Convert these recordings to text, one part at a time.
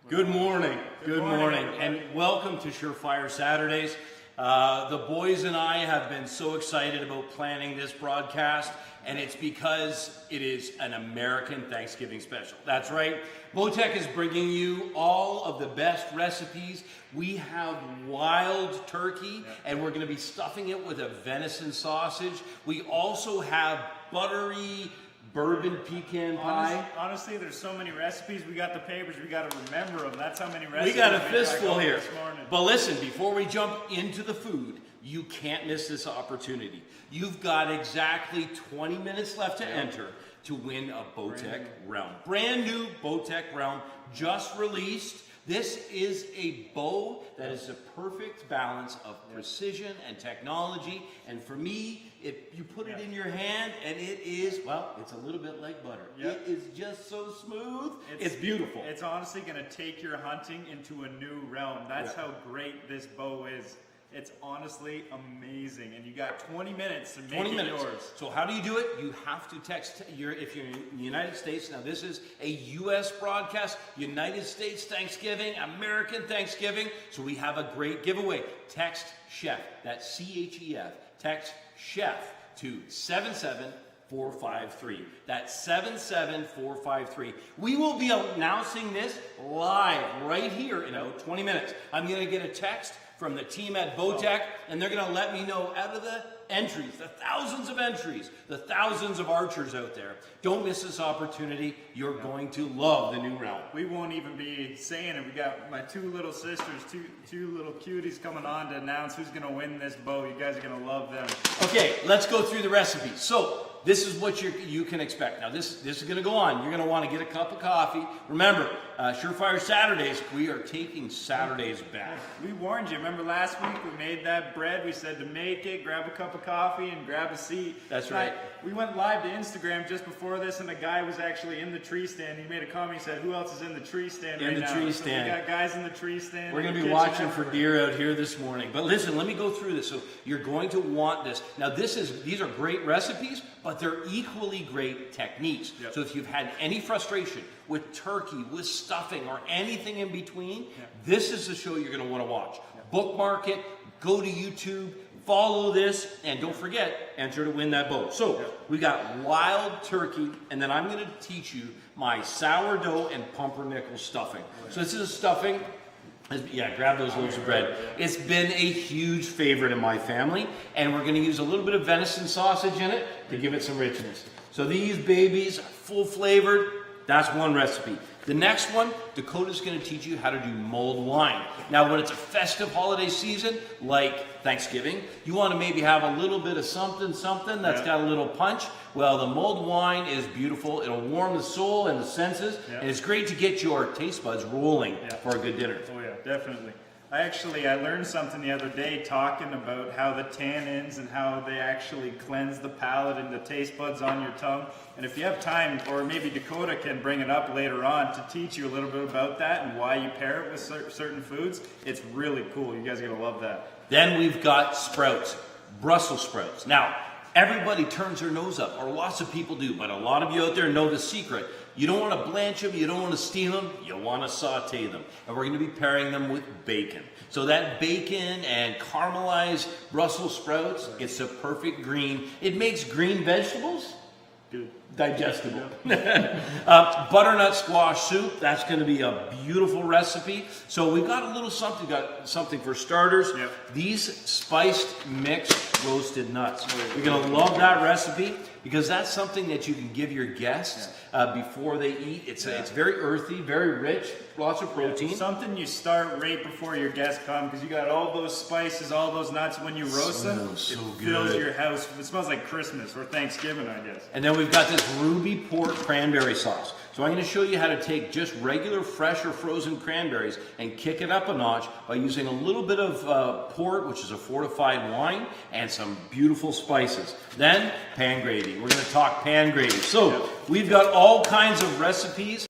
Good morning. Good morning. And welcome to Surefire Saturdays. The boys and I have been so excited about planning this broadcast, and it's because it is an American Thanksgiving special. That's right. Bowtech is bringing you all of the best recipes. We have wild turkey, and we're going to be stuffing it with a venison sausage. We also have buttery bourbon pecan pie. Honestly, there's so many recipes. We got the papers. We got to remember them. That's how many recipes we got a fistful here. This morning. But listen, before we jump into the food, you can't miss this opportunity. You've got exactly 20 minutes left to enter to win a Bowtech Realm. Brand new Bowtech Realm, just released. This is a bow that is a perfect balance of precision and technology. And for me, you put it in your hand and it is, well, it's a little bit like butter. It is just so smooth. It's beautiful. It's honestly going to take your hunting into a new realm. That's how great this bow is. It's honestly amazing, and you got 20 minutes to make it yours. So how do you do it? You have to text if you're in the United States. Now this is a U.S. broadcast, United States Thanksgiving, American Thanksgiving. So we have a great giveaway. Text CHEF, that's C-H-E-F. Text CHEF to 77453. That's 77453. We will be announcing this live right here in about 20 minutes. I'm going to get a text from the team at Bowtech, and they're going to let me know out of the entries, the thousands of entries, the thousands of archers out there. Don't miss this opportunity. You're going to love the new realm. We won't even be saying it. We got my two little sisters, two little cuties coming on to announce who's going to win this bow. You guys are going to love them. Okay, let's go through the recipes. So this is what you can expect. Now this is going to go on. You're going to want to get a cup of coffee. Remember, Surefire Saturdays, we are taking Saturdays back. We warned you. Remember last week we made that bread. We said to make it, grab a cup of coffee, and grab a seat. That's right. We went live to Instagram just before this, and a guy was actually in the tree stand. He made a comment. He said, "Who else is in the tree stand right now?" In the tree stand. So we got guys in the tree stand. We're going to be watching for deer out here this morning. But listen, let me go through this. So you're going to want this. Now these are great recipes, but they're equally great techniques. So if you've had any frustration with turkey, with stuffing, or anything in between, this is the show you're going to want to watch. Bookmark it, go to YouTube, follow this, and don't forget, enter to win that bow. So we got wild turkey, and then I'm going to teach you my sourdough and pumpernickel stuffing. So this is a stuffing. Yeah, grab those loaves of bread. It's been a huge favorite in my family, and we're going to use a little bit of venison sausage in it to give it some richness. So these babies, full flavored, that's one recipe. The next one, Dakota's going to teach you how to do mulled wine. Now, when it's a festive holiday season, like Thanksgiving, you want to maybe have a little bit of something that's got a little punch. Well, the mulled wine is beautiful. It'll warm the soul and the senses, and it's great to get your taste buds rolling for a good dinner. Oh yeah, definitely. I learned something the other day talking about how the tannins and how they actually cleanse the palate and the taste buds on your tongue. And if you have time, or maybe Dakota can bring it up later on to teach you a little bit about that and why you pair it with certain foods, it's really cool. You guys are going to love that. Then we've got sprouts, Brussels sprouts. Now, everybody turns their nose up, or lots of people do, but a lot of you out there know the secret. You don't want to blanch them, you don't want to steam them, you want to saute them. And we're going to be pairing them with bacon. So that bacon and caramelized Brussels sprouts, it's a perfect green. It makes green vegetables digestible. Butternut squash soup, that's going to be a beautiful recipe. So we've got a little something, got something for starters. Yep. These spiced mixed roasted nuts. You're going to love that recipe because that's something that you can give your guests before they eat. It's very earthy, very rich, lots of protein. Something you start right before your guests come because you got all those spices, all those nuts. When you roast them, it fills your house. It smells like Christmas or Thanksgiving, I guess. And then we've got this ruby port cranberry sauce. So I'm going to show you how to take just regular fresh or frozen cranberries and kick it up a notch by using a little bit of port, which is a fortified wine, and some beautiful spices. Then pan gravy. We're going to talk pan gravy. So we've got all kinds of recipes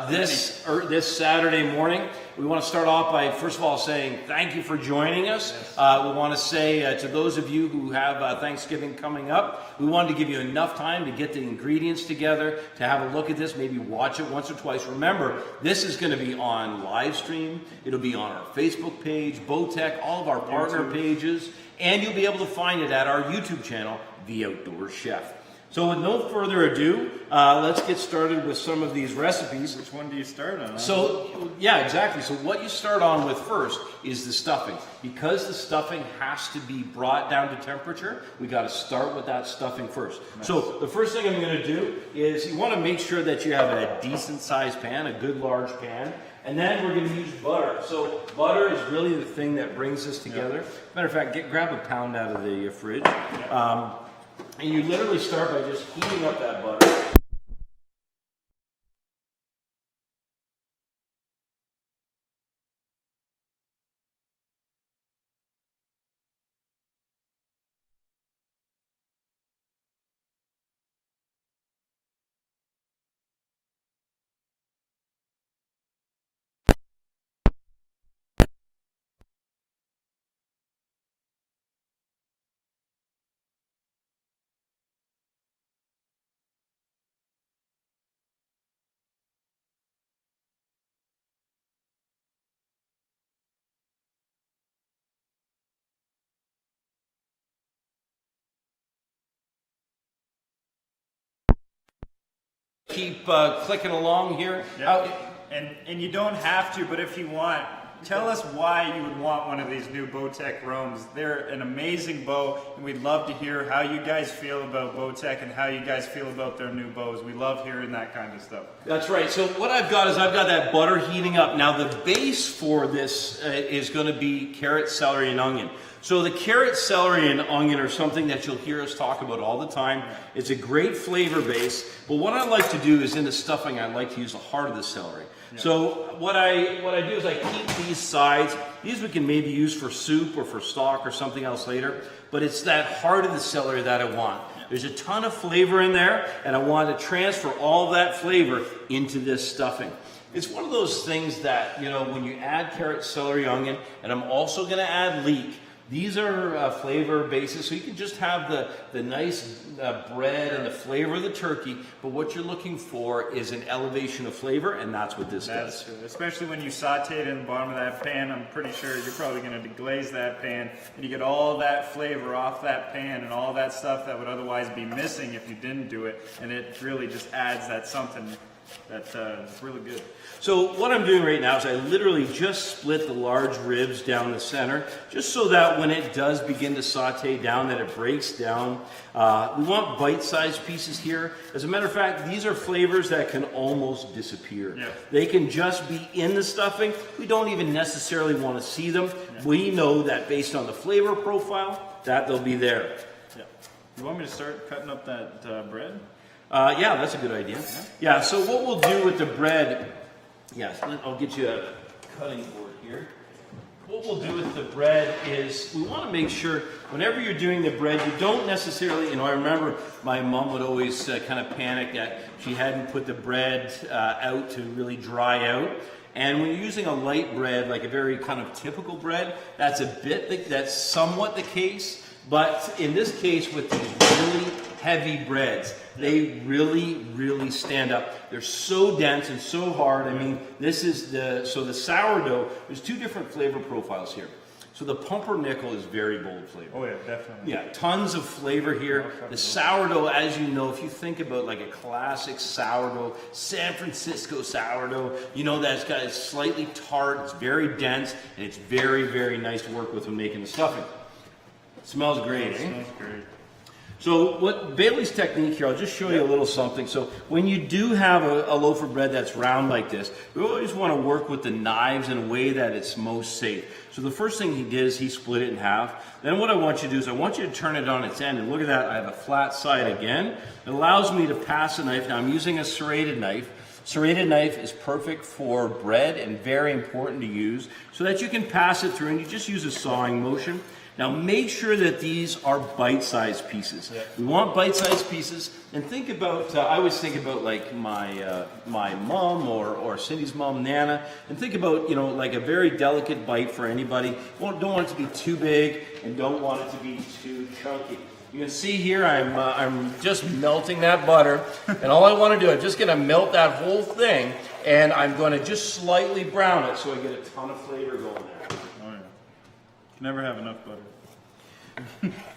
this Saturday morning. We want to start off by, first of all, saying thank you for joining us. We want to say to those of you who have Thanksgiving coming up, we wanted to give you enough time to get the ingredients together, to have a look at this, maybe watch it once or twice. Remember, this is going to be on live stream. It'll be on our Facebook page, Bowtech, all of our partner pages, and you'll be able to find it at our YouTube channel, The Outdoor Chef. So with no further ado, let's get started with some of these recipes. Which one do you start on? So, yeah, exactly. So what you start on with first is the stuffing. Because the stuffing has to be brought down to temperature, we got to start with that stuffing first. Nice. So the first thing I'm going to do is you want to make sure that you have a decent sized pan, a good large pan. And then we're going to use butter. So butter is really the thing that brings this together. Matter of fact, grab a pound out of the fridge. And you literally start by just heating up that butter. Keep clicking along here. And you don't have to, but if you want, tell us why you would want one of these new Bowtech Roams. They're an amazing bow, and we'd love to hear how you guys feel about Bowtech and how you guys feel about their new bows. We love hearing that kind of stuff. That's right. So what I've got is I've got that butter heating up. Now the base for this is going to be carrot, celery, and onion. So the carrot, celery, and onion are something that you'll hear us talk about all the time. It's a great flavor base, but what I like to do is in the stuffing, I like to use the heart of the celery. Yeah. So what I do is I keep these sides. These we can maybe use for soup or for stock or something else later, but it's that heart of the celery that I want. There's a ton of flavor in there, and I want to transfer all that flavor into this stuffing. It's one of those things that, you know, when you add carrot, celery, onion, and I'm also going to add leek. These are flavor bases, so you can just have the nice bread and the flavor of the turkey, but what you're looking for is an elevation of flavor, and that's what this does. True. Especially when you saute it in the bottom of that pan, I'm pretty sure you're probably going to deglaze that pan, and you get all that flavor off that pan and all that stuff that would otherwise be missing if you didn't do it, and it really just adds that something that's really good. So what I'm doing right now is I literally just split the large ribs down the center, just so that when it does begin to saute down, that it breaks down. We want bite-sized pieces here. As a matter of fact, these are flavors that can almost disappear. Yeah. They can just be in the stuffing. We don't even necessarily want to see them. Yeah. We know that based on the flavor profile, that they'll be there. Yeah. You want me to start cutting up that bread? Yeah, that's a good idea. Yeah, so what we'll do with the bread, yes, I'll get you a cutting board here. What we'll do with the bread is we want to make sure whenever you're doing the bread, you don't necessarily, I remember my mom would always kind of panic that she hadn't put the bread out to really dry out. And when you're using a light bread, like a very kind of typical bread, that's somewhat the case. But in this case, with these really heavy breads, they really, really stand up. They're so dense and so hard. I mean, this is the sourdough, there's two different flavor profiles here. So the pumpernickel is very bold flavor. Oh yeah, definitely. Yeah, tons of flavor here. The sourdough, as you know, if you think about like a classic sourdough, San Francisco sourdough, you know that's got, it's slightly tart, it's very dense, and it's very, very nice to work with when making the stuffing. It smells great, It eh? smells great. So what Bailey's technique here, I'll just show you a little something. So when you do have a loaf of bread that's round like this, we always want to work with the knives in a way that it's most safe. So the first thing he did is he split it in half. Then what I want you to do is I want you to turn it on its end, and look at that, I have a flat side again. It allows me to pass a knife. Now I'm using a serrated knife. Serrated knife is perfect for bread and very important to use so that you can pass it through, and you just use a sawing motion. Now make sure that these are bite-sized pieces. Yeah. We want bite-sized pieces, and think about, I always think about like my mom or Cindy's mom, Nana, and think about, you know, like a very delicate bite for anybody. Don't want it to be too big and don't want it to be too chunky. You can see here I'm just melting that butter, and all I want to do, I'm just going to melt that whole thing, and I'm going to just slightly brown it so I get a ton of flavor going there. Never have enough butter.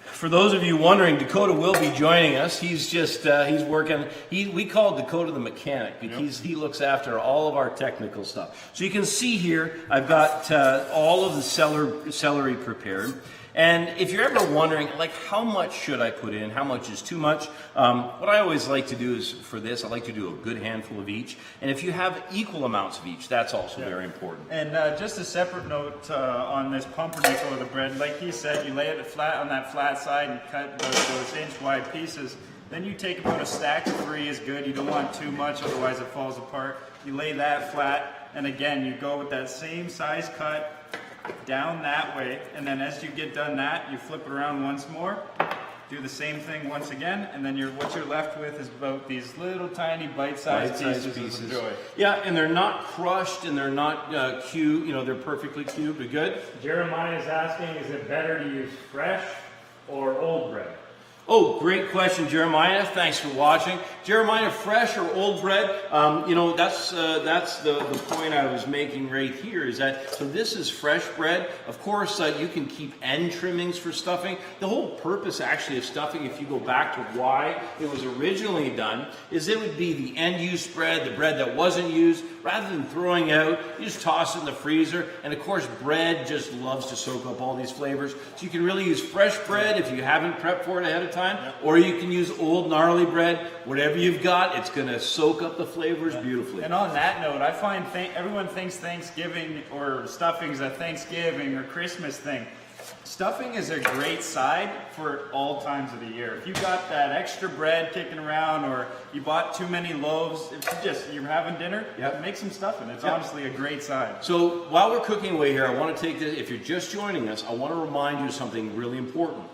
For those of you wondering, Dakota will be joining us. He's just, he's working, we call Dakota the mechanic because he looks after all of our technical stuff. So you can see here, I've got all of the celery prepared. And if you're ever wondering, like, how much should I put in? How much is too much? What I always like to do is, for this, I like to do a good handful of each. And if you have equal amounts of each, that's also very important. And just a separate note on this pumpernickel of the bread, like he said, you lay it flat on that flat side and cut those inch-wide pieces. Then you take about a stack of 3 is good. You don't want too much, otherwise it falls apart. You lay that flat, and again, you go with that same size cut down that way, and then as you get done that, you flip it around once more, do the same thing once again, and then what you're left with is about these little tiny bite-sized pieces of joy. Yeah, and they're not crushed and they're not cubed, you know, they're perfectly cubed. They're good. Jeremiah is asking, is it better to use fresh or old bread? Oh, great question, Jeremiah. Thanks for watching. Jeremiah, fresh or old bread? You know, that's the point I was making right here is that, so this is fresh bread. Of course, you can keep end trimmings for stuffing. The whole purpose actually of stuffing, if you go back to why it was originally done, is it would be the end-use bread, the bread that wasn't used. Rather than throwing out, you just toss it in the freezer. And of course, bread just loves to soak up all these flavors. So you can really use fresh bread if you haven't prepped for it ahead of time, or you can use old gnarly bread. Whatever you've got, it's going to soak up the flavors beautifully. And on that note, I find everyone thinks Thanksgiving or stuffing's a Thanksgiving or Christmas thing. Stuffing is a great side for all times of the year. If you got that extra bread kicking around, or you bought too many loaves, if you're having dinner, make some stuffing. It's honestly a great side. So while we're cooking away here, I want to take this, if you're just joining us, I want to remind you something really important.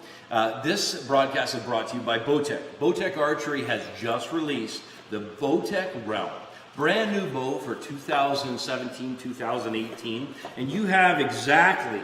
This broadcast is brought to you by Bowtech. Bowtech Archery has just released the Bowtech Realm. Brand new bow for 2017-2018, and you have exactly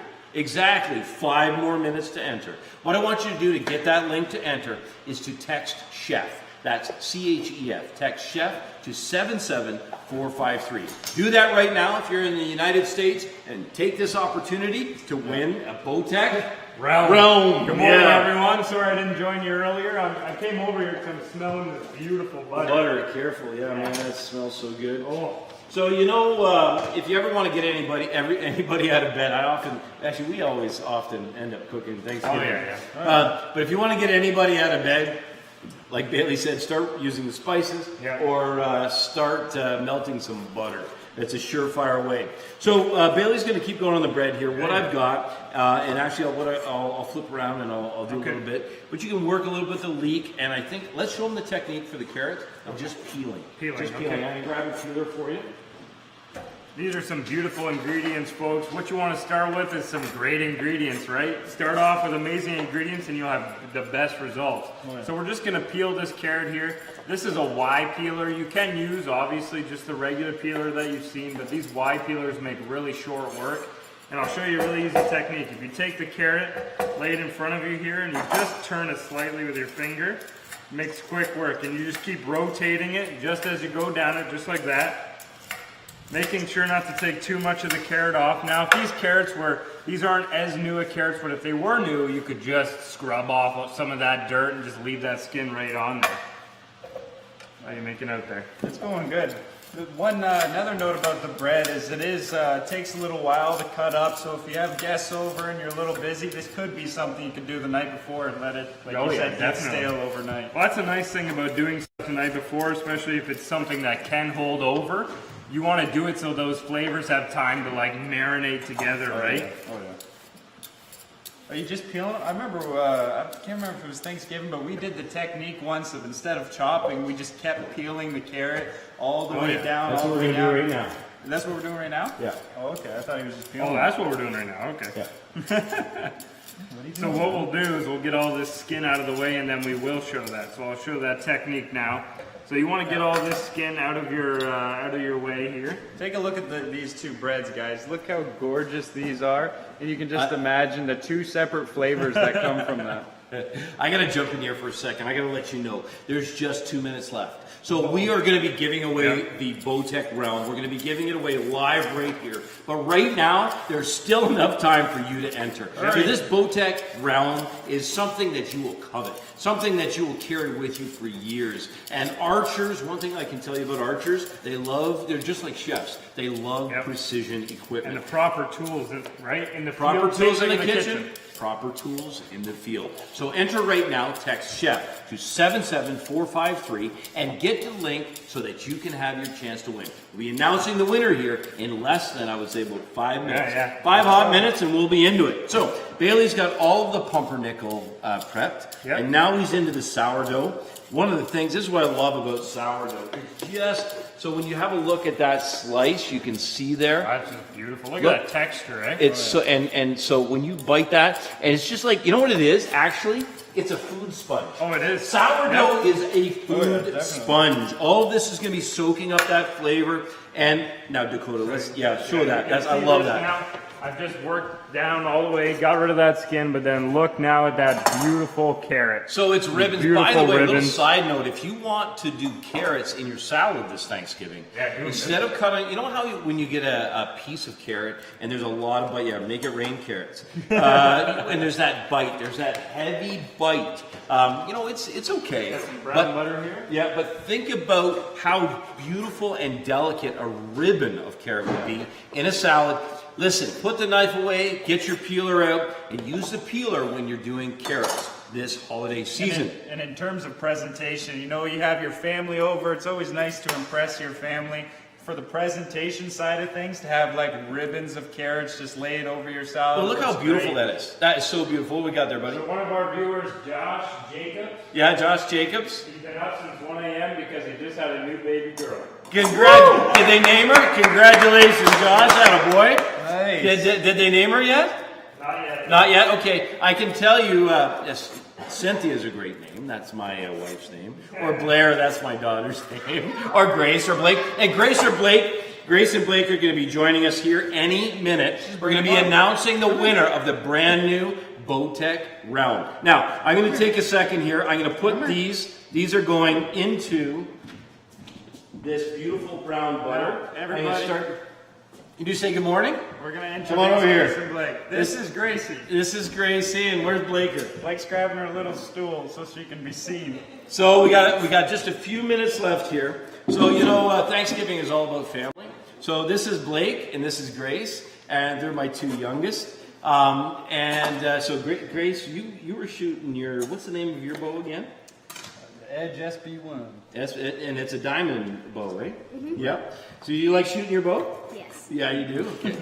5 more minutes to enter. What I want you to do to get that link to enter is to text CHEF. That's C-H-E-F. Text CHEF to 77453. Do that right now if you're in the United States, and take this opportunity to win a Bowtech Realm. Good morning, everyone. Sorry I didn't join you earlier. I came over here because I'm smelling this beautiful butter. Butter, careful. Yeah, man, that smells so good. Oh. So, you know, if you ever want to get anybody out of bed, we always often end up cooking Thanksgiving. Oh, yeah. But if you want to get anybody out of bed, like Bailey said, start using the spices or start melting some butter. It's a surefire way. So Bailey's going to keep going on the bread here. What I've got, and actually I'll flip around and I'll do a little bit. But you can work a little bit with the leek, and I think let's show them the technique for the carrots of just peeling. Just peeling. I can grab a peeler for you. These are some beautiful ingredients, folks. What you want to start with is some great ingredients, right? Start off with amazing ingredients and you'll have the best results. So we're just going to peel this carrot here. This is a Y peeler. You can use, obviously, just the regular peeler that you've seen, but these Y peelers make really short work. And I'll show you a really easy technique. If you take the carrot, lay it in front of you here, and you just turn it slightly with your finger, it makes quick work. And you just keep rotating it just as you go down it, just like that. Making sure not to take too much of the carrot off. Now, if these carrots were these aren't as new as carrots, but if they were new, you could just scrub off some of that dirt and just leave that skin right on there. How are you making out there? It's going good. Another note about the bread is it takes a little while to cut up. So if you have guests over and you're a little busy, this could be something you could do the night before and let it, like you said, get stale overnight. Well, that's a nice thing about doing stuff the night before, especially if it's something that can hold over. You want to do it so those flavors have time to like marinate together, right? Yeah. Oh yeah. Are you just peeling it? I remember, I can't remember if it was Thanksgiving, but we did the technique once of instead of chopping, we just kept peeling the carrot all the way down. That's what we're going to do right now. That's what we're doing right now? Yeah. Oh, okay. I thought he was just peeling. Oh, that's what we're doing right now. Okay. Yeah. So what we'll do is we'll get all this skin out of the way, and then we will show that. So I'll show that technique now. So you want to get all this skin out of your way here. Take a look at these two breads, guys. Look how gorgeous these are. And you can just imagine the two separate flavors that come from that. I gotta jump in here for a second. I gotta let you know, there's just 2 minutes left. So we are gonna be giving away the Bowtech round. We're gonna be giving it away live right here. But right now, there's still enough time for you to enter. So this Bowtech round is something that you will covet. Something that you will carry with you for years. And archers, one thing I can tell you about archers, they're just like chefs. They love precision equipment. And the proper tools, right? In the Proper field, tools in the kitchen, proper tools in the field. So enter right now, text CHEF to 77453 and get the link so that you can have your chance to win. We'll be announcing the winner here in less than, I would say, about 5 minutes. 5 hot minutes and we'll be into it. So Bailey's got all of the pumpernickel prepped, and now he's into the sourdough. One of the things, this is what I love about sourdough. It's just, so when you have a look at that slice, you can see there. That's just beautiful. Look at that texture, eh? It's so, and so when you bite that, and it's just like, you know what it is, actually? It's a food sponge. Oh, it is. Sourdough is a food sponge. All of this is going to be soaking up that flavor. And now Dakota, let's, show that. I love that. Now, I've just worked down all the way, got rid of that skin, but then look now at that beautiful carrot. So it's ribbons. By the way, a little side note, if you want to do carrots in your salad this Thanksgiving, instead of cutting, you know how when you get a piece of carrot and there's a lot of bite, make it rain carrots. And there's that bite, there's that heavy bite. It's okay. Got some brown butter here? Yeah, but think about how beautiful and delicate a ribbon of carrot would be in a salad. Listen, put the knife away, get your peeler out, and use the peeler when you're doing carrots this holiday season. And in terms of presentation, you have your family over. It's always nice to impress your family. For the presentation side of things, to have like ribbons of carrots just laid over your salad. Well, look how beautiful that is. That is so beautiful. What we got there, buddy? So one of our viewers, Josh Jacobs. Yeah, Josh Jacobs. He's been up since 1 a.m. because he just had a new baby girl. Did they name her? Congratulations, Josh. Attaboy. Nice. Did they name her yet? Not yet. Not yet? Okay. I can tell you, yes, Cynthia's a great name. That's my wife's name. Or Blair, that's my daughter's name. Or Grace or Blake. And Grace and Blake are going to be joining us here any minute. We're going to be announcing the winner of the brand new Bowtech round. Now, I'm going to take a second here. I'm going to put these are going into this beautiful brown butter. Everybody. You do say good morning? We're going to introduce Come on over here. Grace and Blake. This is Gracie. This is Gracie, and where's Blaker? Blake's grabbing her little stool so she can be seen. So we got just a few minutes left here. So Thanksgiving is all about family. So this is Blake and this is Grace, and they're my two youngest. So Grace, you were shooting what's the name of your bow again? Edge SB1. And it's a diamond bow, right? Mm-hmm. Yep. So you like shooting your bow? Yes. Yeah, you do? Okay.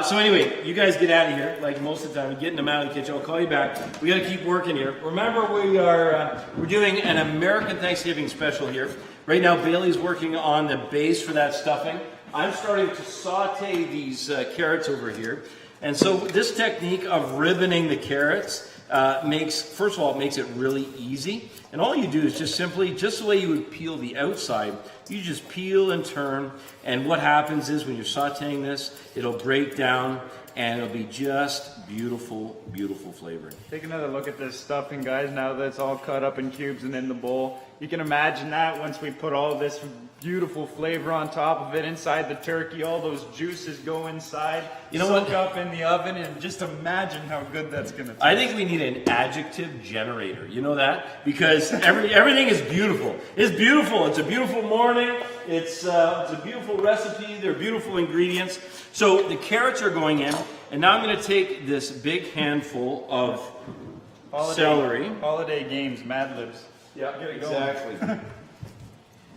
So anyway, you guys get out of here. Like most of the time, getting them out of the kitchen. I'll call you back. We got to keep working here. Remember, we're doing an American Thanksgiving special here. Right now, Bailey's working on the base for that stuffing. I'm starting to saute these carrots over here. And so this technique of ribboning the carrots first of all, it makes it really easy. And all you do is just the way you would peel the outside, you just peel and turn. And what happens is when you're sauteing this, it'll break down and it'll be just beautiful, beautiful flavoring. Take another look at this stuffing, guys, now that it's all cut up in cubes and in the bowl. You can imagine that once we put all this beautiful flavor on top of it inside the turkey, all those juices go inside, you know soak what? up in the oven, and just imagine how good that's going to taste. I think we need an adjective generator. You know that? Because everything is beautiful. It's beautiful. It's a beautiful morning. It's a beautiful recipe. They're beautiful ingredients. So the carrots are going in, and now I'm going to take this big handful of celery. Holiday games, Mad Libs. Yeah, Get it going. exactly.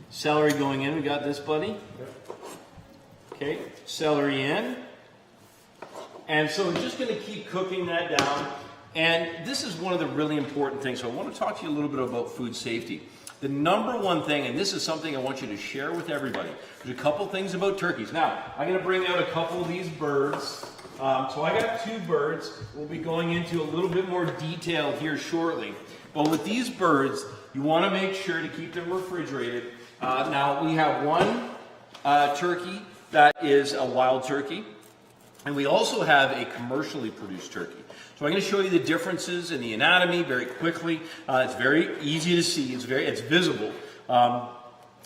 Celery going in. We got this, buddy. Okay, celery in. And so we're just going to keep cooking that down. And this is one of the really important things. So I want to talk to you a little bit about food safety. The number one thing, and this is something I want you to share with everybody, there's a couple things about turkeys. Now, I'm going to bring out a couple of these birds. So I got 2 birds. We'll be going into a little bit more detail here shortly. But with these birds, you want to make sure to keep them refrigerated. Now, we have one turkey that is a wild turkey, and we also have a commercially produced turkey. So I'm going to show you the differences in the anatomy very quickly. It's very easy to see. It's visible.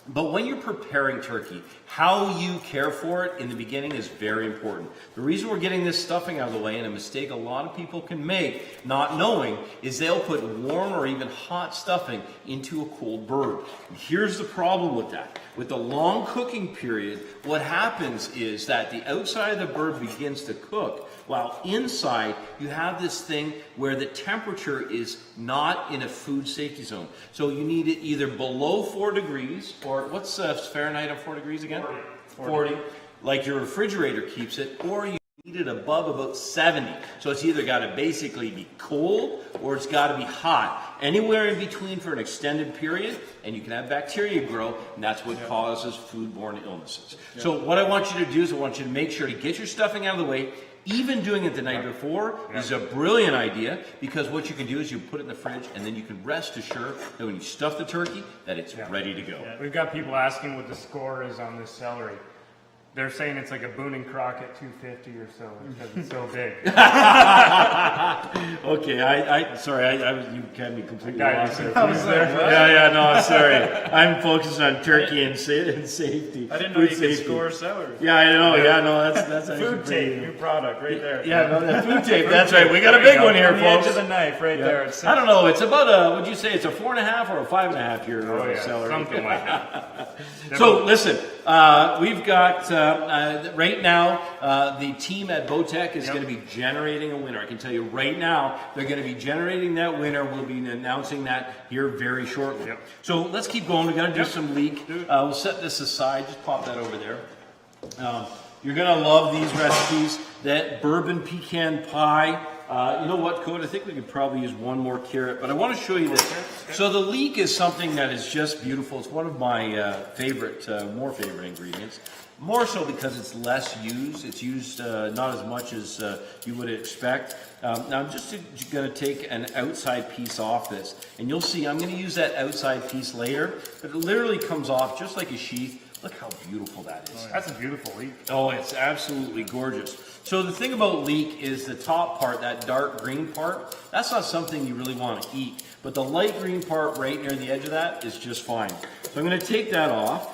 But when you're preparing turkey, how you care for it in the beginning is very important. The reason we're getting this stuffing out of the way, and a mistake a lot of people can make not knowing, is they'll put warm or even hot stuffing into a cold bird. And here's the problem with that. With the long cooking period, what happens is that the outside of the bird begins to cook, while inside you have this thing where the temperature is not in a food safety zone. So you need it either below 4 degrees, or what's Fahrenheit at 4 degrees again? 40, like your refrigerator keeps it, or you need it above about 70. So it's either got to basically be cold or it's got to be hot. Anywhere in between for an extended period, and you can have bacteria grow, and that's what causes foodborne illnesses. So what I want you to do is I want you to make sure to get your stuffing out of the way. Even doing it the night before is a brilliant idea, because what you can do is you put it in the fridge, and then you can rest assured that when you stuff the turkey, that it's ready to go. We've got people asking what the score is on this celery. They're saying it's like a Boone and Crockett 250 or so because it's so big. Okay, sorry, you had me completely lost there. there. No, sorry. I'm focused on turkey and safety. I didn't know Food you could score celery. Yeah, I know. That's Food tape, new product right there. Yeah, no, that food tape. That's right. We got a big one here, On the edge folks. of the knife right there. It's I don't know. It's about would you say it's a 4.5 or a 5.5 year celery? Something like that. So listen, we've got right now the team at Botech is going to be generating a winner. I can tell you right now they're going to be generating that winner. We'll be announcing that here very shortly. So let's keep going. We got to do some leek. We'll set this aside. Just pop that over there. You're going to love these recipes. That bourbon pecan pie. You know what, Code? I think we could probably use one more carrot, but I want to show you this. So the leek is something that is just beautiful. It's one of my more favorite ingredients. More so because it's less used. It's used not as much as you would expect. Now I'm just going to take an outside piece off this, and you'll see I'm going to use that outside piece later, but it literally comes off just like a sheath. Look how beautiful that is. That's a beautiful leek. Oh, it's absolutely gorgeous. So the thing about leek is the top part, that dark green part, that's not something you really want to eat. But the light green part right near the edge of that is just fine. So I'm going to take that off.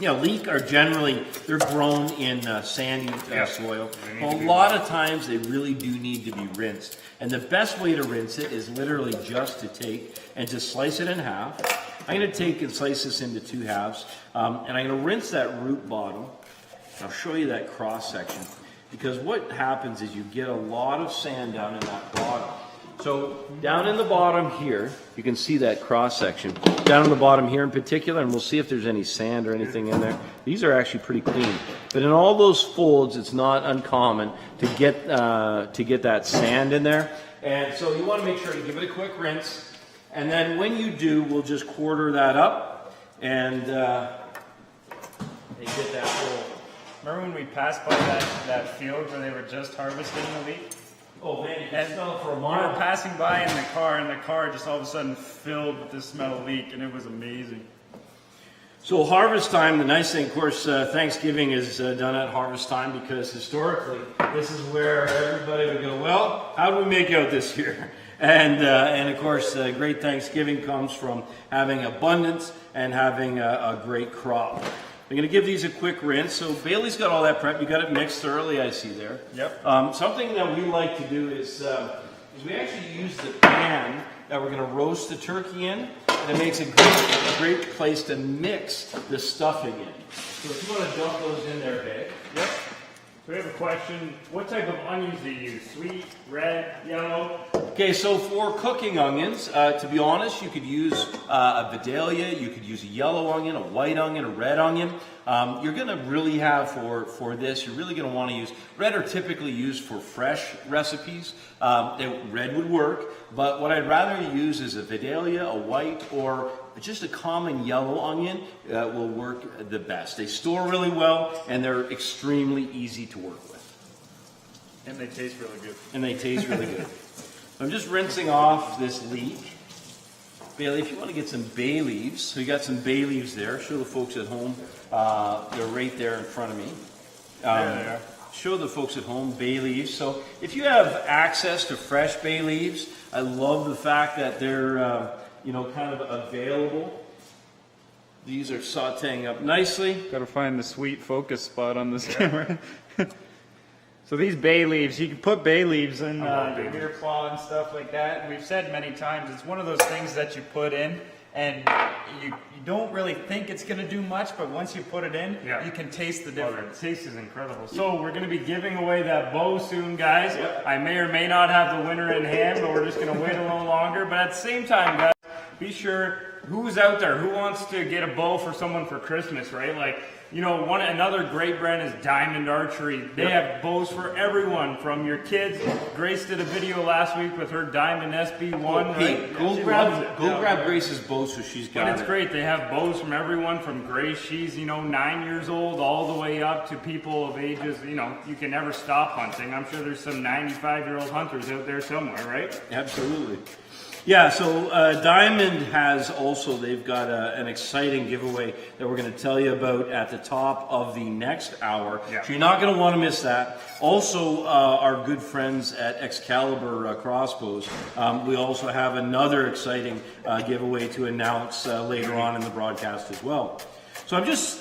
Yeah, leek are generally, they're grown in sandy soil. Well, a lot of times they really do need to be rinsed. And the best way to rinse it is literally just to take and just slice it in half. I'm going to take and slice this into 2 halves. And I'm going to rinse that root bottom. I'll show you that cross section. Because what happens is you get a lot of sand down in that bottom. So down in the bottom here, you can see that cross section. Down in the bottom here in particular, and we'll see if there's any sand or anything in there. These are actually pretty clean. But in all those folds, it's not uncommon to get that sand in there. And so you want to make sure you give it a quick rinse. And then when you do, we'll just quarter that up and get that full. Remember when we passed by that field where they were just harvesting the leek? Oh man, you can smell it for a We mile. were passing by in the car, and the car just all of a sudden filled with the smell of leek, and it was amazing. So harvest time, the nice thing, of course, Thanksgiving is done at harvest time because historically this is where everybody would go, well, how do we make out this year? And of course, great Thanksgiving comes from having abundance and having a great crop. I'm going to give these a quick rinse. So Bailey's got all that prep. You got it mixed thoroughly, I see there. Yep. Something that we like to do is we actually use the pan that we're going to roast the turkey in. And it makes a great place to mix the stuffing in. So if you want to dump those in there, Babe. Yep. So we have a question. What type of onions do you use? Sweet, red, yellow? Okay, so for cooking onions, to be honest, you could use a Vidalia, you could use a yellow onion, a white onion, a red onion. You're going to really have for this, you're really going to want to use, red are typically used for fresh recipes. Red would work, but what I'd rather use is a Vidalia, a white, or just a common yellow onion will work the best. They store really well, and they're extremely easy to work with. And they taste really good. And they taste really good. I'm just rinsing off this leek. Bailey, if you want to get some bay leaves, so you got some bay leaves there. Show the folks at home. They're right there in front of me. There they are. Show the folks at home bay leaves. So if you have access to fresh bay leaves, I love the fact that they're kind of available. These are sauteing up nicely. Got to find the sweet focus spot on this camera. So these bay leaves, you can put bay leaves in your beer claw and stuff like that. And we've said many times, it's one of those things that you put in and you don't really think it's going to do much, but once you put it in, you can taste the difference. The taste is incredible. So we're going to be giving away that bow soon, guys. I may or may not have the winner in hand, but we're just going to wait a little longer. But at the same time, guys, be sure, who's out there, who wants to get a bow for someone for Christmas, right? Like, another great brand is Diamond Archery. They have bows for everyone, from your kids. Grace did a video last week with her Diamond SB1. Hey, go grab Grace's bow so she's got But it's it. great. They have bows from everyone, from Grace, she's 9 years old, all the way up to people of ages, you can never stop hunting. I'm sure there's some 95-year-old hunters out there somewhere, right? Absolutely. Yeah, so Diamond has also, they've got an exciting giveaway that we're going to tell you about at the top of the next hour. Yeah. So you're not going to want to miss that. Also, our good friends at Excalibur Crossbows, we also have another exciting giveaway to announce later on in the broadcast as well. So I'm just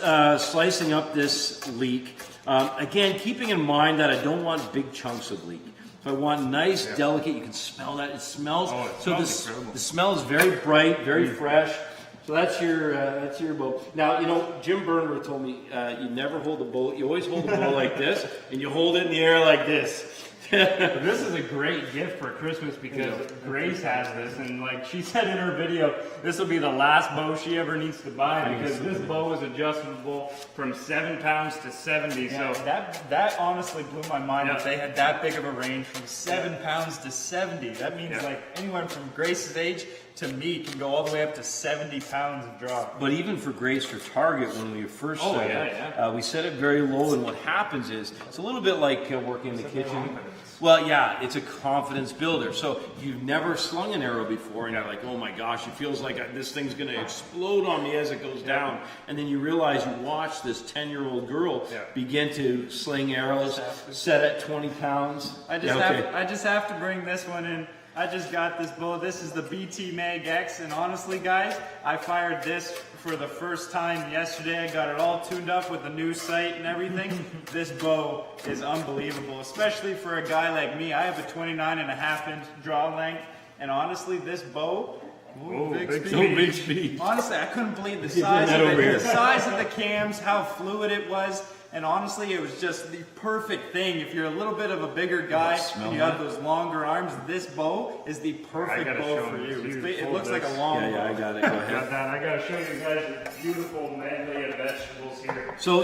slicing up this leek. Again, keeping in mind that I don't want big chunks of leek. So I want nice, delicate, you can smell that, it smells. Oh, it so smells incredible. the smell is very bright, very fresh. So that's your bow. Now, Jim Burnworth told me you never hold the bow, you always hold the bow like this, and you hold it in the air like this. This is a great gift for Christmas because Grace has this, and like she said in her video, this will be the last bow she ever needs to buy because this bow is adjustable from 7 pounds to 70. Yeah, so that honestly blew my mind that they had that big of a range from 7 pounds to 70. That means like anyone from Grace's age to me can go all the way up to 70 pounds of draw. But even for Grace for Target, when we first set it, we set it very low, and what happens is, it's a little bit like working in the kitchen. Well, yeah, it's a confidence builder. So if you've never slung an arrow before, and you're like, oh my gosh, it feels like this thing's going to explode on me as it goes down. And then you realize you watch this 10-year-old girl begin to sling arrows, set at 20 pounds. I just have to bring this one in. I just got this bow. This is the BT Mag X, and honestly, guys, I fired this for the first time yesterday. I got it all tuned up with the new sight and everything. This bow is unbelievable, especially for a guy like me. I have a 29.5-inch draw length, and honestly, this bow. Big speed. Honestly, I couldn't believe the size of the cams, how fluid it was. And honestly, it was just the perfect thing. If you're a little bit of a bigger guy and you have those longer arms, this bow is the perfect bow for you. It looks like a long bow. Yeah, I got it. Go ahead. I got to show you guys the beautiful medley of vegetables here. So,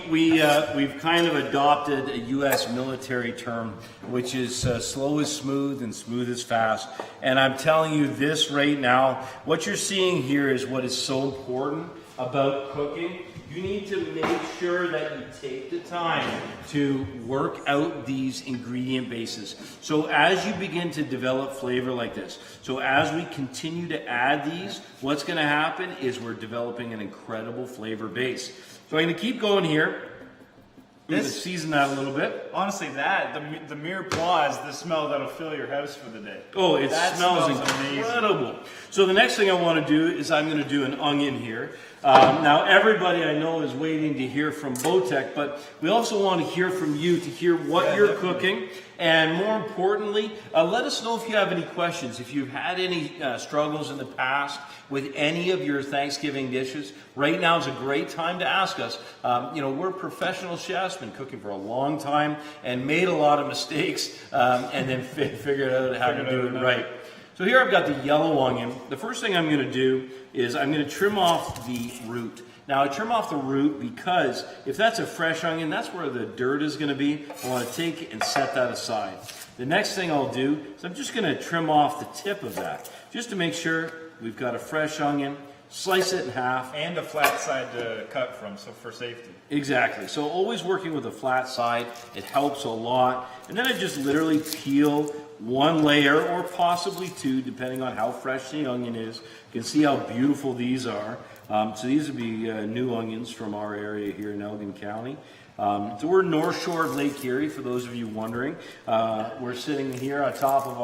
we've kind of adopted a U.S. military term, which is slow is smooth and smooth is fast. And I'm telling you this right now, what you're seeing here is what is so important about cooking. You need to make sure that you take the time to work out these ingredient bases. So as you begin to develop flavor like this, so as we continue to add these, what's going to happen is we're developing an incredible flavor base. So I'm going to keep going here. We're going to season that a little bit. Honestly, the mirepoix is the smell that'll fill your house for the day. Oh, it That smells incredible. So the next thing I want to do is I'm going to do an onion here. Now everybody I know is waiting to hear from Botek, but we also want to hear from you to hear what you're cooking. And more importantly, let us know if you have any questions. If you've had any struggles in the past with any of your Thanksgiving dishes, right now is a great time to ask us. We're professional chefs, been cooking for a long time and made a lot of mistakes and then figured out how to do it right. So here I've got the yellow onion. The first thing I'm going to do is I'm going to trim off the root. Now I trim off the root because if that's a fresh onion, that's where the dirt is going to be. I want to take and set that aside. The next thing I'll do is I'm just going to trim off the tip of that, just to make sure we've got a fresh onion. Slice it in half. And a flat side to cut from, so for safety. Exactly. So always working with a flat side, it helps a lot. And then I just literally peel one layer or possibly two, depending on how fresh the onion is. You can see how beautiful these are. So these would be new onions from our area here in Elgin County. So we're North Shore of Lake Erie, for those of you wondering. We're sitting here on top of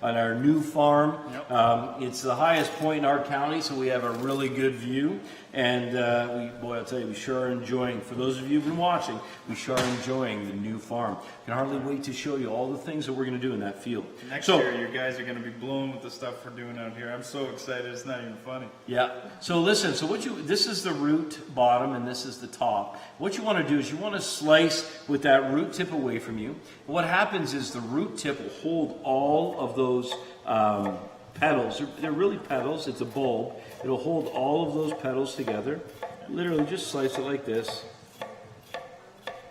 on our new farm. Yep. It's the highest point in our county, so we have a really good view. And I'll tell you, we sure are enjoying, for those of you who've been watching, we sure are enjoying the new farm. Can hardly wait to show you all the things that we're going to do in that field. Next year, you guys are going to be blown with the stuff we're doing out here. I'm so excited, it's not even funny. Yeah. So listen, this is the root bottom and this is the top. What you want to do is you want to slice with that root tip away from you. And what happens is the root tip will hold all of those petals. They're really petals. It's a bulb. It'll hold all of those petals together. Literally just slice it like this.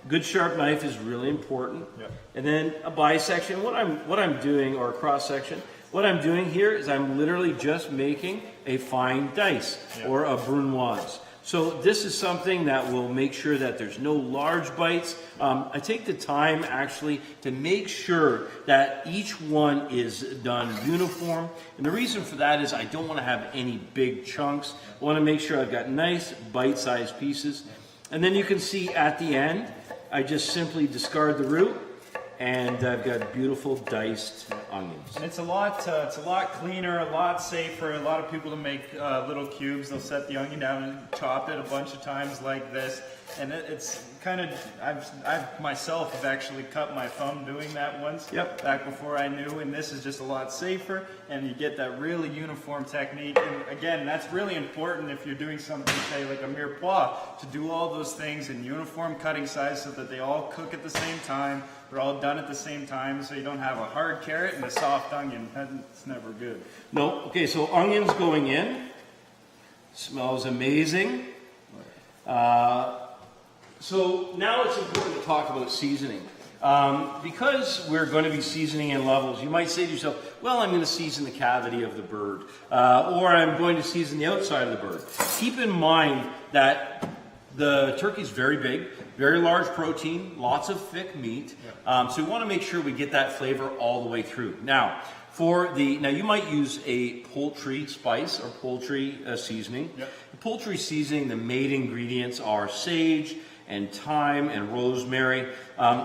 Good sharp knife is really important. Yep. And then a bisection. What I'm doing, or a cross section, what I'm doing here is I'm literally just making a fine dice, yep, or a brunoise. So this is something that will make sure that there's no large bites. I take the time actually to make sure that each one is done uniform. And the reason for that is I don't want to have any big chunks. I want to make sure I've got nice bite-sized pieces. And then you can see at the end, I just simply discard the root, and I've got beautiful diced onions. And it's a lot cleaner, a lot safer. A lot of people to make little cubes. They'll set the onion down and chop it a bunch of times like this. And it's kind of, I've myself have actually cut my thumb doing that once. Yep. Back before I knew. And this is just a lot safer, and you get that really uniform technique. And again, that's really important if you're doing something, say like a mirepoix, to do all those things in uniform cutting size so that they all cook at the same time. They're all done at the same time, so you don't have a hard carrot and a soft onion. That's never good. No. Okay, so onions going in. Smells amazing. So now it's important to talk about seasoning. Because we're going to be seasoning in levels, you might say to yourself, well, I'm going to season the cavity of the bird, or I'm going to season the outside of the bird. Keep in mind that the turkey's very big, very large protein, lots of thick meat. So we want to make sure we get that flavor all the way through. Now you might use a poultry spice or poultry seasoning. Yep. The poultry seasoning, the main ingredients are sage and thyme and rosemary.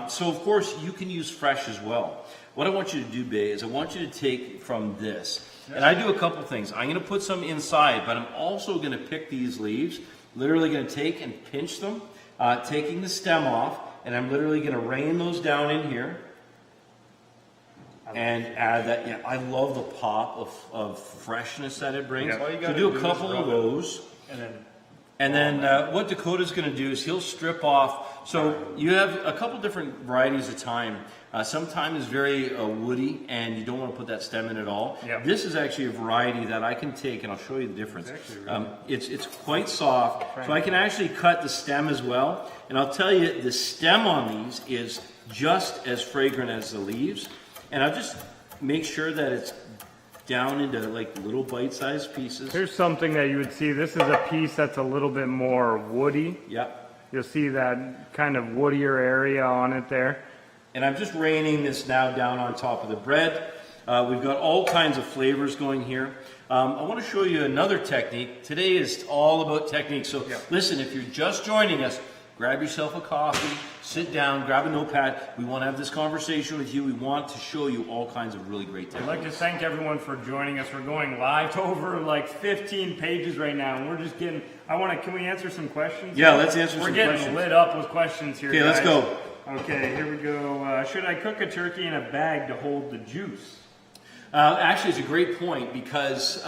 So of course you can use fresh as well. What I want you to do, Bay, is I want you to take from this. And I do a couple things. I'm going to put some inside, but I'm also going to pick these leaves. Literally going to take and pinch them, taking the stem off, and I'm literally going to rain those down in here and add that. Yeah, I love the pop of freshness that it brings. Yeah. So do a couple of those. And then what Dakota's going to do is he'll strip off. So you have a couple different varieties of thyme. Some thyme is very woody, and you don't want to put that stem in at all. Yep. This is actually a variety that I can take, and I'll show you the difference. It's quite soft, so I can actually cut the stem as well. And I'll tell you, the stem on these is just as fragrant as the leaves. And I'll just make sure that it's down into like little bite-sized pieces. Here's something that you would see. This is a piece that's a little bit more woody. Yep. You'll see that kind of woodier area on it there. And I'm just raining this now down on top of the bread. We've got all kinds of flavors going here. I want to show you another technique. Today is all about technique. So listen, if you're just joining us, grab yourself a coffee, sit down, grab a notepad. We want to have this conversation with you. We want to show you all kinds of really great techniques. I'd like to thank everyone for joining us. We're going live to over like 15 pages right now, and we're just getting, can we answer some questions? Yeah, let's answer some questions. We're getting lit up with questions here, Okay, guys. let's go. Okay, here we go. Should I cook a turkey in a bag to hold the juice? Actually, it's a great point because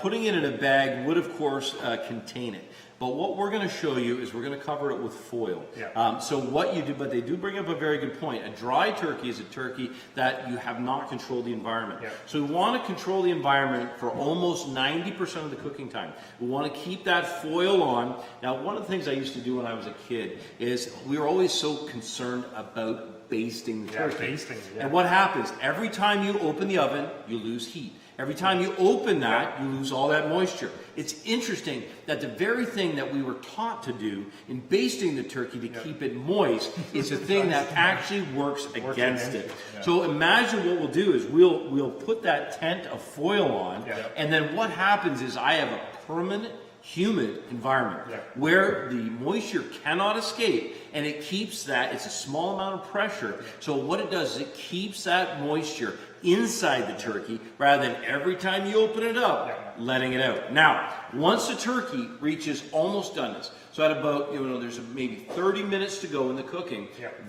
putting it in a bag would, of course, contain it. But what we're going to show you is we're going to cover it with foil. Yeah. So what you do, but they do bring up a very good point. A dry turkey is a turkey that you have not controlled the environment. Yeah. So we want to control the environment for almost 90% of the cooking time. We want to keep that foil on. Now, one of the things I used to do when I was a kid is we were always so concerned about basting the turkey. Basting, yeah. And what happens? Every time you open the oven, you lose heat. Every time you open that, you lose all that moisture. It's interesting that the very thing that we were taught to do in basting the turkey to keep it moist is the thing that actually works against it. So imagine what we'll do is we'll put that tent of foil on, and then what happens is I have a permanent humid environment where the moisture cannot escape, and it keeps that, it's a small amount of pressure. So what it does is it keeps that moisture inside the turkey rather than every time you open it up, letting it out. Now, once the turkey reaches almost doneness, so at about, there's maybe 30 minutes to go in the cooking,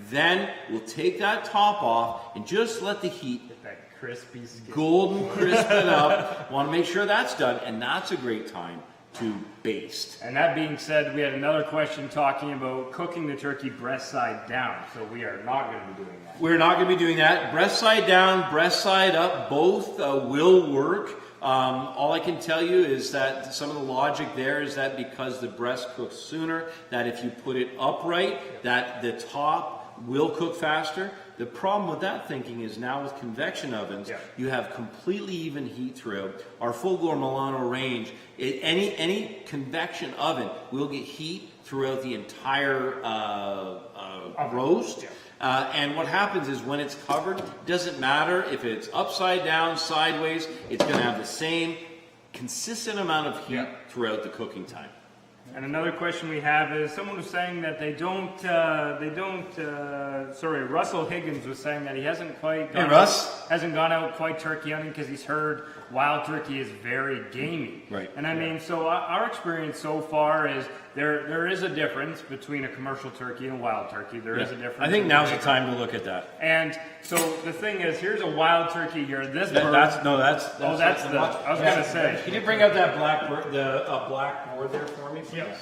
then we'll take that top off and just let the heat That crispy skin. golden crisp it up. Want to make sure that's done, and that's a great time to baste. And that being said, we had another question talking about cooking the turkey breast side down. So we are not going to be doing that. We're not going to be doing that. Breast side down, breast side up, both will work. All I can tell you is that some of the logic there is that because the breast cooks sooner, that if you put it upright, that the top will cook faster. The problem with that thinking is now with convection ovens, you have completely even heat throughout. Our full-bore Milano range, any convection oven will get heat throughout the entire roast. And what happens is when it's covered, it doesn't matter if it's upside down, sideways, it's going to have the same consistent amount of heat throughout the cooking time. And another question we have is someone was saying that Russell Higgins was saying that he hasn't quite gone out quite turkey hunting because he's heard wild turkey is very gamey. Right. And I mean, so our experience so far is there is a difference between a commercial turkey and a wild turkey. There is a difference. I think now's the time to look at that. And so the thing is, here's a wild turkey here. This bird. I was gonna say. Can you bring out that black board there for me, please? Yes.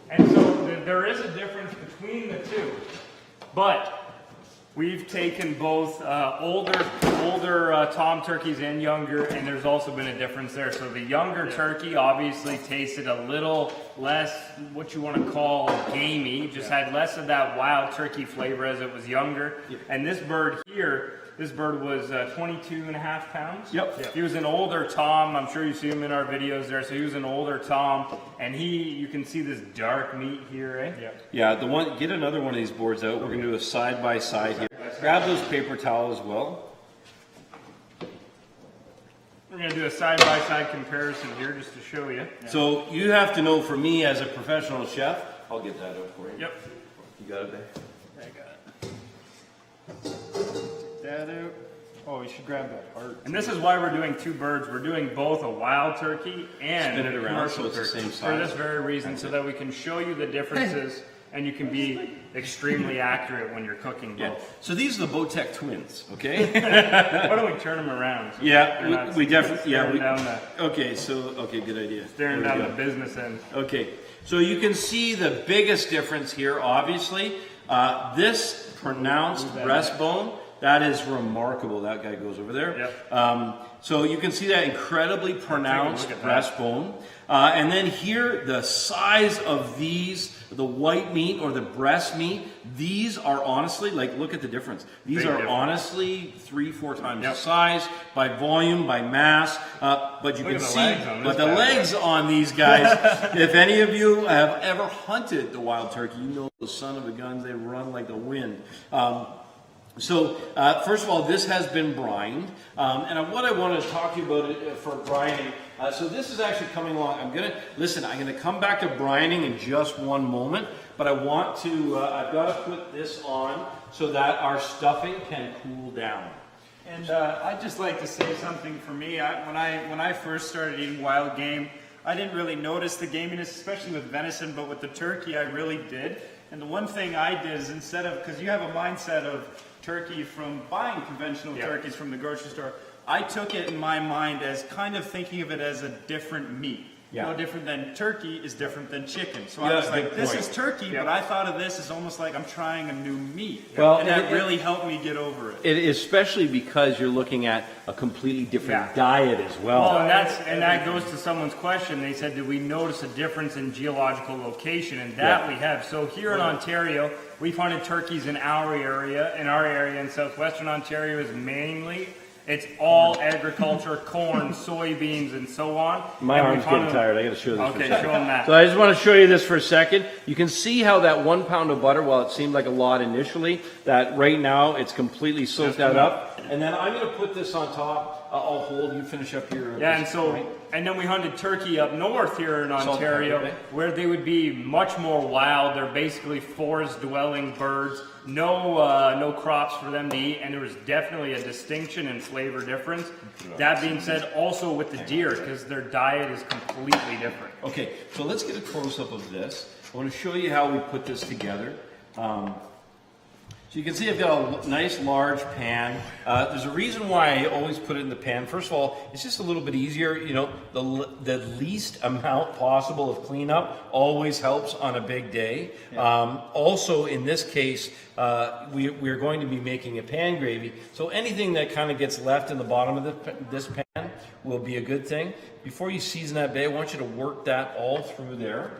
And so there is a difference between the two, but we've taken both older tom turkeys and younger, and there's also been a difference there. So the younger turkey obviously tasted a little less, what you want to call gamey, just had less of that wild turkey flavor as it was younger. And this bird here, this bird was 22 and a half pounds. He was an older tom. I'm sure you see him in our videos there. So he was an older tom, and you can see this dark meat here, eh? Yeah, get another one of these boards out. We're going to do a side by side here. Grab those paper towels as well. We're going to do a side-by-side comparison here just to show you. So you have to know, for me as a professional chef, I'll get that out for you. Yep. You got it there? I got it. That out. Oh, you should grab that heart. And this is why we're doing two birds. We're doing both a wild turkey and Spin it around commercial so it's the turkey same for size. this very reason, so that we can show you the differences and you can be extremely accurate when you're cooking both. So these are the Botec twins, okay? Why don't we turn them around? So We definitely, okay, good idea. Staring down the business end. Okay, so you can see the biggest difference here, obviously. This pronounced breastbone that is remarkable. That guy goes over there. Yep. So you can see that incredibly pronounced breastbone. And then here, the size of these, the white meat or the breast meat, these are honestly, like, look at the difference. These are honestly 3-4 times the size by volume, by mass. But you can see, the legs on these guys, if any of you have ever hunted the wild turkey, you know those son of a guns, they run like the wind. So, first of all, this has been brined, and what I want to talk to you about for brining, so this is actually coming along. I'm going to come back to brining in just one moment, but I want to, I've got to put this on so that our stuffing can cool down. And I'd just like to say something for me. When I first started eating wild game, I didn't really notice the gaminess, especially with venison, but with the turkey, I really did. And the one thing I did is instead of, because you have a mindset of turkey from buying conventional turkeys from the grocery store, I took it in my mind as kind of thinking of it as a different meat. No different than turkey is different than chicken. So I was like, this is turkey, but I thought of this as almost like I'm trying a new meat. Well, and that really helped me get over it. Especially because you're looking at a completely different diet as well. Well, and that goes to someone's question. They said, did we notice a difference in geological location? And that we have. So here in Ontario, we've hunted turkeys in our area. In our area in southwestern Ontario is mainly, it's all agriculture, corn, soybeans, and so on. My arm's getting tired. I got to show this. Okay, show them that. So I just want to show you this for a second. You can see how that 1 pound of butter, while it seemed like a lot initially, that right now it's completely soaked that up. And then I'm going to put this on top. I'll hold. You finish up your. And then we hunted turkey up north here in Ontario, where they would be much more wild. They're basically forest-dwelling birds. No crops for them to eat, and there was definitely a distinction in flavor difference. That being said, also with the deer, because their diet is completely different. Okay, so let's get a close-up of this. I want to show you how we put this together. So you can see I've got a nice large pan. There's a reason why I always put it in the pan. First of all, it's just a little bit easier. You know, the least amount possible of cleanup always helps on a big day. Also, in this case, we're going to be making a pan gravy. So anything that kind of gets left in the bottom of this pan will be a good thing. Before you season that bay, I want you to work that all through there.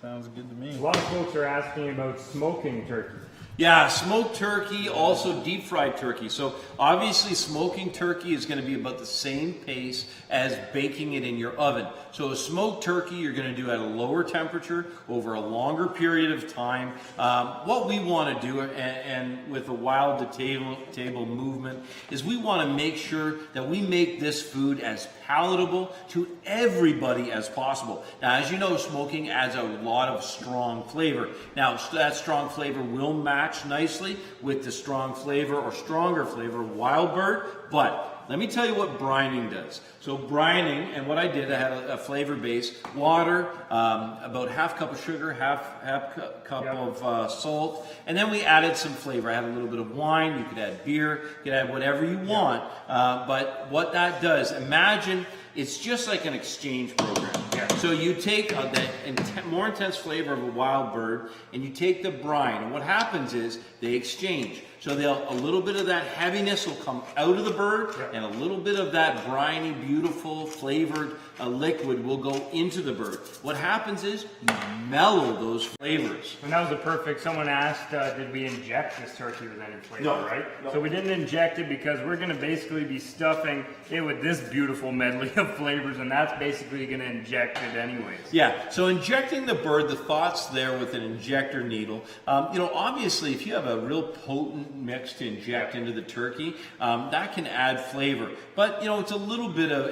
Sounds good to me. A lot of folks are asking about smoking turkey. Yeah, smoked turkey, also deep fried turkey. So obviously smoking turkey is going to be about the same pace as baking it in your oven. So a smoked turkey you're going to do at a lower temperature over a longer period of time. What we want to do, and with the wild to table movement, is we want to make sure that we make this food as palatable to everybody as possible. Now, as you know, smoking adds a lot of strong flavor. Now, that strong flavor will match nicely with the strong flavor or stronger flavor of wild bird, but let me tell you what brining does. So brining, and what I did, I had a flavor base, water, about half cup of sugar, half cup of salt, and then we added some flavor. I had a little bit of wine, you could add beer, you could add whatever you want, but what that does, imagine it's just like an exchange program. So you take the more intense flavor of a wild bird, and you take the brine, and what happens is they exchange. So a little bit of that heaviness will come out of the bird, and a little bit of that briny, beautiful, flavored liquid will go into the bird. What happens is you mellow those flavors. And that was the perfect. Someone asked, did we inject this turkey with any flavor, No, right? no. So we didn't inject it because we're going to basically be stuffing it with this beautiful medley of flavors, and that's basically going to inject it anyways. Yeah, so injecting the bird, the thought's there with an injector needle. Obviously, if you have a real potent mix to inject into the turkey, that can add flavor. But, it's a little bit of,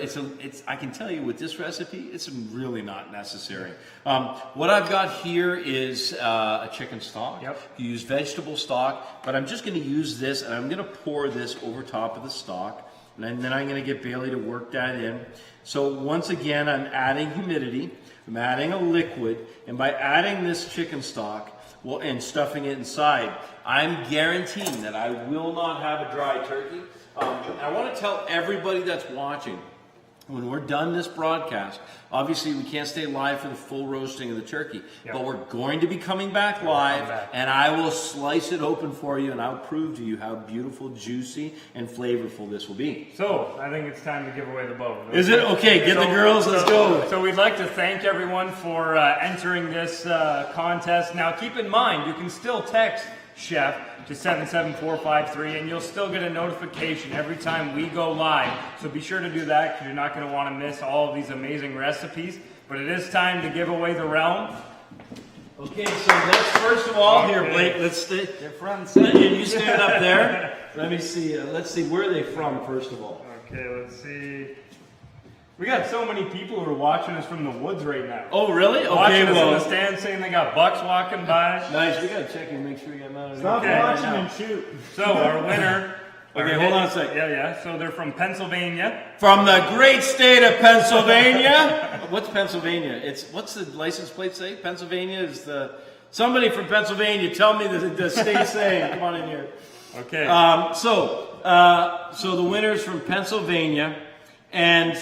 I can tell you with this recipe, it's really not necessary. What I've got here is a chicken stock. You use vegetable stock, but I'm just going to use this, and I'm going to pour this over top of the stock. And then I'm going to get Bailey to work that in. So once again, I'm adding humidity. I'm adding a liquid. And by adding this chicken stock and stuffing it inside, I'm guaranteeing that I will not have a dry turkey. I want to tell everybody that's watching, when we're done this broadcast, obviously we can't stay live for the full roasting of the turkey, but we're going to be coming back live, and I will slice it open for you, and I'll prove to you how beautiful, juicy, and flavorful this will be. So, I think it's time to give away the bow. Is it? Okay, get the girls, let's go. So we'd like to thank everyone for entering this contest. Now keep in mind, you can still text Chef to 77453 and you'll still get a notification every time we go live. So be sure to do that because you're not going to want to miss all of these amazing recipes. But it is time to give away the realm. Okay, so let's first of all, here Blake, let's stay. They're front and center. You stand up there. Let me see, let's see, where are they from first of all? Okay, let's see. We got so many people who are watching us from the woods right now. Oh, really? Watching Okay, us in well. the stand saying they got bucks walking by. Nice, we gotta check and make sure you get them out of Stop there. watching and shoot. So our winner. Okay, hold on a second. Yeah. So they're from Pennsylvania. From the great state of Pennsylvania. What's Pennsylvania? What's the license plate say? Pennsylvania is somebody from Pennsylvania. Tell me the state saying. Come on in here. Okay. So the winner's from Pennsylvania, and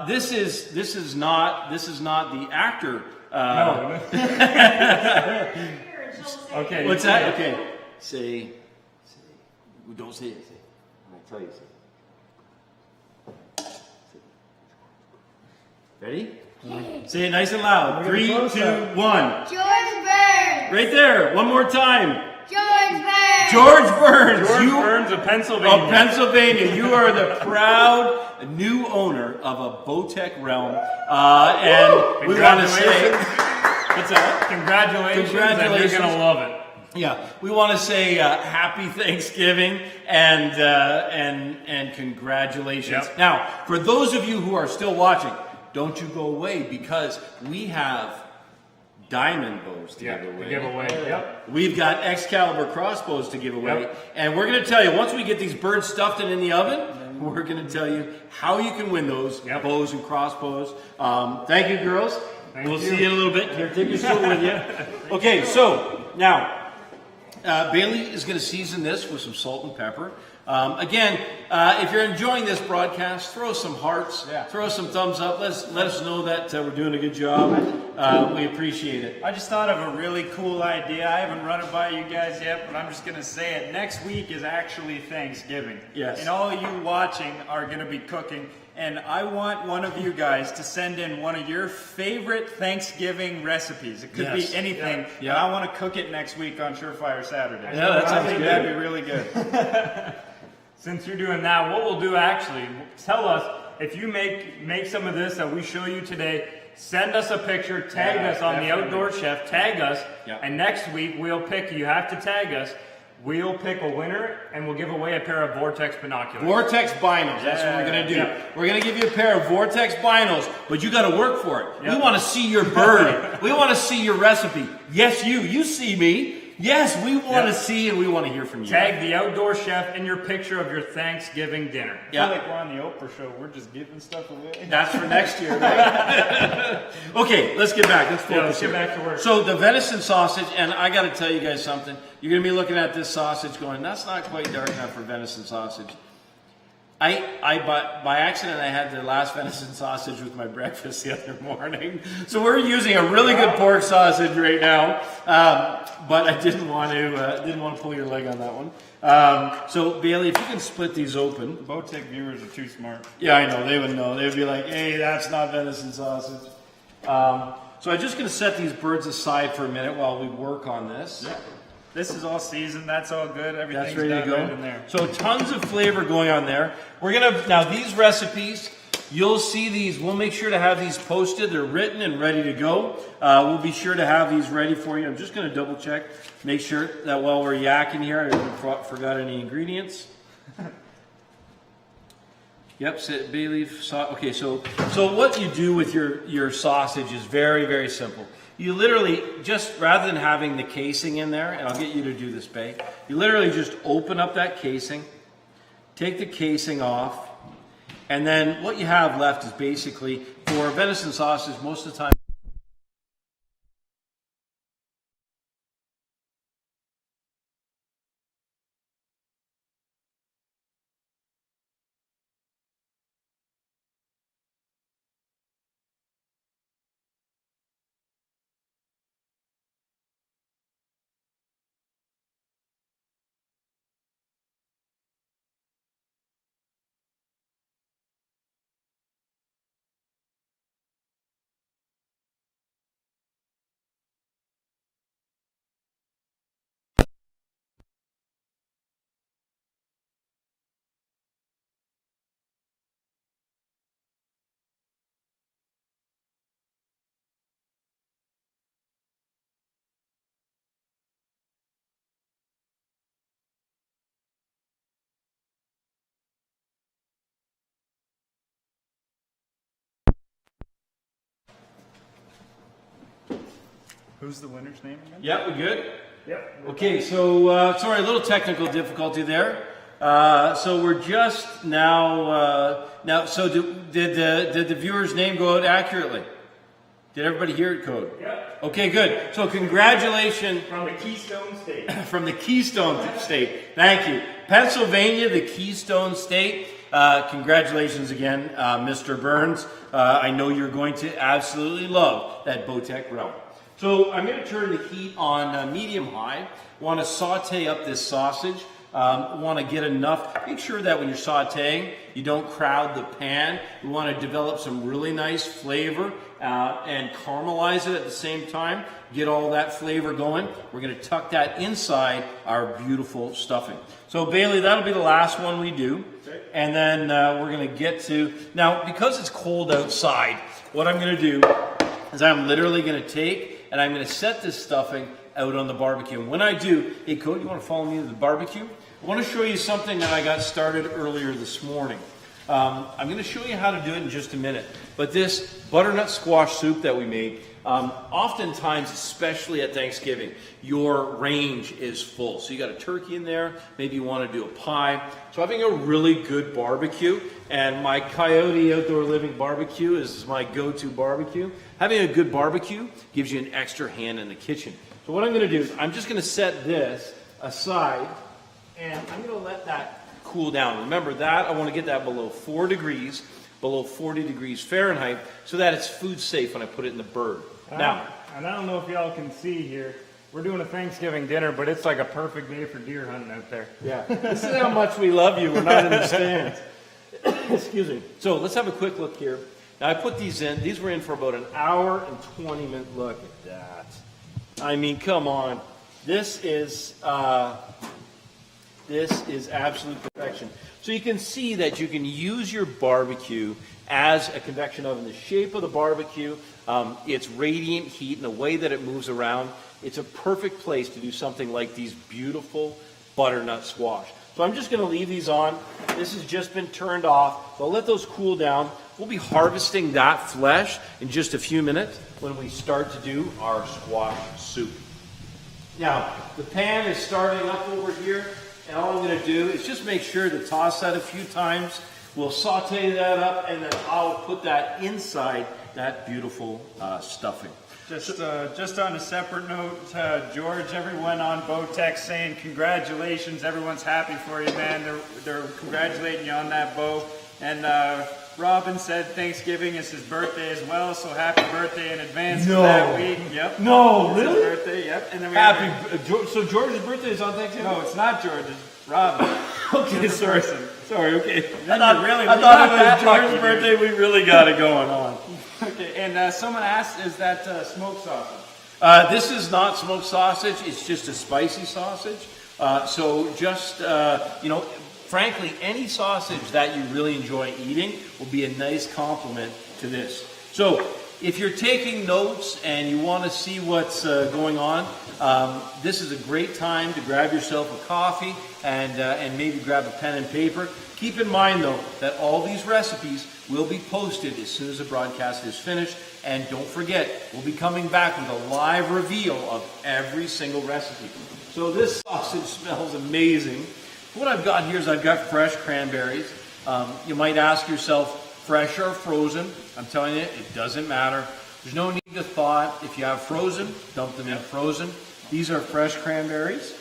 this is not the actor. No. Okay. What's that? Okay. Say. Don't say it. I'll tell you. Ready? Say it nice and loud. 3, 2, 1. George Burns. Right there. One more time. George Burns. George Burns. George Burns of Pennsylvania. Of Pennsylvania. You are the proud new owner of a Bowtech Realm. And we want to say... What's that? Congratulations. Congratulations. And you're going to love it. Yeah, we want to say happy Thanksgiving and congratulations. Yep. Now, for those of you who are still watching, don't you go away because we have diamond bows to give away. Yep. We've got Excalibur crossbows to give away, Yep. and we're going to tell you once we get these birds stuffed and in the oven, we're going to tell you how you can win those bows and crossbows. Thank you, girls. We'll see you in a little bit. Here, take your stool with you. Okay, so now. Bailey is going to season this with some salt and pepper. Again, if you're enjoying this broadcast, throw some hearts, throw some thumbs up. Let us know that we're doing a good job. We appreciate it. I just thought of a really cool idea. I haven't run it by you guys yet, but I'm just going to say it. Next week is actually Thanksgiving. Yes. And all of you watching are going to be cooking. And I want one of you guys to send in one of your favorite Thanksgiving recipes. It could be anything. Yeah. And I want to cook it next week on Surefire Saturday. Yeah, that sounds I think good. that'd be really good. Since you're doing that, what we'll do actually, tell us if you make some of this that we show you today, send us a picture, tag us on the Outdoor Chef, tag us, and next week we'll pick, you have to tag us, we'll pick a winner and we'll give away a pair of Vortex binoculars. Vortex binos, that's what we're going to do. Yeah. We're going to give you a pair of Vortex binos, but you got to work for it. We want to see your bird. We want to see your recipe. Yes, you see me. Yes, we want to see and we want to hear from you. Tag the Outdoor Chef in your picture of your Thanksgiving dinner. I feel like we're on the Oprah show. We're just giving stuff away. That's for next year, right? Okay, let's get back. Let's focus let's get here. back to work. So the venison sausage, and I got to tell you guys something. You're going to be looking at this sausage going, that's not quite dark enough for venison sausage. By accident, I had the last venison sausage with my breakfast the other morning. So we're using a really good pork sausage right now, but I didn't want to pull your leg on that one. So Bailey, if you can split these open. Bowtech viewers are too smart. Yeah, I know. They would know. They would be like, hey, that's not venison sausage. So I'm just going to set these birds aside for a minute while we work on this. Yeah. This is all seasoned. That's all good. Everything's That's ready to done go. right in there. So tons of flavor going on there. We're gonna now these recipes. You'll see these. We'll make sure to have these posted. They're written and ready to go. We'll be sure to have these ready for you. I'm just gonna double check, make sure that while we're yakking here, I haven't forgot any ingredients. Yep, bay leaf. Okay, so what you do with your sausage is very, very simple. You literally just, rather than having the casing in there, and I'll get you to do this, Bay, you literally just open up that casing, take the casing off, and then what you have left is basically, for venison sausage, most of the time, Who's the winner's name again? Yeah, we good? Yep. Okay, so sorry, a little technical difficulty there. So we're just now. So did the viewer's name go out accurately? Did everybody hear it, Code? Yep. Okay, good. So congratulations From the Keystone State. from the Keystone State. Thank you, Pennsylvania, the Keystone State. Congratulations again, Mr. Burns. I know you're going to absolutely love that Bowtech realm. So I'm going to turn the heat on medium high. Want to saute up this sausage. Want to get enough. Make sure that when you're sauteing, you don't crowd the pan. You want to develop some really nice flavor and caramelize it at the same time. Get all that flavor going. We're going to tuck that inside our beautiful stuffing. So Bailey, that'll be the last one we do. Okay. And then we're going to get to, now because it's cold outside, what I'm going to do is I'm literally going to take and I'm going to set this stuffing out on the barbecue. And when I do, hey Cody, you want to follow me to the barbecue? I want to show you something that I got started earlier this morning. I'm going to show you how to do it in just a minute. But this butternut squash soup that we made, oftentimes, especially at Thanksgiving, your range is full. So you got a turkey in there, maybe you want to do a pie. So having a really good barbecue, and my Coyote Outdoor Living barbecue is my go-to barbecue. Having a good barbecue gives you an extra hand in the kitchen. So what I'm going to do is I'm just going to set this aside, and I'm going to let that cool down. Remember that, I want to get that below 4 degrees, below 40 degrees Fahrenheit, so that it's food safe when I put it in the bird. Now, and I don't know if y'all can see here, we're doing a Thanksgiving dinner, but it's like a perfect day for deer hunting out there. yeah, this is how much we love you. We're not in the stands. Excuse me. So let's have a quick look here. Now I put these in. These were in for about an hour and 20 minutes. Look at that. I mean, come on. This is absolute perfection. So you can see that you can use your barbecue as a convection oven. The shape of the barbecue, its radiant heat and the way that it moves around, it's a perfect place to do something like these beautiful butternut squash. So I'm just going to leave these on. This has just been turned off. So I'll let those cool down. We'll be harvesting that flesh in just a few minutes when we start to do our squash soup. Now, the pan is starting up over here, and all I'm going to do is just make sure to toss that a few times. We'll saute that up, and then I'll put that inside that beautiful stuffing. Just on a separate note, George, everyone on Bowtech saying congratulations. Everyone's happy for you, man. They're congratulating you on that bow. And Robin said Thanksgiving is his birthday as well, so happy birthday in advance for that week. Yep. No, It's his really? birthday, yep. And then So George's birthday is on Thanksgiving? No, it's not George's. Robin. Okay, sorry. Sorry, okay. Then I you're really- thought you're it not that was lucky, George's dude. birthday. We really got it going on. Okay, and someone asked, is that smoked sausage? This is not smoked sausage. It's just a spicy sausage. So just, frankly, any sausage that you really enjoy eating will be a nice complement to this. So if you're taking notes and you want to see what's going on, this is a great time to grab yourself a coffee and maybe grab a pen and paper. Keep in mind, though, that all these recipes will be posted as soon as the broadcast is finished. And don't forget, we'll be coming back with a live reveal of every single recipe. So this sausage smells amazing. What I've got here is I've got fresh cranberries. You might ask yourself, fresh or frozen? I'm telling you, it doesn't matter. There's no need to thaw it. If you have frozen, dump them in frozen. These are fresh cranberries.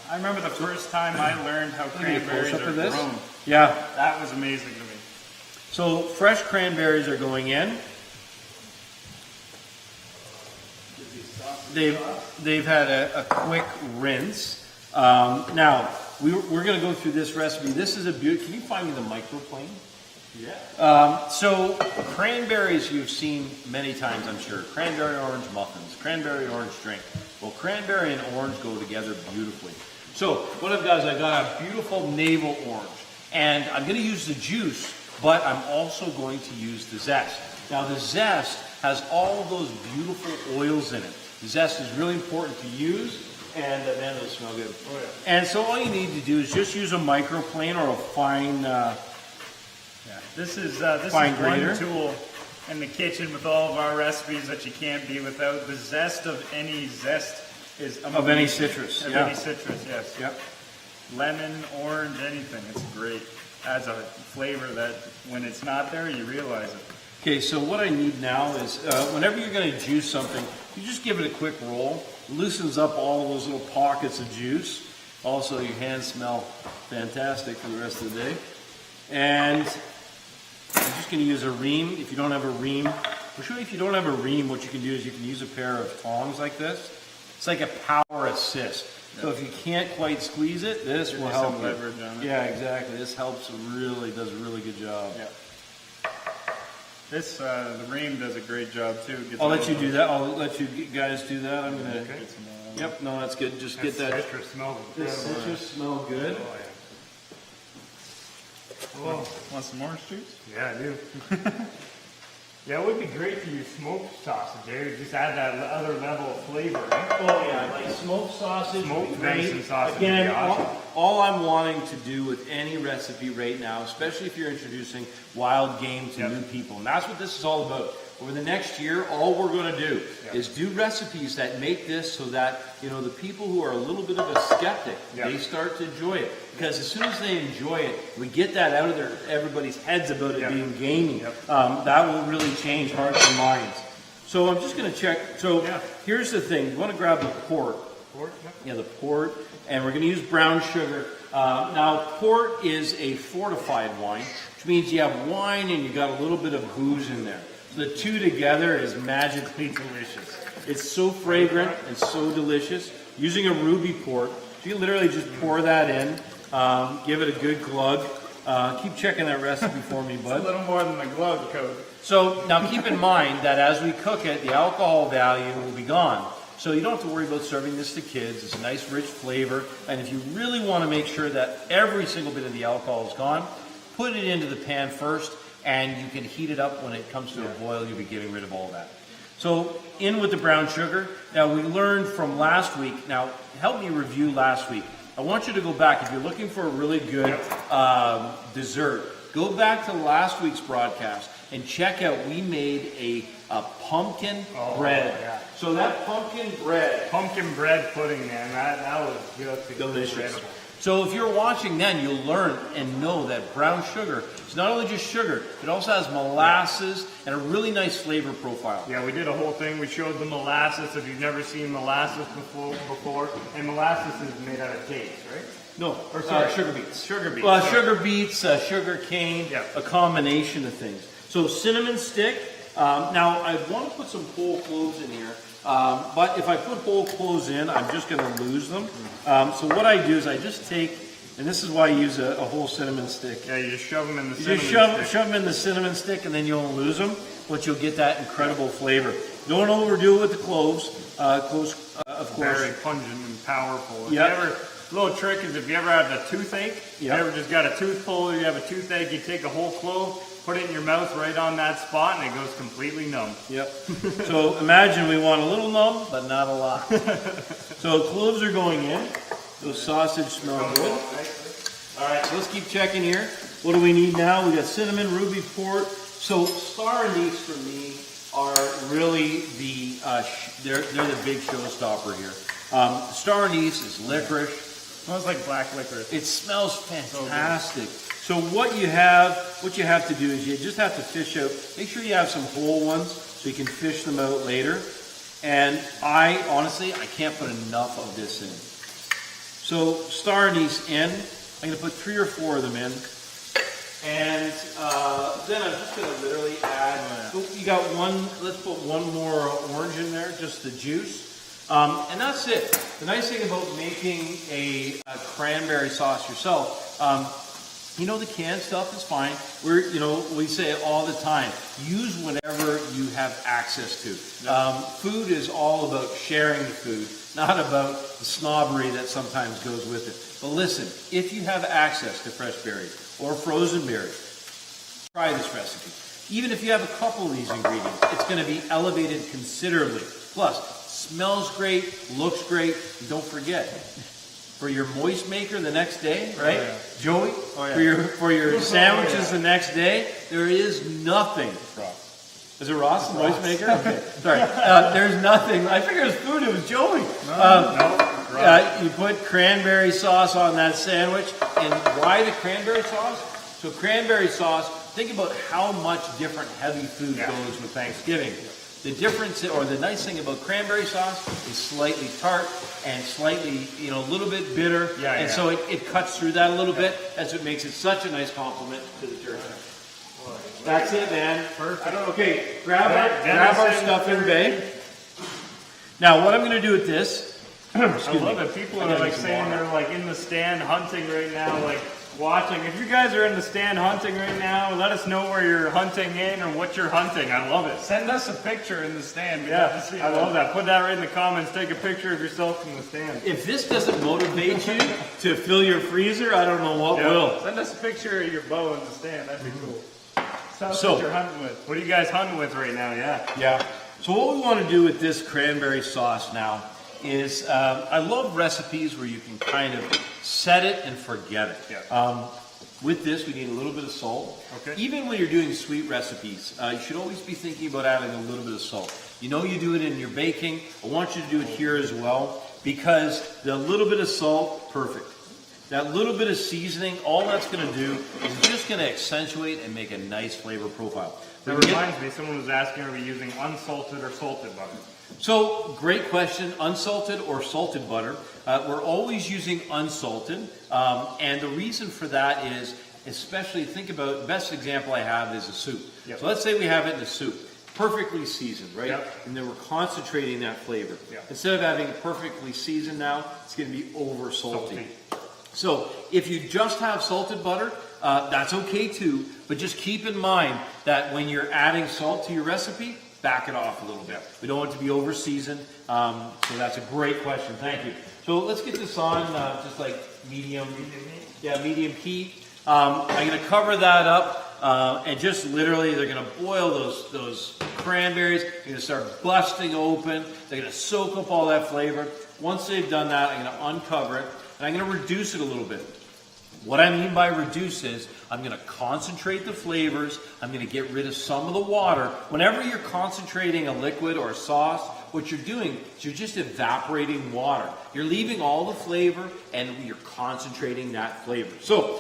I remember the first time I learned how cranberries are grown. Yeah. That was amazing to me. So fresh cranberries are going in. They've had a quick rinse. Now, we're going to go through this recipe. This is a beautiful. Can you find me the microplane? Yeah. So cranberries you've seen many times, I'm sure. Cranberry orange muffins, cranberry orange drink. Well, cranberry and orange go together beautifully. So what I've got is I've got a beautiful navel orange. And I'm going to use the juice, but I'm also going to use the zest. Now the zest has all of those beautiful oils in it. The zest is really important to use, and man, it'll smell good. Oh, yeah. And so all you need to do is just use a microplane or a fine This is fine one grater. tool in the kitchen with all of our recipes that you can't be without. The zest of any zest is amazing. Of any citrus, Of yeah. any citrus, yes. Yep. Lemon, orange, anything. It's great. Adds a flavor that when it's not there, you realize it. Okay, so what I need now is, whenever you're going to juice something, you just give it a quick roll. Loosens up all those little pockets of juice. Also, your hands smell fantastic for the rest of the day. And I'm just going to use a ream. If you don't have a ream, actually, if you don't have a ream, what you can do is you can use a pair of tongs like this. It's like a power assist. So if you can't quite squeeze it, this will help. Some leverage on it. Yeah, exactly. This helps really, does a really good job. Yeah. This, the ream does a great job too. Gets I'll a let you little- do that. I'll let you guys do that. I'm gonna. Get some, Yep. No, that's good. Just get that. Citrus smells This incredible. citrus smell good. Oh, Want some orange juice? yeah, I do. Yeah, it would be great to use smoked sausage there. Just add that other level of flavor, right? Oh yeah, like smoked sausage. Smoked would be great. venison sausage would Again, be awesome. all I'm wanting to do with any recipe right now, especially if you're introducing wild game to Yep. new people, and that's what this is all about. Over the next year, all we're going to do Yep. is do recipes that make this so that, you know, the people who are a little bit of a skeptic, Yep. they start to enjoy it. Because as soon as they enjoy it, we get that out of everybody's heads about it Yep. being gamey. Yep. That will really change hearts and minds. So I'm just going to check. So Yeah. here's the thing. You want to grab the port. Pork, yep. Yeah, the port, and we're going to use brown sugar. Now, port is a fortified wine, which means you have wine and you got a little bit of booze in there. The two together is magically delicious. It's so fragrant and so delicious. Using a ruby port, you literally just pour that in, give it a good glug. Keep checking that recipe for me, A bud. little more than the glove coat. So now keep in mind that as we cook it, the alcohol value will be gone. So you don't have to worry about serving this to kids. It's a nice rich flavor. And if you really want to make sure that every single bit of the alcohol is gone, put it into the pan first and you can heat it up. When it comes to a boil, you'll be getting rid of all that. So in with the brown sugar. Now we learned from last week. Now help me review last week. I want you to go back. If you're looking for a really good dessert, go back to last week's broadcast and check out, we made a pumpkin bread. yeah. So that pumpkin bread, Pumpkin bread pudding, man. That was just delicious. incredible. So if you're watching then, you'll learn and know that brown sugar is not only just sugar, it also has molasses and a really nice flavor profile. Yeah, we did a whole thing. We showed the molasses. If you've never seen molasses before, and molasses is made out of dates, right? No, Or sorry, sugar beets. Sugar beets. Well, sorry. sugar beets, sugar cane, Yeah. a combination of things. So cinnamon stick. Now I want to put some whole cloves in here, but if I put whole cloves in, I'm just going to lose them. So what I do is I just take, and this is why I use a whole cinnamon stick. Yeah, you just shove them in the You cinnamon just stick. shove them in the cinnamon stick, and then you won't lose them, but you'll get that incredible flavor. Don't overdo it with the cloves. Cloves, of course. Very pungent and powerful. If Yep. you ever, little trick is if you ever have a toothache, Yep. you ever just got a tooth pull, or you have a toothache, you take a whole clove, put it in your mouth right on that spot, and it goes completely numb. Yep. So imagine we want a little numb, but not a lot. So cloves are going in. Those sausage smell good. All right, so let's keep checking here. What do we need now? We got cinnamon, ruby port. So star anise for me are really the they're the big showstopper here. Star anise is licorice. Smells like black licorice. It smells fantastic. So what you have to do is you just have to fish out. Make sure you have some whole ones so you can fish them out later. And I honestly can't put enough of this in. So star anise in. I'm going to put 3 or 4 of them in. And then I'm just going to literally add. You got one. Let's put one more orange in there, just the juice. And that's it. The nice thing about making a cranberry sauce yourself, you know, the canned stuff is fine. We say it all the time. Use whatever you have access to. Food is all about sharing the food, not about the snobbery that sometimes goes with it. But listen, if you have access to fresh berries or frozen berries, try this recipe. Even if you have a couple of these ingredients, it's going to be elevated considerably. Plus, smells great, looks great, and don't forget, for your moist maker the next day, right? Oh, yeah. Joey, Oh, yeah. for your sandwiches the next day, there is nothing Is it Ross, the noise maker? Okay, sorry. There's nothing. I figured it was food. It was Joey. You put cranberry sauce on that sandwich. And why the cranberry sauce? So cranberry sauce, think about how much different heavy food goes with Thanksgiving. The difference, or the nice thing about cranberry sauce is slightly tart and slightly, a little bit bitter. So it cuts through that a little bit. That's what makes it such a nice compliment to the turkey. That's it, man. Perfect. Okay, grab our stuffing bag. Now, what I'm going to do with this, I love it. People are like saying they're like in the stand hunting right now, like watching. If you guys are in the stand hunting right now, let us know where you're hunting in or what you're hunting. I love it. Send us a picture in the stand. I love that. Put that right in the comments. Take a picture of yourself in the stand. If this doesn't motivate you to fill your freezer, I don't know what will. Send us a picture of your bow in the stand. That'd be cool. So, what you're hunting with. What are you guys hunting with right now? Yeah. So what we want to do with this cranberry sauce now is, I love recipes where you can kind of set it and forget it. With this, we need a little bit of salt. Okay. Even when you're doing sweet recipes, you should always be thinking about adding a little bit of salt. You do it in your baking. I want you to do it here as well, because the little bit of salt, perfect. That little bit of seasoning, all that's going to do is just going to accentuate and make a nice flavor profile. That reminds me, someone was asking, are we using unsalted or salted butter? So, great question, unsalted or salted butter. We're always using unsalted, and the reason for that is, especially think about, the best example I have is a soup. So let's say we have it in a soup, perfectly seasoned, right? And then we're concentrating that flavor. Instead of having it perfectly seasoned now, it's going to be over salty. So if you just have salted butter, that's okay too, but just keep in mind that when you're adding salt to your recipe, back it off a little bit. We don't want it to be over seasoned, so that's a great question, thank you. So let's get this on just like medium heat. I'm going to cover that up, and just literally they're going to boil those cranberries. They're going to start busting open. They're going to soak up all that flavor. Once they've done that, I'm going to uncover it. And I'm going to reduce it a little bit. What I mean by reduce is I'm going to concentrate the flavors. I'm going to get rid of some of the water. Whenever you're concentrating a liquid or a sauce, what you're doing is you're just evaporating water. You're leaving all the flavor and you're concentrating that flavor. So,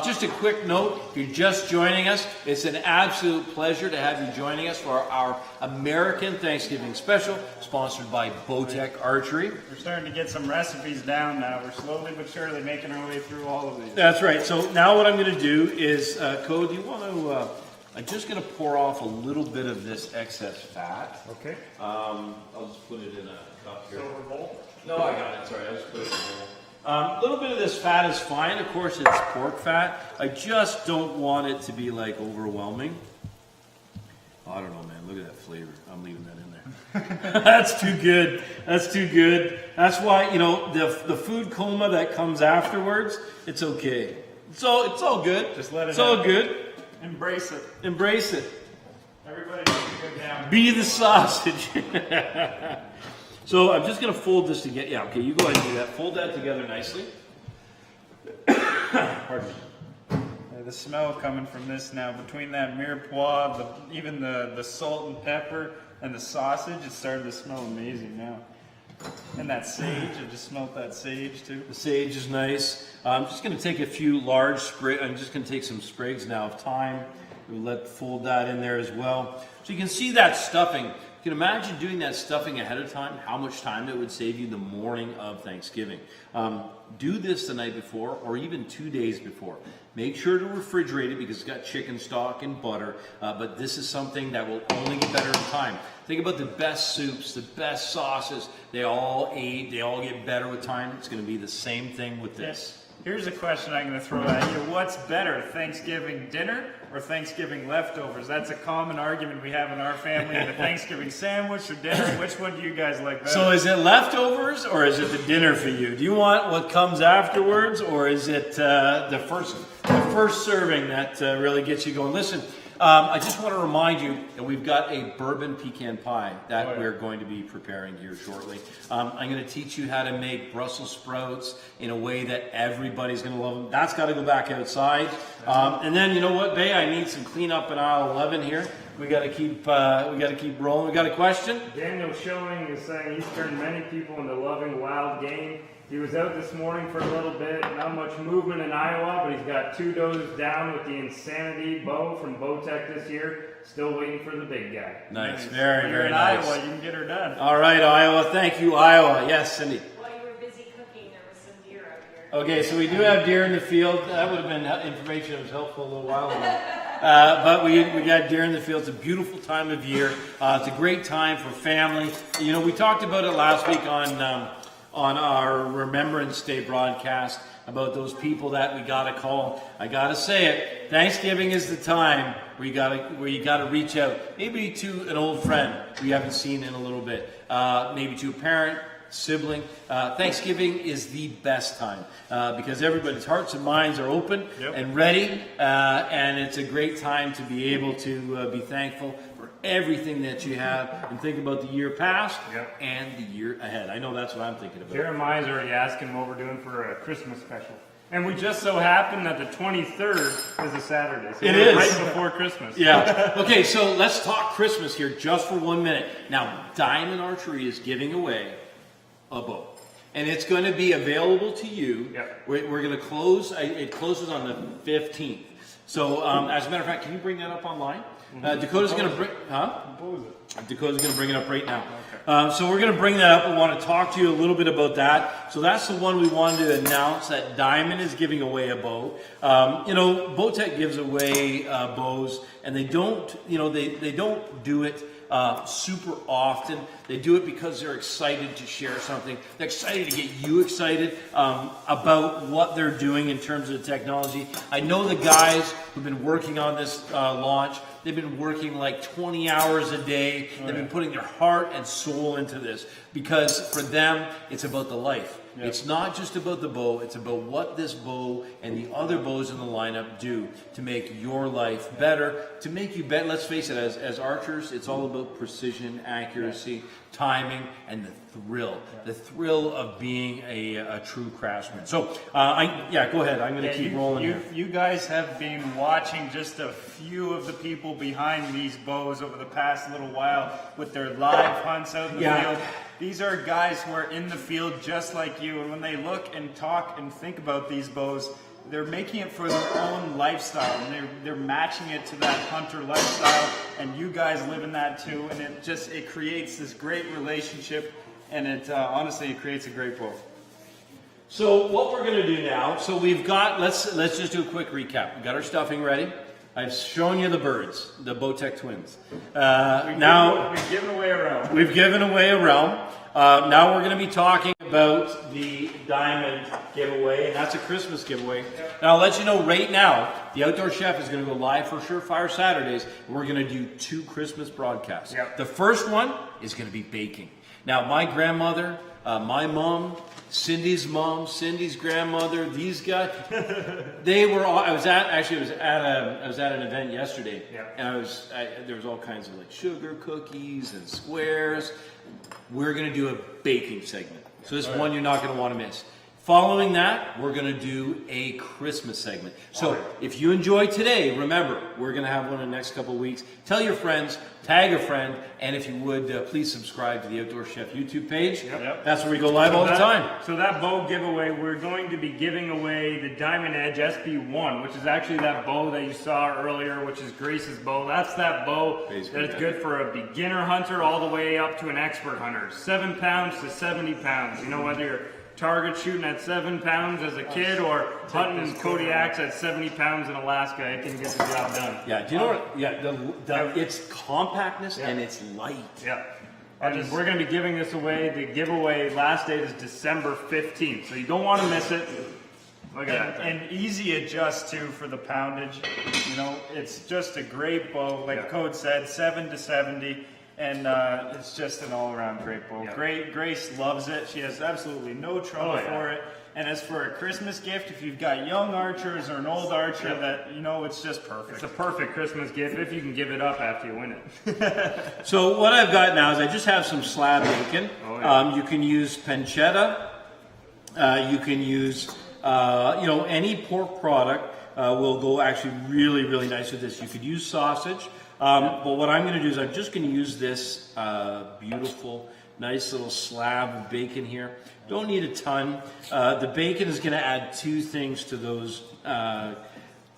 just a quick note, if you're just joining us, it's an absolute pleasure to have you joining us for our American Thanksgiving special, sponsored by Bowtech Archery. We're starting to get some recipes down now. We're slowly but surely making our way through all of these. That's right. So now what I'm going to do is, Code, do you want to... I'm just going to pour off a little bit of this excess fat. Okay. I'll just put it in a cup here. Silver bowl? No, I got it. Sorry, I'll just put it in a bowl. A little bit of this fat is fine. Of course, it's pork fat. I just don't want it to be like overwhelming. Oh, I don't know, man. Look at that flavor. I'm leaving that in there. That's too good. That's too good. That's why, the food coma that comes afterwards, it's okay. It's all good. Just let it It's all happen. good. Embrace it. Embrace it. Everybody needs to go down. Be the sausage. So I'm just going to fold this together. Yeah, okay, you go ahead and do that. Fold that together nicely. Pardon me. The smell coming from this now, between that mirepoix, even the salt and pepper, and the sausage, it's starting to smell amazing now. And that sage, I just smelled that sage too. The sage is nice. I'm just going to take a few large sprigs. I'm just going to take some sprigs now of thyme. We'll fold that in there as well. So you can see that stuffing. You can imagine doing that stuffing ahead of time, how much time it would save you the morning of Thanksgiving. Do this the night before or even 2 days before. Make sure to refrigerate it because it's got chicken stock and butter, but this is something that will only get better in time. Think about the best soups, the best sauces. They all get better with time. It's going to be the same thing with this. Here's a question I'm going to throw at you. What's better, Thanksgiving dinner or Thanksgiving leftovers? That's a common argument we have in our family. The Thanksgiving sandwich or dinner, which one do you guys like better? So is it leftovers or is it the dinner for you? Do you want what comes afterwards or is it the first serving that really gets you going? Listen, I just want to remind you that we've got a bourbon pecan pie that we're going to be preparing here shortly. I'm going to teach you how to make Brussels sprouts in a way that everybody's going to love them. That's got to go back outside. And then, you know what, Bay? I need some cleanup in aisle 11 here. We got to keep rolling. We got a question? Daniel Schilling is saying he's turned many people into loving wild game. He was out this morning for a little bit, not much movement in Iowa, but he's got 2 doses down with the Insanity bow from Bowtech this year. Still waiting for the big guy. Nice, Nice. very, When you're very in nice. Iowa, you can get her done. All right, Iowa. Thank you, Iowa. Yes, Cindy. While you were busy cooking, there was some deer out here. Okay, so we do have deer in the field. That would have been information that was helpful a little while ago. But we got deer in the field. It's a beautiful time of year. It's a great time for family. You know, we talked about it last week on our Remembrance Day broadcast about those people that we got to call. I got to say it. Thanksgiving is the time where you got to reach out, maybe to an old friend we haven't seen in a little bit, maybe to a parent, sibling. Thanksgiving is the best time because everybody's hearts and minds are open and ready, and it's a great time to be able to be thankful for everything that you have and think about the year past and the year ahead. I know that's what I'm thinking about. Jeremiah's already asking what we're doing for a Christmas special. And we just so happen that the 23rd is a Saturday. So It we're is. right before Christmas. Yeah. Okay, so let's talk Christmas here just for 1 minute. Now, Diamond Archery is giving away a bow. And it's going to be available to you. Yep. We're going to close. It closes on the 15th. So, as a matter of fact, can you bring that up online? Dakota's going to bring, Dakota's going to bring it up right now. So we're going to bring that up. I want to talk to you a little bit about that. So that's the one we wanted to announce, that Diamond is giving away a bow. You know, Bowtech gives away bows, and they don't, you know, they don't do it super often. They do it because they're excited to share something. They're excited to get you excited about what they're doing in terms of the technology. I know the guys who've been working on this launch. They've been working like 20 hours a day. They've been putting their heart and soul into this because for them, it's about the life. Yep. It's not just about the bow, it's about what this bow and the other bows in the lineup do to make your life better, to make you better. Let's face it, as archers, it's all about precision, accuracy, timing, and the thrill of being a true craftsman. So, go ahead. I'm going to keep rolling here. You guys have been watching just a few of the people behind these bows over the past little while with their live hunts out in the field. These are guys who are in the field just like you, and when they look and talk and think about these bows, they're making it for their own lifestyle, and they're matching it to that hunter lifestyle, and you guys live in that too, and it creates this great relationship, and it honestly, it creates a great bow. So what we're going to do now, so we've got, let's just do a quick recap. We've got our stuffing ready. I've shown you the birds, the Bowtech twins. We've given away a realm. We've given away a realm. Now we're going to be talking about the Diamond giveaway, and that's a Christmas giveaway. And I'll let you know right now, the Outdoor Chef is going to go live for Surefire Saturdays, and we're going to do 2 Christmas broadcasts. Yep. The first one is going to be baking. Now, my grandmother, my mom, Cindy's mom, Cindy's grandmother, these guys, they were all, I was at an event yesterday, and there was all kinds of like sugar cookies and squares. We're going to do a baking segment. So this is one you're not going to want to miss. Following that, we're going to do a Christmas segment. So if you enjoy today, remember, we're going to have one in the next couple of weeks. Tell your friends, tag a friend, and if you would, please subscribe to the Outdoor Chef YouTube page. That's where we go live all the time. So that bow giveaway, we're going to be giving away the Diamond Edge SP1, which is actually that bow that you saw earlier, which is Grace's bow. That's that bow that is good for a beginner hunter all the way up to an expert hunter. 7 pounds to 70 pounds. You know, whether you're target shooting at 7 pounds as a kid or hunting Kodiaks at 70 pounds in Alaska, it can get the job done. Yeah, do you know what? Yeah, it's compactness and it's light. Yeah. And we're going to be giving this away. The giveaway last date is December 15th, so you don't want to miss it. Look at that. And easy adjust too for the poundage. You know, it's just a great bow. Like Code said, 7 to 70. And it's just an all-around great bow. Grace loves it. She has absolutely no trouble for it. And as for a Christmas gift, if you've got young archers or an old archer, that it's just perfect. It's a perfect Christmas gift if you can give it up after you win it. So what I've got now is I just have some slab bacon. Oh, yeah. You can use pancetta. You can use any pork product will go actually really, really nice with this. You could use sausage. But what I'm going to do is I'm just going to use this beautiful, nice little slab of bacon here. Don't need a ton. The bacon is going to add two things to those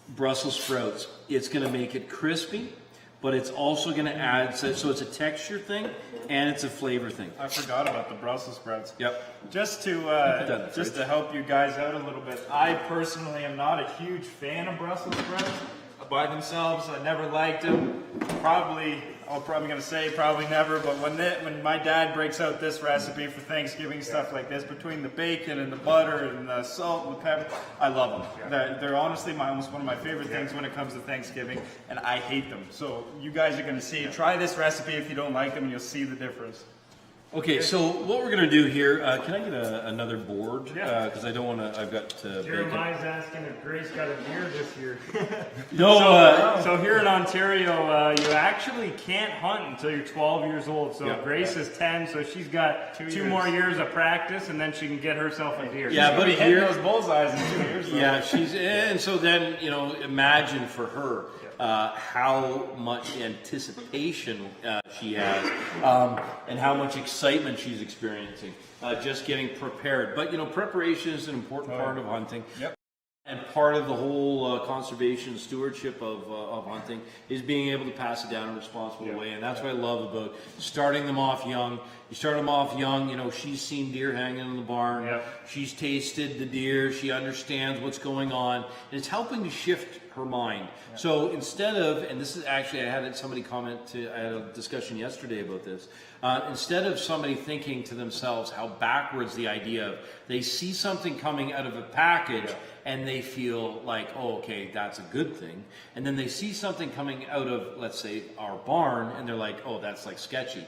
Brussels sprouts. It's going to make it crispy, but it's also going to add, so it's a texture thing and it's a flavor thing. I forgot about the Brussels sprouts. Yep. Just to help you guys out a little bit, I personally am not a huge fan of Brussels sprouts by themselves. I never liked them. I'm probably going to say probably never, but when my dad breaks out this recipe for Thanksgiving, stuff like this, between the bacon and the butter and the salt and the pepper, I love them. They're honestly almost one of my favorite things when it comes to Thanksgiving, and I hate them. So you guys are going to see. Try this recipe if you don't like them, and you'll see the difference. Okay, so what we're going to do here, can I get another board? Yeah. Because I don't want to, I've got bacon. Jeremiah's asking if Grace got a deer this year. No, So here in Ontario, you actually can't hunt until you're 12 years old. So Yeah. Grace is 10, so she's got two more years of practice, and then she can get herself a deer. Yeah, but Hitting those bullseyes in 2 years. Though. yeah, and so then, imagine for her how much anticipation she has and how much excitement she's experiencing just getting prepared. But, preparation is an important part of hunting. Yep. And part of the whole conservation stewardship of hunting is being able to pass it down in a responsible way. And that's what I love about starting them off young. You start them off young, she's seen deer hanging in the barn. Yep. She's tasted the deer. She understands what's going on. And it's helping to shift her mind. Yeah. So instead of, and this is actually, I had somebody comment I had a discussion yesterday about this. Instead of somebody thinking to themselves how backwards the idea of they see something coming out of a package and they feel like, oh, okay, that's a good thing. And then they see something coming out of, let's say, our barn and they're like, oh, that's like sketchy.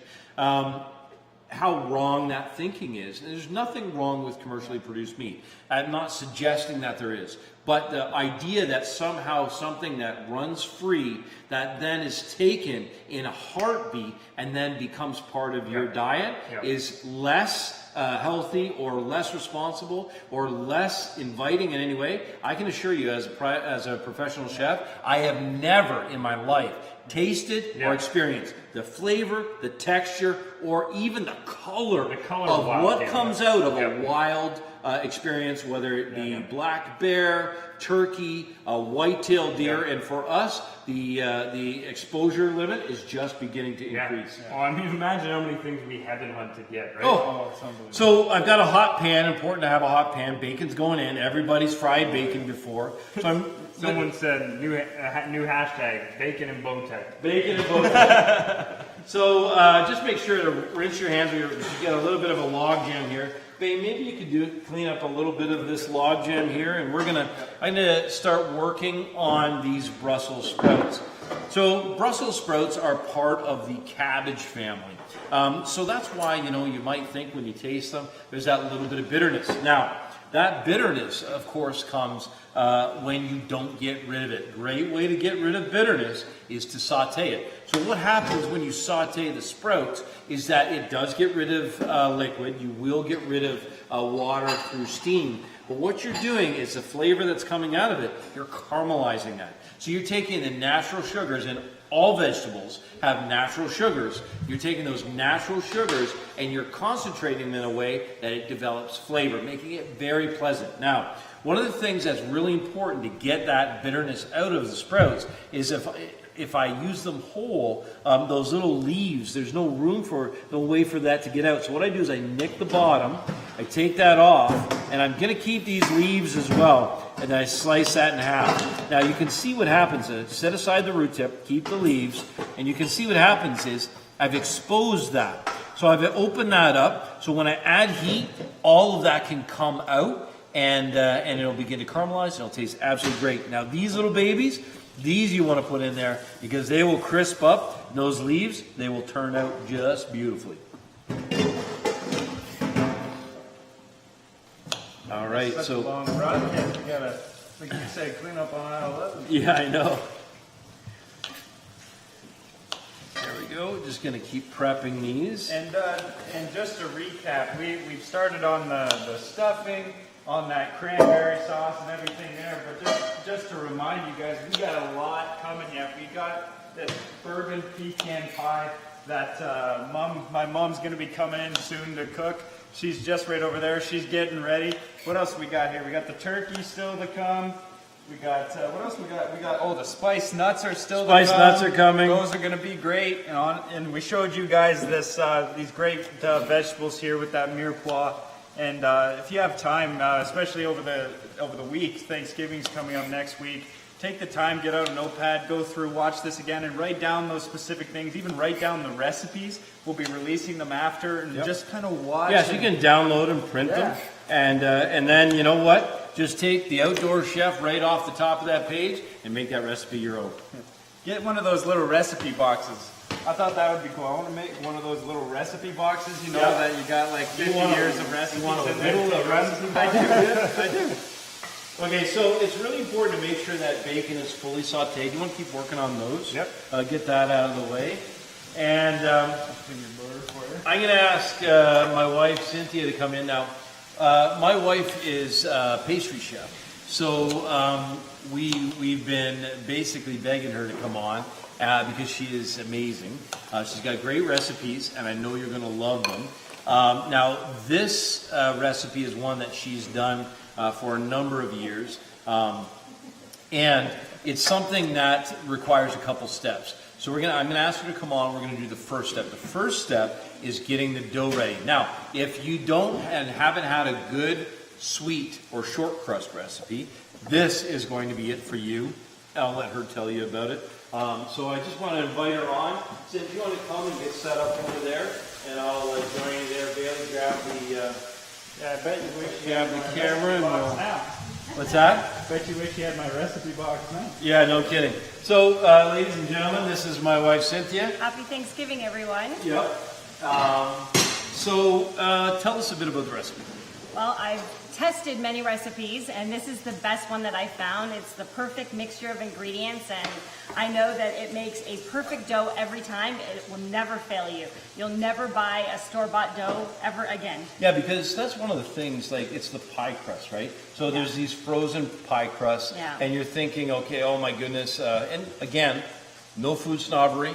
How wrong that thinking is. And there's nothing wrong with commercially produced meat. I'm not suggesting that there is. But the idea that somehow something that runs free, that then is taken in a heartbeat and then becomes part of your diet is less healthy or less responsible or less inviting in any way. I can assure you as a professional chef, I have never in my life tasted or experienced the flavor, the texture, or even the color of what comes out of a wild experience, whether it be black bear, turkey, white-tailed deer, and for us, the exposure limit is just beginning to increase. Well, I mean, imagine how many things we haven't hunted yet, right? Oh, so I've got a hot pan. Important to have a hot pan. Bacon's going in. Everybody's fried bacon before. So Someone said new hashtag, bacon and bow tie. Bacon and bow tie. So just make sure to rinse your hands. You get a little bit of a log jam here. Babe, maybe you could clean up a little bit of this log jam here, and I'm gonna start working on these Brussels sprouts. So Brussels sprouts are part of the cabbage family. So that's why you might think when you taste them, there's that little bit of bitterness. Now, that bitterness, of course, comes when you don't get rid of it. Great way to get rid of bitterness is to saute it. So what happens when you saute the sprouts is that it does get rid of liquid. You will get rid of water through steam. But what you're doing is the flavor that's coming out of it, you're caramelizing that. So you're taking the natural sugars, and all vegetables have natural sugars. You're taking those natural sugars and you're concentrating them in a way that it develops flavor, making it very pleasant. Now, one of the things that's really important to get that bitterness out of the sprouts is if I use them whole, those little leaves, there's no way for that to get out. So what I do is I nick the bottom, I take that off, and I'm going to keep these leaves as well. And then I slice that in half. Now you can see what happens. Set aside the root tip, keep the leaves, and you can see what happens is I've exposed that. So I've opened that up. So when I add heat, all of that can come out, and it'll begin to caramelize, and it'll taste absolutely great. Now these little babies, these you want to put in there because they will crisp up those leaves. They will turn out just beautifully. All right. right? Such a So long run, and you gotta, like you said, clean up on aisle 11. yeah, I know. There we go. Just gonna keep prepping these. And just to recap, we've started on the stuffing, on that cranberry sauce and everything there. But just to remind you guys, we got a lot coming yet. We got this bourbon pecan pie that my mom's gonna be coming in soon to cook. She's just right over there. She's getting ready. What else we got here? We got the turkey still to come. We got what else we got? We got the spice nuts are still to come. Spice nuts are coming. Those are going to be great. And we showed you guys these great vegetables here with that mirepoix. And if you have time, especially over the week, Thanksgiving's coming up next week. Take the time, get out a notepad, go through, watch this again, and write down those specific things. Even write down the recipes. We'll be releasing them after, and just kind of watch. Yeah, so you can download and print them, and then you know what? Just take the outdoor chef right off the top of that page and make that recipe your own. Get one of those little recipe boxes. I thought that would be cool. I want to make one of those little recipe boxes. You know that you got like 50 years of recipes. You want a in there. little recipe box? I do. Okay, so it's really important to make sure that bacon is fully sauteed. You want to keep working on those. Yep. Get that out of the way. And I'm going to ask my wife, Cynthia, to come in now. My wife is a pastry chef. So we've been basically begging her to come on because she is amazing. She's got great recipes, and I know you're going to love them. Now, this recipe is one that she's done for a number of years. And it's something that requires a couple steps. So I'm going to ask her to come on. We're going to do the first step. The first step is getting the dough ready. Now, if you don't and haven't had a good sweet or short crust recipe, this is going to be it for you. I'll let her tell you about it. So I just want to invite her on. So if you want to come and get set up over there, and I'll join you there. Bailey, grab the Yeah, I bet you wish you grab had the my camera and recipe we'll. box now. What's that? I bet you wish you had my recipe box now. Yeah, no kidding. So, ladies and gentlemen, this is my wife Cynthia. Happy Thanksgiving, everyone. Yep. Tell us a bit about the recipe. Well, I've tested many recipes, and this is the best one that I found. It's the perfect mixture of ingredients, and I know that it makes a perfect dough every time. It will never fail you. You'll never buy a store-bought dough ever again. Yeah, because that's one of the things, like, it's the pie crust, right? So there's these frozen pie crusts, and you're thinking, okay, oh my goodness, and again, no food snobbery.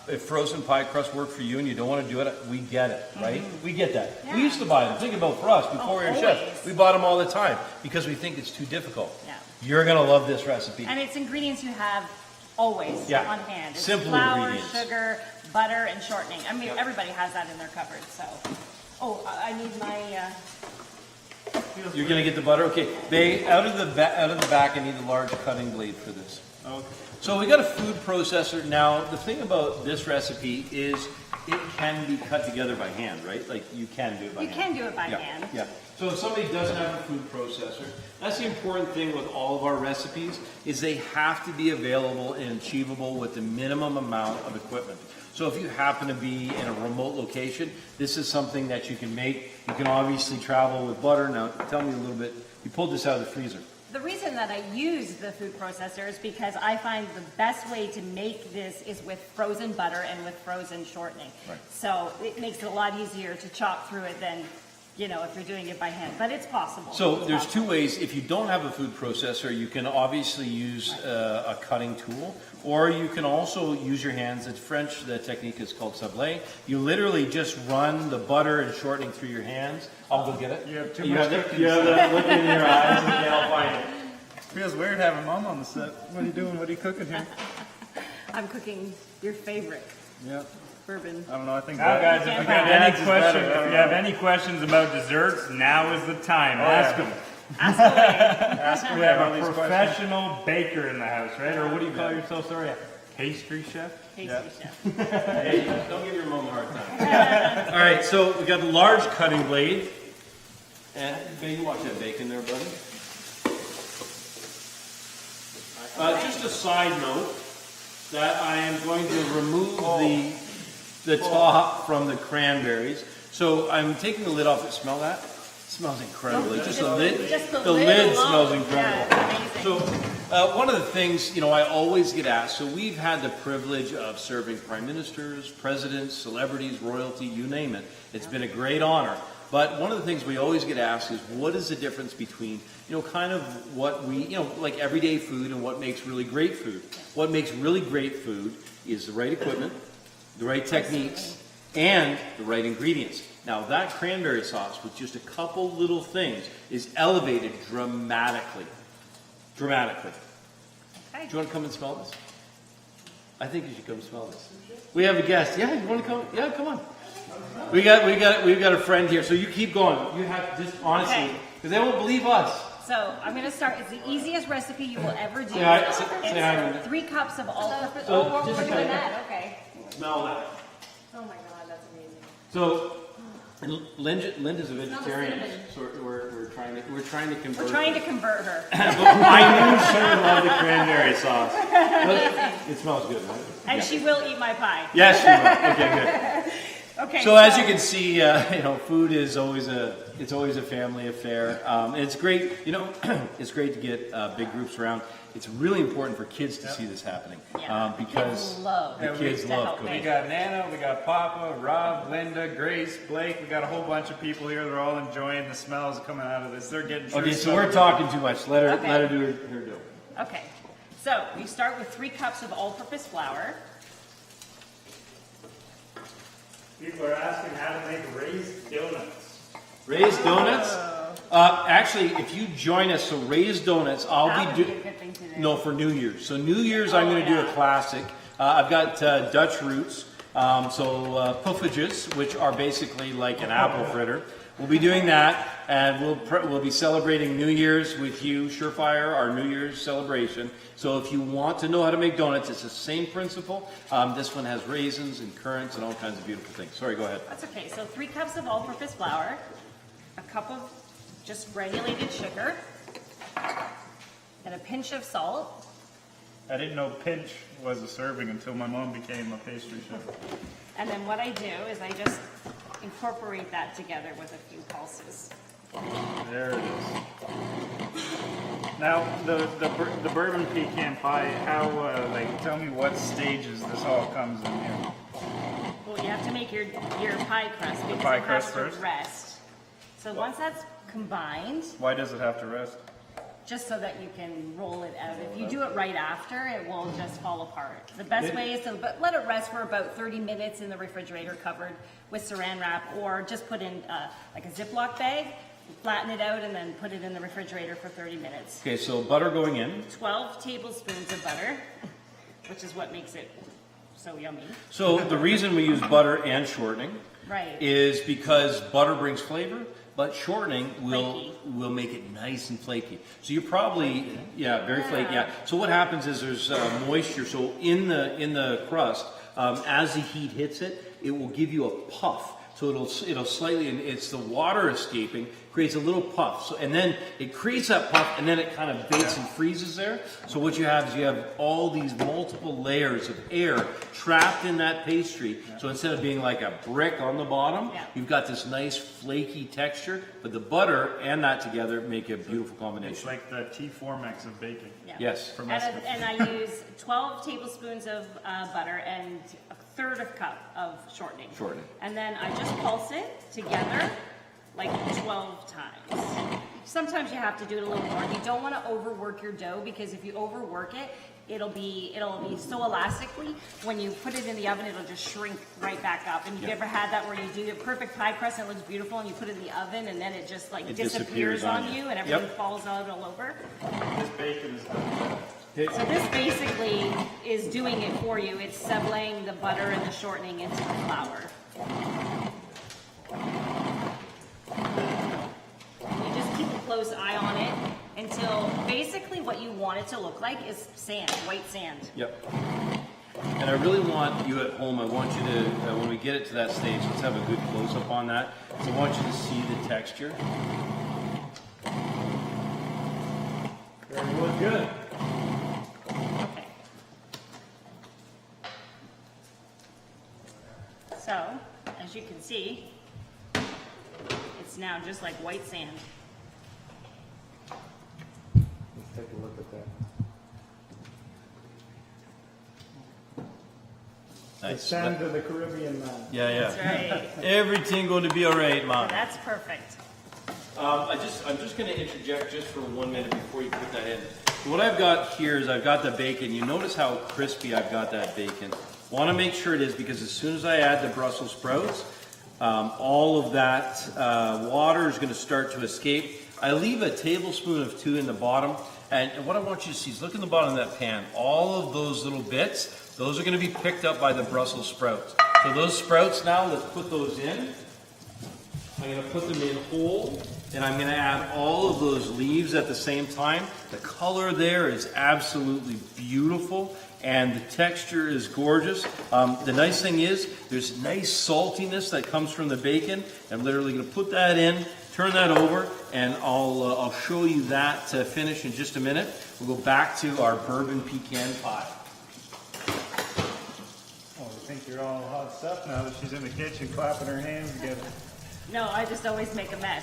If frozen pie crust work for you and you don't want to do it, we get it, right? We get that. Yeah. We used to buy them. Think about for us, before we were chefs. Always. We bought them all the time because we think it's too difficult. Yeah. You're going to love this recipe. And it's ingredients you have always on hand. It's Simple flour, ingredients. sugar, butter, and shortening. I mean, everybody has that in their cupboard, so. Oh, I need my, You're going to get the butter? Okay. Out of the back, I need a large cutting blade for this. Okay. So we got a food processor. Now, the thing about this recipe is it can be cut together by hand, right? Like, you can do it by You hand. can do it by hand. Yeah. So if somebody doesn't have a food processor, that's the important thing with all of our recipes, is they have to be available and achievable with the minimum amount of equipment. So if you happen to be in a remote location, this is something that you can make. You can obviously travel with butter. Now, tell me a little bit. You pulled this out of the freezer. The reason that I use the food processor is because I find the best way to make this is with frozen butter and with frozen shortening. Right. So it makes it a lot easier to chop through it than, if you're doing it by hand. But it's possible. So It's there's possible. two ways. If you don't have a food processor, you can obviously use a cutting tool, or you can also use your hands. It's French. The technique is called sablé. You literally just run the butter and shortening through your hands. I'll go get it. You have too You much have that, cooking. you have that look in your eyes. Okay, I'll find it. Feels weird having mom on the set. What are you doing? What are you cooking here? I'm cooking your favorite Yeah. bourbon. I don't know. I think Now, guys, if Yeah. you have Dad's any is questions, better. if you have any questions about desserts, now is the time. Ask them. Ask away. Ask We her have all a these questions. professional baker in the house, right? Or what do you call yourself? Sorry, a pastry chef. Pastry chef. Hey, don't give your mom a hard time. All right, so we got the large cutting blade. And baby, watch that bacon there, buddy. Just a side note that I am going to remove the top from the cranberries. So I'm taking the lid off. Smell that? Smells incredible. Just the the lid lid smells alone. incredible. Yeah, it's amazing. So, one of the things, I always get asked, so we've had the privilege of serving prime ministers, presidents, celebrities, royalty, you name it. It's been a great honor. But one of the things we always get asked is, what is the difference between, kind of what we, like everyday food and what makes really great food? What makes really great food is the right equipment, the right techniques, and the right ingredients. Now that cranberry sauce with just a couple little things is elevated dramatically. Dramatically. Okay. Do you want to come and smell this? I think you should come smell this. We have a guest. Yeah, you want to come? Yeah, come on. We've got a friend here. So you keep going. You have just honestly, because they won't believe us. So I'm going to start. It's the easiest recipe you will ever do. Say hi. It's 3 cups of all-purpose. So we're just doing that. Okay. Smell that. Oh my God, that's amazing. So, Linda's a vegetarian, so we're trying to convert. We're trying to convert her. But I knew she would love the cranberry sauce. It smells good, right? And she will eat my pie. Yes, she will. Okay, good. Okay. So as you can see, food is always a family affair. And it's great, it's great to get big groups around. It's really important for kids to see this happening because kids love the kids to love help cooking. We got Nana, we got Papa, Rob, Linda, Grace, Blake. We got a whole bunch of people here. They're all enjoying the smells coming out of this. They're getting Okay, so we're talking too much. Let her do her deal. Okay. So you start with 3 cups of all-purpose flour. People are asking how to make raised donuts. Raised donuts? Actually, if you join us, so raised donuts, That I'll would be be a doing. good thing to do. No, for New Year's. So New Year's, I'm going to do a classic. I've got Dutch roots, puffages, which are basically like an apple fritter. We'll be doing that, and we'll be celebrating New Year's with you, Surefire, our New Year's celebration. So if you want to know how to make donuts, it's the same principle. This one has raisins and currants and all kinds of beautiful things. Sorry, go ahead. That's okay. So 3 cups of all-purpose flour, a cup of just granulated sugar, and a pinch of salt. I didn't know pinch was a serving until my mom became a pastry chef. And then what I do is I just incorporate that together with a few pulses. There it is. Now, the bourbon pecan pie, how, tell me what stages this all comes in here. Well, you have to make your pie crust because pie it has crust to first? rest. So once that's combined, Why does it have to rest? just so that you can roll it out. If you do it right after, it will just fall apart. The best way is to let it rest for about 30 minutes in the refrigerator covered with saran wrap, or just put in like a Ziploc bag, flatten it out, and then put it in the refrigerator for 30 minutes. Okay, so butter going in. 12 tablespoons of butter, which is what makes it so yummy. So the reason we use butter and shortening Right. is because butter brings flavor, but shortening Flaky. will make it nice and flaky. So you're probably very flaky. Yeah. So what happens is there's moisture. So in the crust, as the heat hits it, it will give you a puff. So it'll slightly, and it's the water escaping, creates a little puff. So, and then it creates that puff, and then it kind of bakes and freezes there. So what you have is you have all these multiple layers of air trapped in that pastry. So instead of being like a brick on the bottom, you've got this nice flaky texture. But the butter and that together make a beautiful combination. It's like the T4 mix of baking. Yeah. Yes. For And I use 12 tablespoons of butter and a third of a cup of shortening. And then I just pulse it together like 12 times. Sometimes you have to do it a little more. You don't want to overwork your dough, because if you overwork it, it'll be so elastically. When you put it in the oven, it'll just shrink right back up. And you've ever had that where you do the perfect pie crust and it looks beautiful, and you put it in the oven, and then it just like disappears on you, and everything falls out all over? This bacon is done. So this basically is doing it for you. It's sublaying the butter and the shortening into the flour. You just keep a close eye on it until basically what you want it to look like is sand, white sand. Yep. And I really want you at home, I want you to, when we get it to that stage, let's have a good close-up on that. So I want you to see the texture. Very well, good. Okay. So, as you can see, It's now just like white sand. Let's take a look at that. The Nice. sand of the Caribbean, man. Yeah, That's yeah. right. Everything going to be all right, Mom. That's perfect. I'm just going to interject just for 1 minute before you put that in. What I've got here is I've got the bacon. You notice how crispy I've got that bacon. Want to make sure it is, because as soon as I add the Brussels sprouts, all of that water is going to start to escape. I leave a tablespoon of 2 in the bottom, and what I want you to see is look in the bottom of that pan. All of those little bits, those are going to be picked up by the Brussels sprouts. So those sprouts now, let's put those in. I'm going to put them in whole, and I'm going to add all of those leaves at the same time. The color there is absolutely beautiful, and the texture is gorgeous. The nice thing is, there's nice saltiness that comes from the bacon. I'm literally going to put that in, turn that over, and I'll show you that finish in just a minute. We'll go back to our bourbon pecan pie. Oh, I think you're all hot stuff now that she's in the kitchen clapping her hands together. No, I just always make a mess.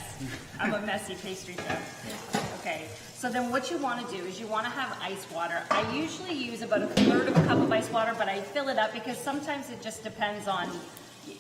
I'm a messy pastry chef. Okay, so then what you want to do is you want to have ice water. I usually use about a third of a cup of ice water, but I fill it up because sometimes it just depends on,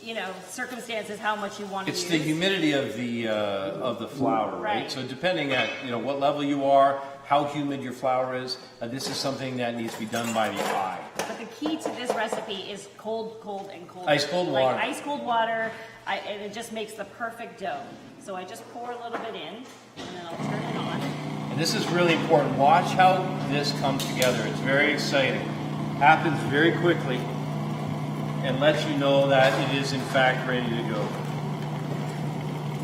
you know, circumstances, how much you want to use. It's the humidity of the flour, right? Right. So depending at what level you are, how humid your flour is, this is something that needs to be done by the eye. But the key to this recipe is cold, cold, and cold. Ice cold like water. Ice cold water, and it just makes the perfect dough. So I just pour a little bit in, and then I'll turn it on. And this is really important. Watch how this comes together. It's very exciting. Happens very quickly, and lets you know that it is in fact ready to go.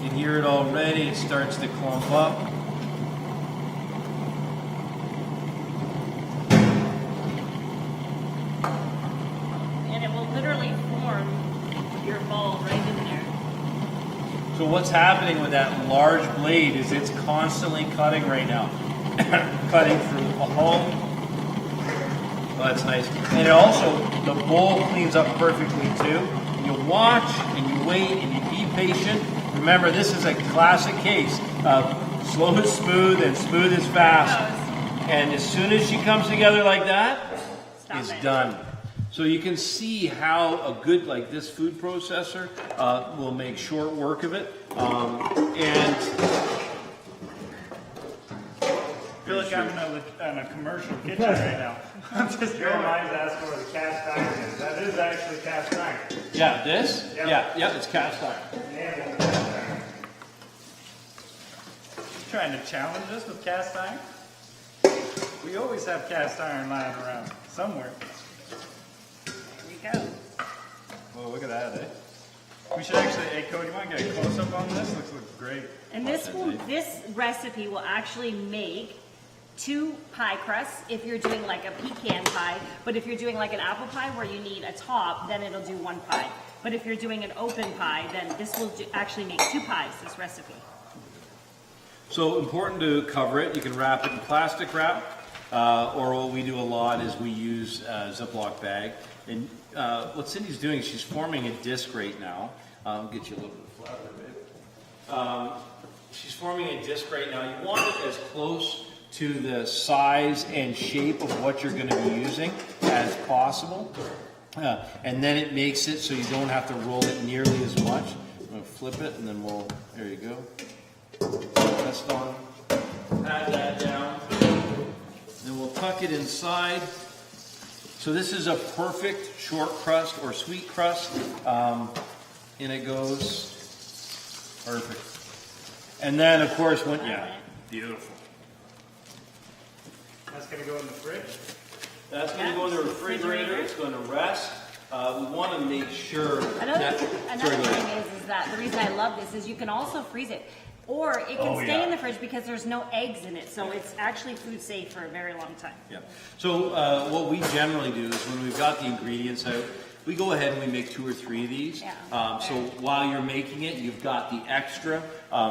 You can hear it already. It starts to clump up. And it will literally form your ball right in there. So what's happening with that large blade is it's constantly cutting right now. Cutting through a hole. Oh, that's nice. And it also, the bowl cleans up perfectly too. You watch and you wait and you be patient. Remember, this is a classic case of slow is smooth and smooth is fast. And as soon as she comes together like that, Stop it's it. done. So you can see how a good, like this food processor, will make short work of it. And I feel like I'm in a commercial kitchen right now. I'm just Your going. mind's asking where the cast iron is. That is actually cast iron. yeah, this, Yeah. yeah, it's cast iron. Yeah, cast iron. Trying to challenge us with cast iron? We always have cast iron lying around somewhere. There you go. Well, look at that, eh? We should actually, hey Cody, you want to get a close up on this? Looks great. And this recipe will actually make 2 pie crusts if you're doing like a pecan pie, but if you're doing like an apple pie where you need a top, then it'll do 1 pie. But if you're doing an open pie, then this will actually make 2 pies, this recipe. So important to cover it. You can wrap it in plastic wrap, or what we do a lot is we use a Ziploc bag. And what Cindy's doing is she's forming a disc right now. I'll get you a little bit of flour, babe. She's forming a disc right now. You want it as close to the size and shape of what you're going to be using as possible. And then it makes it so you don't have to roll it nearly as much. I'm going to flip it and then there you go. Rest on. Pat that down. Then we'll tuck it inside. So this is a perfect short crust or sweet crust. In it goes. Perfect. And then, of course, beautiful. That's going to go in the fridge. That's going to go in the refrigerator. It's going to rest. We want to make sure Another Sorry, go thing ahead. is that the reason I love this is you can also freeze it. Or it can stay in the fridge because there's no eggs in it. So it's actually food safe for a very long time. Yeah. So what we generally do is when we've got the ingredients out, we go ahead and we make 2 or 3 of these. Yeah. So while you're making it, you've got the extra.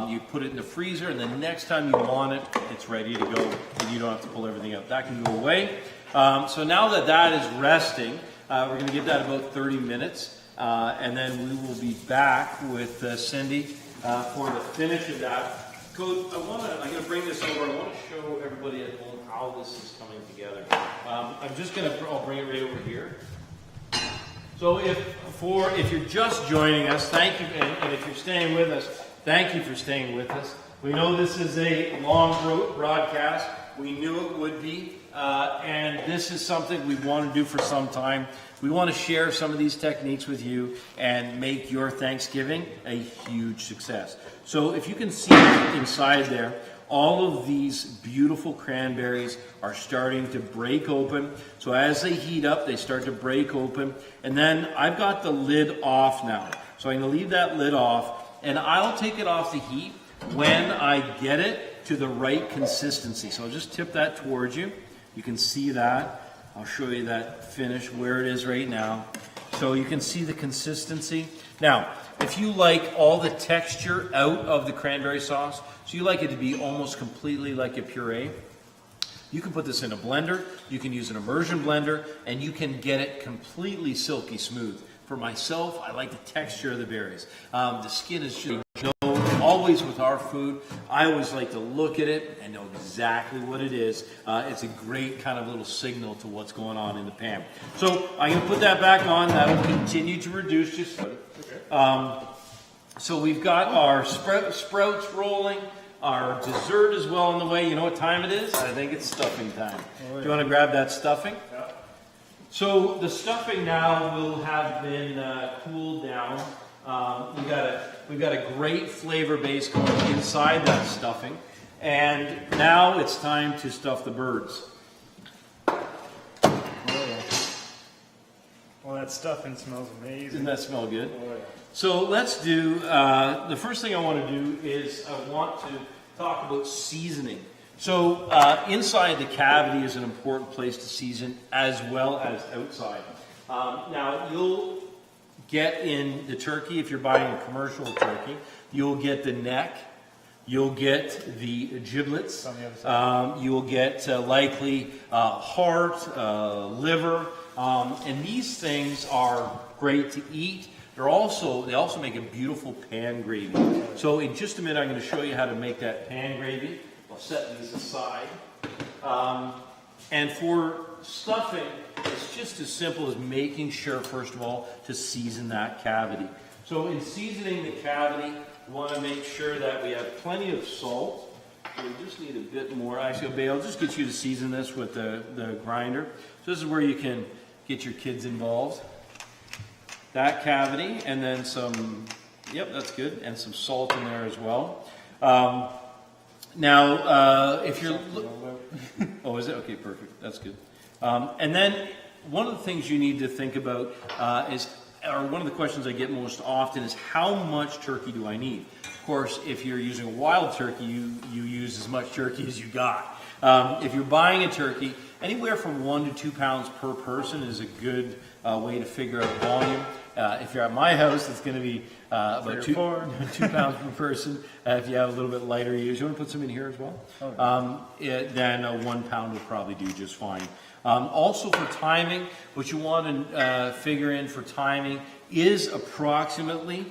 You put it in the freezer, and the next time you want it, it's ready to go, and you don't have to pull everything out. That can go away. So now that is resting, we're going to give that about 30 minutes, and then we will be back with Cindy for the finish of that. Code, I'm going to bring this over. I want to show everybody at home how this is coming together. I'll bring it right over here. So if you're just joining us, thank you, and if you're staying with us, thank you for staying with us. We know this is a long broadcast. We knew it would be, and this is something we want to do for some time. We want to share some of these techniques with you and make your Thanksgiving a huge success. So if you can see inside there, all of these beautiful cranberries are starting to break open. So as they heat up, they start to break open. And then I've got the lid off now. So I'm going to leave that lid off, and I'll take it off the heat when I get it to the right consistency. So I'll just tip that towards you. You can see that. I'll show you that finish where it is right now. So you can see the consistency. Now, if you like all the texture out of the cranberry sauce, so you like it to be almost completely like a puree, you can put this in a blender, you can use an immersion blender, and you can get it completely silky smooth. For myself, I like the texture of the berries. The skin is just, always with our food, I always like to look at it and know exactly what it is. It's a great kind of little signal to what's going on in the pan. So I'm going to put that back on. That'll continue to reduce just. So we've got our sprouts rolling. Our dessert is well on the way. You know what time it is? I think it's stuffing time. Do you want to grab that stuffing? Yeah. So the stuffing now will have been cooled down. We've got a great flavor base going inside that stuffing. And now it's time to stuff the birds. Well, that stuffing smells amazing. Doesn't that smell good? Oh, yeah. So let's do, the first thing I want to do is I want to talk about seasoning. So inside the cavity is an important place to season as well as outside. Now you'll get in the turkey, if you're buying a commercial turkey, you'll get the neck, you'll get the giblets, On the other side. you'll get likely heart, liver, and these things are great to eat. They also make a beautiful pan gravy. So in just a minute, I'm going to show you how to make that pan gravy. I'll set these aside. And for stuffing, it's just as simple as making sure, first of all, to season that cavity. So in seasoning the cavity, we want to make sure that we have plenty of salt. We just need a bit more. Actually, I'll just get you to season this with the grinder. So this is where you can get your kids involved. That cavity, and then some, yep, that's good, and some salt in there as well. Now, if you're, oh, is it? Okay, perfect, that's good. And then one of the things you need to think about or one of the questions I get most often is how much turkey do I need? Of course, if you're using a wild turkey, you use as much turkey as you got. If you're buying a turkey, anywhere from 1 to 2 pounds per person is a good way to figure out volume. If you're at my house, it's going to be about 2 pounds per person. If you have a little bit lighter use, you want to put some in here as well? Then 1 pound will probably do just fine. Also for timing, what you want to figure in for timing is approximately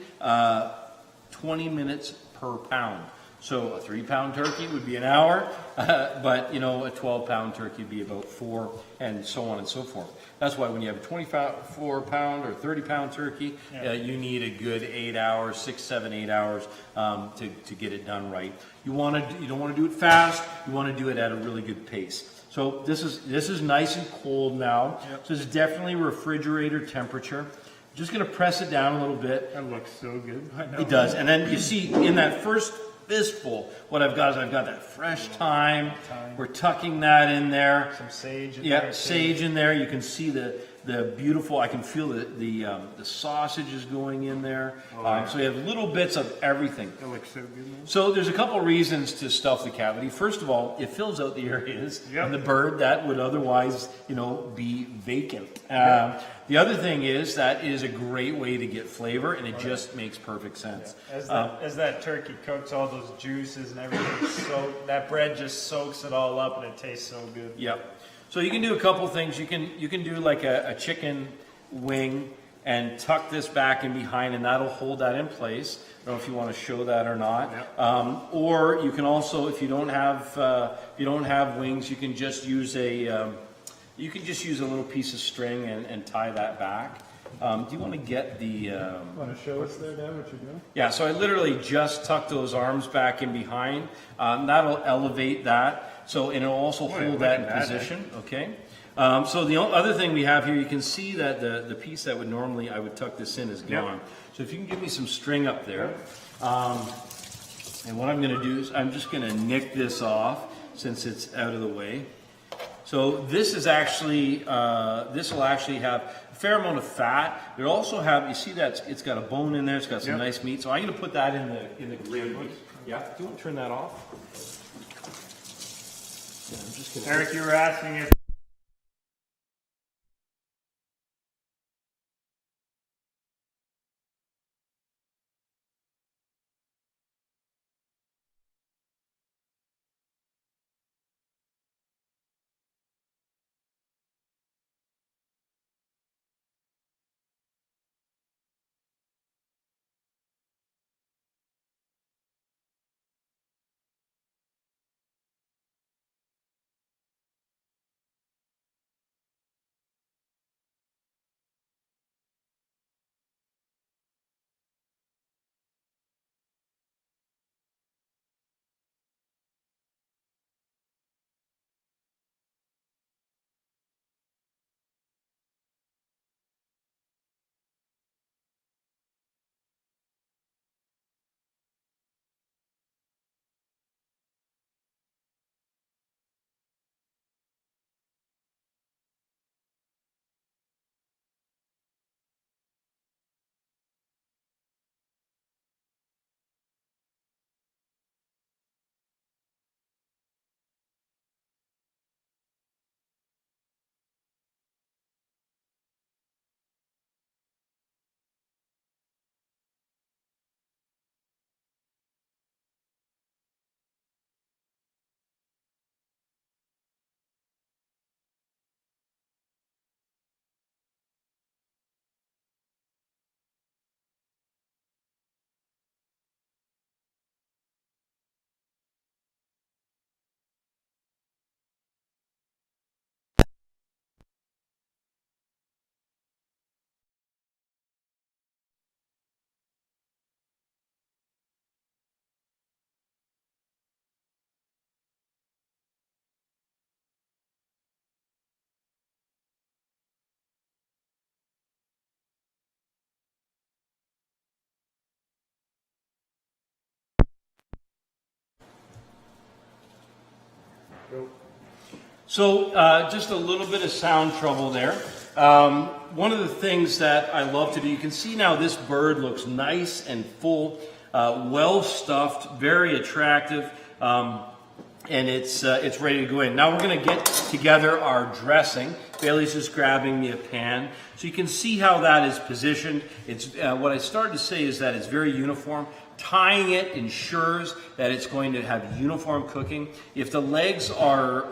20 minutes per pound. So a 3-pound turkey would be an hour, but a 12-pound turkey would be about 4, and so on and so forth. That's why when you have a 24-pound or 30-pound turkey, you need a good 8 hours, 6, 7, 8 hours to get it done right. You don't want to do it fast. You want to do it at a really good pace. So this is nice and cold now. Yep. So this is definitely refrigerator temperature. I'm just going to press it down a little bit. That looks so good. It does, and then you see in that first fistful, what I've got is I've got that fresh thyme. We're tucking that in there. Some sage in there. there. Sage in there. You can see the beautiful, I can feel the sausages going in there. So you have little bits of everything. That looks so good, man. So there's a couple reasons to stuff the cavity. First of all, it fills out the areas in the bird that would otherwise, be vacant. The other thing is that is a great way to get flavor, and it just makes perfect sense. As that turkey cooks, all those juices and everything, that bread just soaks it all up, and it tastes so good. Yep. So you can do a couple things. You can do like a chicken wing and tuck this back in behind, and that'll hold that in place. I don't know if you want to show that or not. Yep. Or you can also, if you don't have wings, you can just use a little piece of string and tie that back. Do you want to get the? Want to show us there, Dad, what you're doing? Yeah, so I literally just tuck those arms back in behind. That'll elevate that. So, and it'll also hold that in position. Okay. So the other thing we have here, you can see that the piece that would normally I would tuck this in is gone. So if you can give me some string up there, and what I'm going to do is I'm just going to nick this off since it's out of the way. So this is actually this will actually have a fair amount of fat. It also have, you see that it's got a bone in there. It's got some nice meat. So I'm going to put that in the gravy. Yeah. Do you want to turn that off? Yeah, I'm just gonna. Eric, you were asking if. So just a little bit of sound trouble there. One of the things that I love to do, you can see now this bird looks nice and full, well stuffed, very attractive, and it's ready to go in. Now we're going to get together our dressing. Bailey's just grabbing me a pan. So you can see how that is positioned. It's what I started to say is that it's very uniform. Tying it ensures that it's going to have uniform cooking. If the legs are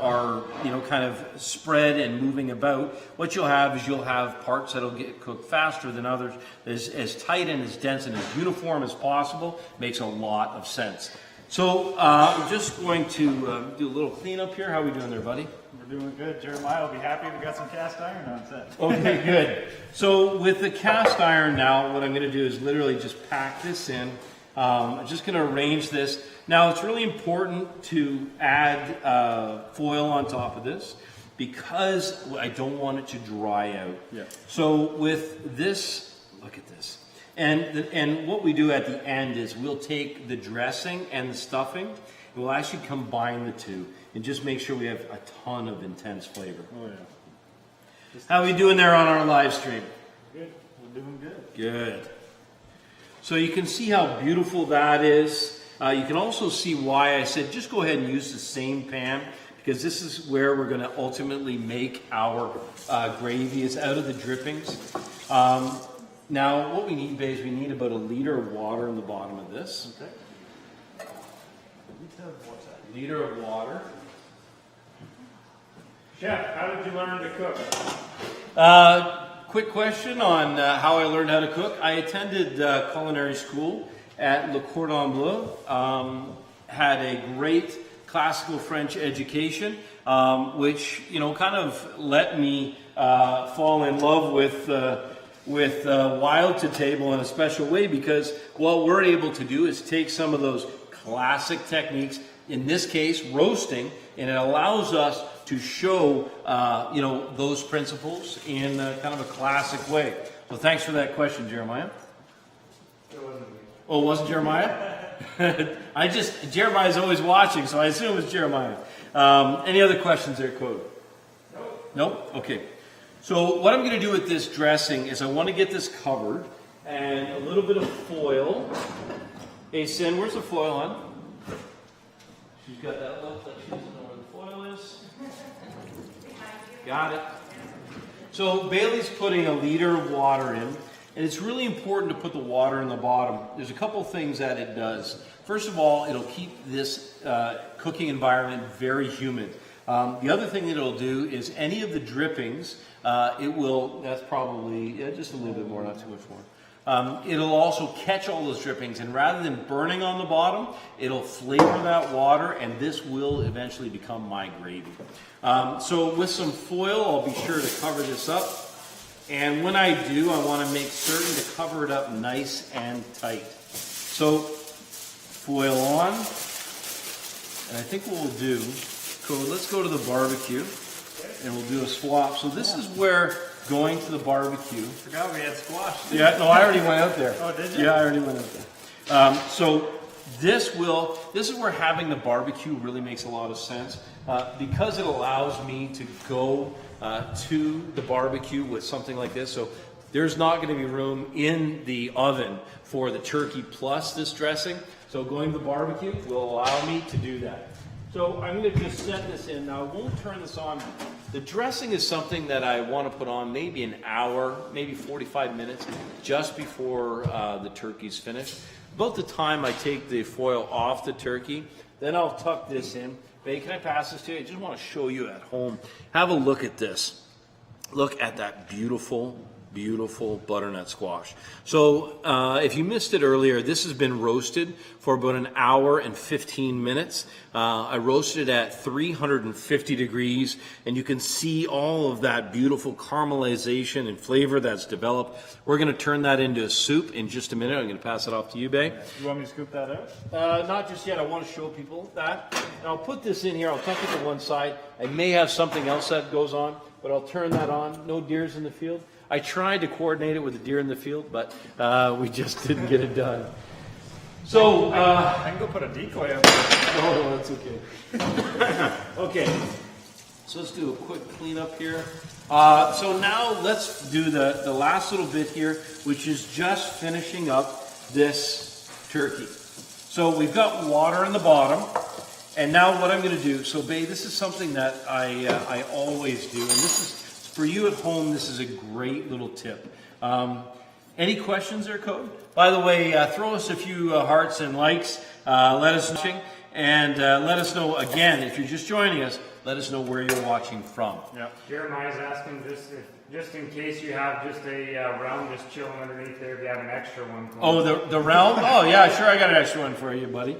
kind of spread and moving about, what you'll have is you'll have parts that'll get cooked faster than others. As tight and as dense and as uniform as possible makes a lot of sense. So I'm just going to do a little cleanup here. How are we doing there, buddy? We're doing good. Jeremiah will be happy we got some cast iron on set. Okay, good. So with the cast iron now, what I'm going to do is literally just pack this in. I'm just going to arrange this. Now, it's really important to add foil on top of this because I don't want it to dry out. Yeah. So with this, look at this. And what we do at the end is we'll take the dressing and the stuffing, and we'll actually combine the two and just make sure we have a ton of intense flavor. Oh, yeah. How are we doing there on our live stream? Good. We're doing good. Good. So you can see how beautiful that is. You can also see why I said just go ahead and use the same pan, because this is where we're going to ultimately make our gravy. It's out of the drippings. Now what we need, Babe, is we need about 1 liter of water in the bottom of this. Okay. Liter of water. Chef, how did you learn to cook? quick question on how I learned how to cook. I attended culinary school at Le Cordon Bleu. Had a great classical French education, which kind of let me fall in love with wild to table in a special way, because what we're able to do is take some of those classic techniques, in this case roasting, and it allows us to show those principles in kind of a classic way. So thanks for that question, Jeremiah. Oh, it wasn't Jeremiah? Jeremiah's always watching, so I assume it's Jeremiah. Any other questions there, Code? Nope? Okay. So what I'm going to do with this dressing is I want to get this covered, and a little bit of foil. Hey, Sin, where's the foil on? She's got that look like she doesn't know where the foil is. Got it. So Bailey's putting a liter of water in, and it's really important to put the water in the bottom. There's a couple things that it does. First of all, it'll keep this cooking environment very humid. The other thing that it'll do is any of the drippings, that's probably just a little bit more, not too much more. It'll also catch all those drippings, and rather than burning on the bottom, it'll flavor that water, and this will eventually become my gravy. So with some foil, I'll be sure to cover this up. And when I do, I want to make certain to cover it up nice and tight. So foil on, and I think what we'll do, let's go to the barbecue, and we'll do a swap. So this is where going to the barbecue. Forgot we had squash. Yeah, no, I already went out there. Oh, did you? Yeah, I already went out there. So this is where having the barbecue really makes a lot of sense, because it allows me to go to the barbecue with something like this. So there's not going to be room in the oven for the turkey plus this dressing. So going to the barbecue will allow me to do that. So I'm going to just set this in. Now I won't turn this on. The dressing is something that I want to put on maybe an hour, maybe 45 minutes, just before the turkey's finished. About the time I take the foil off the turkey, then I'll tuck this in. Babe, can I pass this to you? I just want to show you at home. Have a look at this. Look at that beautiful, beautiful butternut squash. So if you missed it earlier, this has been roasted for about an hour and 15 minutes. I roasted it at 350 degrees, and you can see all of that beautiful caramelization and flavor that's developed. We're going to turn that into a soup in just a minute. I'm going to pass it off to you, babe. You want me to scoop that out? Not just yet. I want to show people that. And I'll put this in here. I'll tuck it to one side. I may have something else that goes on, but I'll turn that on. No deers in the field. I tried to coordinate it with a deer in the field, but we just didn't get it done. So, I can go put a decoy up there. no, that's okay. Okay, so let's do a quick cleanup here. So now let's do the last little bit here, which is just finishing up this turkey. So we've got water in the bottom, and now what I'm going to do, so babe, this is something that I always do, and this is, for you at home, this is a great little tip. Any questions there, Code? By the way, throw us a few hearts and likes. Let us know, and let us know, again, if you're just joining us, let us know where you're watching from. Yeah. Jeremiah's asking just in case you have just a round just chilling underneath there, if you have an extra one. Oh, the realm? Oh, yeah, sure, I got an extra one for you, buddy.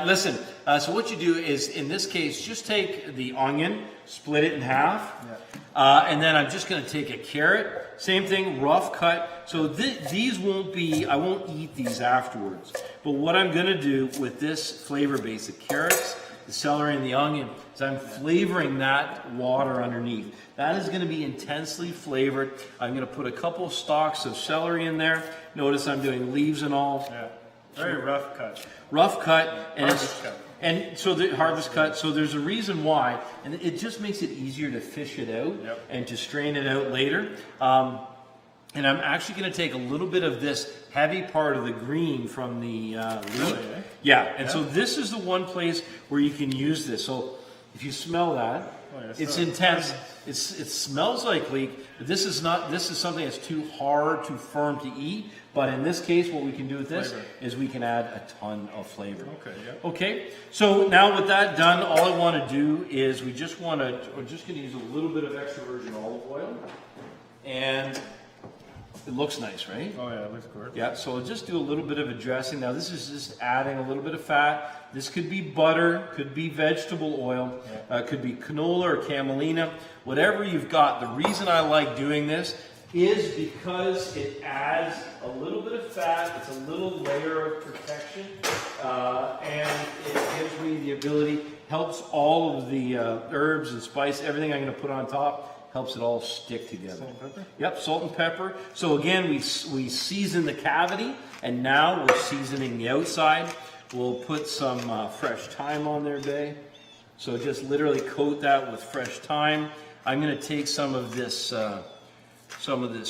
Listen, so what you do is, in this case, just take the onion, split it in half, and then I'm just going to take a carrot, same thing, rough cut. So these won't be, I won't eat these afterwards. But what I'm going to do with this flavor base, the carrots, the celery, and the onion, is I'm flavoring that water underneath. That is going to be intensely flavored. I'm going to put a couple stalks of celery in there. Notice I'm doing leaves and all. Yeah. Very rough cut. Rough cut, and Harvest cut. And so the harvest cut. So there's a reason why, and it just makes it easier to fish it out and to strain it out later. And I'm actually going to take a little bit of this heavy part of the green from the leek. Yeah, and so this is the one place where you can use this. So if you smell that, it's intense. It smells like leek. But this is not. This is something that's too hard, too firm to eat. But in this case, what we can do with this is we can add a ton of flavor. Okay. Yeah. Okay. So now with that done, all I want to do is we're just going to use a little bit of extra virgin olive oil, and It looks nice, right? Oh yeah, it looks gorgeous. Yeah, so we'll just do a little bit of a dressing. Now this is just adding a little bit of fat. This could be butter, could be vegetable oil, could be canola or camelina, whatever you've got. The reason I like doing this is because it adds a little bit of fat, it's a little layer of protection, and it gives me the ability, helps all of the herbs and spice, everything I'm going to put on top, helps it all stick together. Salt and pepper? Yep, salt and pepper. So again, we season the cavity, and now we're seasoning the outside. We'll put some fresh thyme on there, Bay. So just literally coat that with fresh thyme. I'm going to take some of this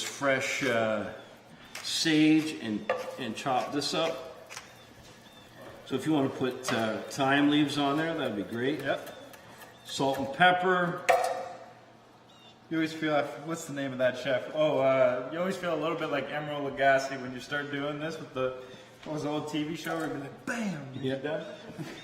fresh sage and chop this up. So if you want to put thyme leaves on there, that'd be great. Yep. Salt and pepper. You always feel, what's the name of that chef? You always feel a little bit like Emeril Lagasse when you start doing this with what was the old TV show where you'd be like, bam, you're done.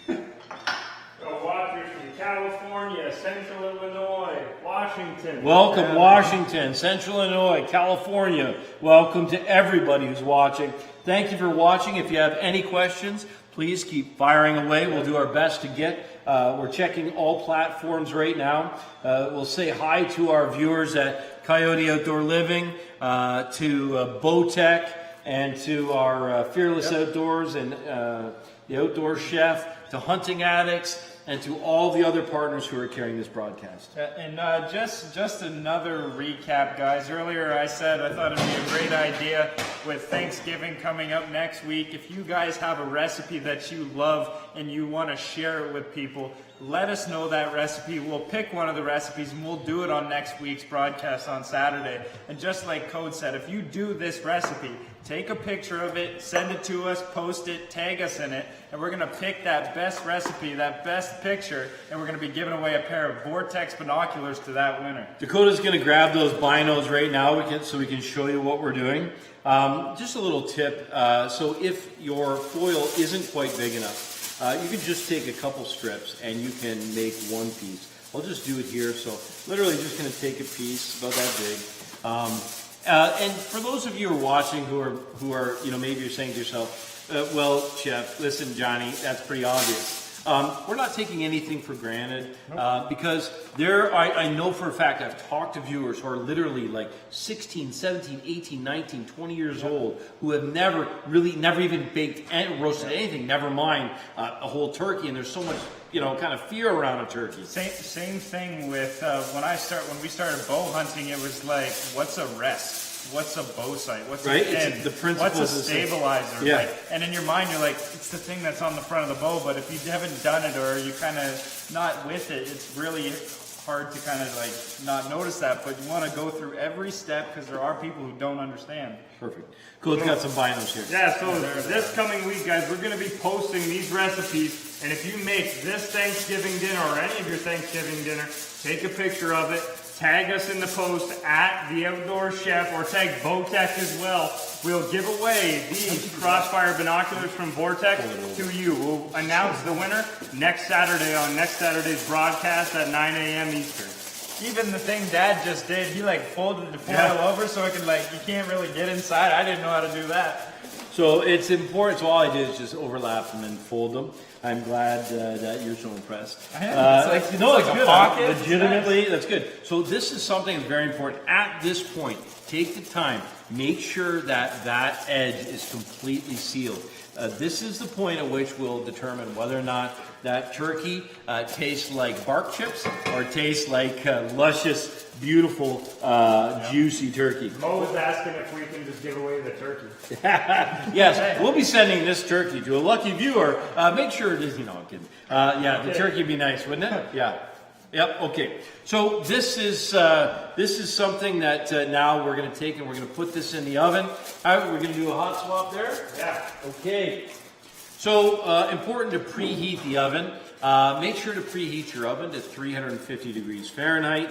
So watchers from California, Central Illinois, Washington. Welcome, Washington, Central Illinois, California. Welcome to everybody who's watching. Thank you for watching. If you have any questions, please keep firing away. We'll do our best to get. We're checking all platforms right now. We'll say hi to our viewers at Coyote Outdoor Living, to Bowtech, and to our Fearless Outdoors and the Outdoor Chef, to Hunting Addicts, and to all the other partners who are carrying this broadcast. And just another recap, guys. Earlier I said I thought it'd be a great idea with Thanksgiving coming up next week. If you guys have a recipe that you love and you want to share it with people, let us know that recipe. We'll pick one of the recipes and we'll do it on next week's broadcast on Saturday. And just like Code said, if you do this recipe, take a picture of it, send it to us, post it, tag us in it, and we're going to pick that best recipe, that best picture, and we're going to be giving away a pair of Vortex binoculars to that winner. Dakota's going to grab those binos right now so we can show you what we're doing. Just a little tip. So if your foil isn't quite big enough, you can just take a couple strips and you can make one piece. I'll just do it here. So literally just going to take a piece about that big. And for those of you who are watching who are maybe you're saying to yourself, well, Chef, listen, Johnny, that's pretty obvious. We're not taking anything for granted because I know for a fact I've talked to viewers who are literally like 16, 17, 18, 19, 20 years old who have never even baked and roasted anything, never mind a whole turkey, and there's so much kind of fear around a turkey. Same thing with when we started bow hunting, it was like, what's a rest? What's a bow sight? What's right? a pin? It's the principles. What's a stabilizer? Yeah. Right? And in your mind, you're like, it's the thing that's on the front of the bow. But if you haven't done it or you kind of not with it, it's really hard to kind of like not notice that. But you want to go through every step because there are people who don't understand. Perfect. Cool. It's got some binos here. Yeah, so this coming week, guys, we're going to be posting these recipes. And if you make this Thanksgiving dinner or any of your Thanksgiving dinner, take a picture of it. Tag us in the post at The Outdoor Chef or tag Bowtech as well. We'll give away these Crossfire binoculars from Vortex to you. We'll announce the winner next Saturday on next Saturday's broadcast at 9 a.m. Eastern. Even the thing Dad just did, he like folded the foil over so it can you can't really get inside. I didn't know how to do that. So it's important. So all I did is just overlap them and fold them. I'm glad that you're so impressed. It's like a pocket. Legitimately, nice. That's good. So this is something that's very important. At this point, take the time. Make sure that edge is completely sealed. This is the point at which we'll determine whether or not that turkey tastes like bark chips or tastes like luscious, beautiful, juicy turkey. Mo was asking if we can just give away the turkey. Yes, we'll be sending this turkey to a lucky viewer. Make sure it is, I'm kidding. The turkey would be nice, wouldn't it? Yeah. Yep. Okay. So this is something that now we're going to take and we're going to put this in the oven. We're going to do a hot swap there. Yeah. Okay. So important to preheat the oven. Make sure to preheat your oven to 350 degrees Fahrenheit.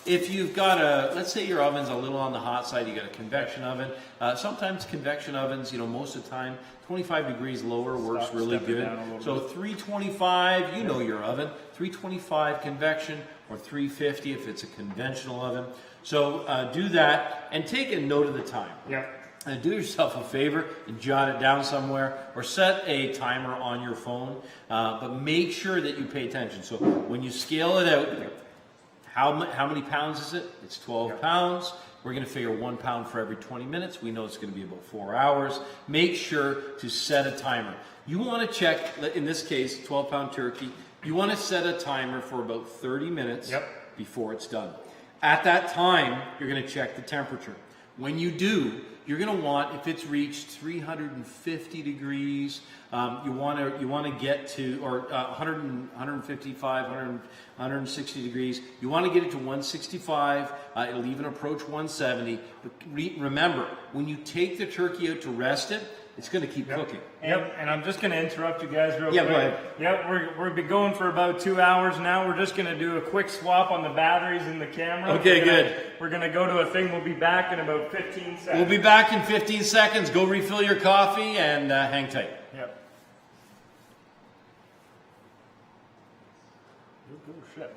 If you've got let's say your oven's a little on the hot side, you got a convection oven. Sometimes convection ovens, most of the time, 25 degrees lower works really good. So 325, you know your oven, 325 convection or 350 if it's a conventional oven. So do that and take a note of the time. Yep. And do yourself a favor and jot it down somewhere or set a timer on your phone, but make sure that you pay attention. So when you scale it out, how many pounds is it? It's 12 pounds. We're going to figure 1 pound for every 20 minutes. We know it's going to be about 4 hours. Make sure to set a timer. You want to check, in this case, 12-pound turkey, you want to set a timer for about 30 minutes before it's done. At that time, you're going to check the temperature. When you do, you're going to want, if it's reached 350 degrees, you want to get to, or 155, 160 degrees. You want to get it to 165. It'll even approach 170. But remember, when you take the turkey out to rest it, it's going to keep cooking. Yep, and I'm just going to interrupt you guys real quick. Go ahead. Yep, we've been going for about 2 hours now. We're just going to do a quick swap on the batteries in the camera. Okay, good. We're going to go to a thing. We'll be back in about 15 seconds. We'll be back in 15 seconds. Go refill your coffee and hang tight. Yep. Oh, shit.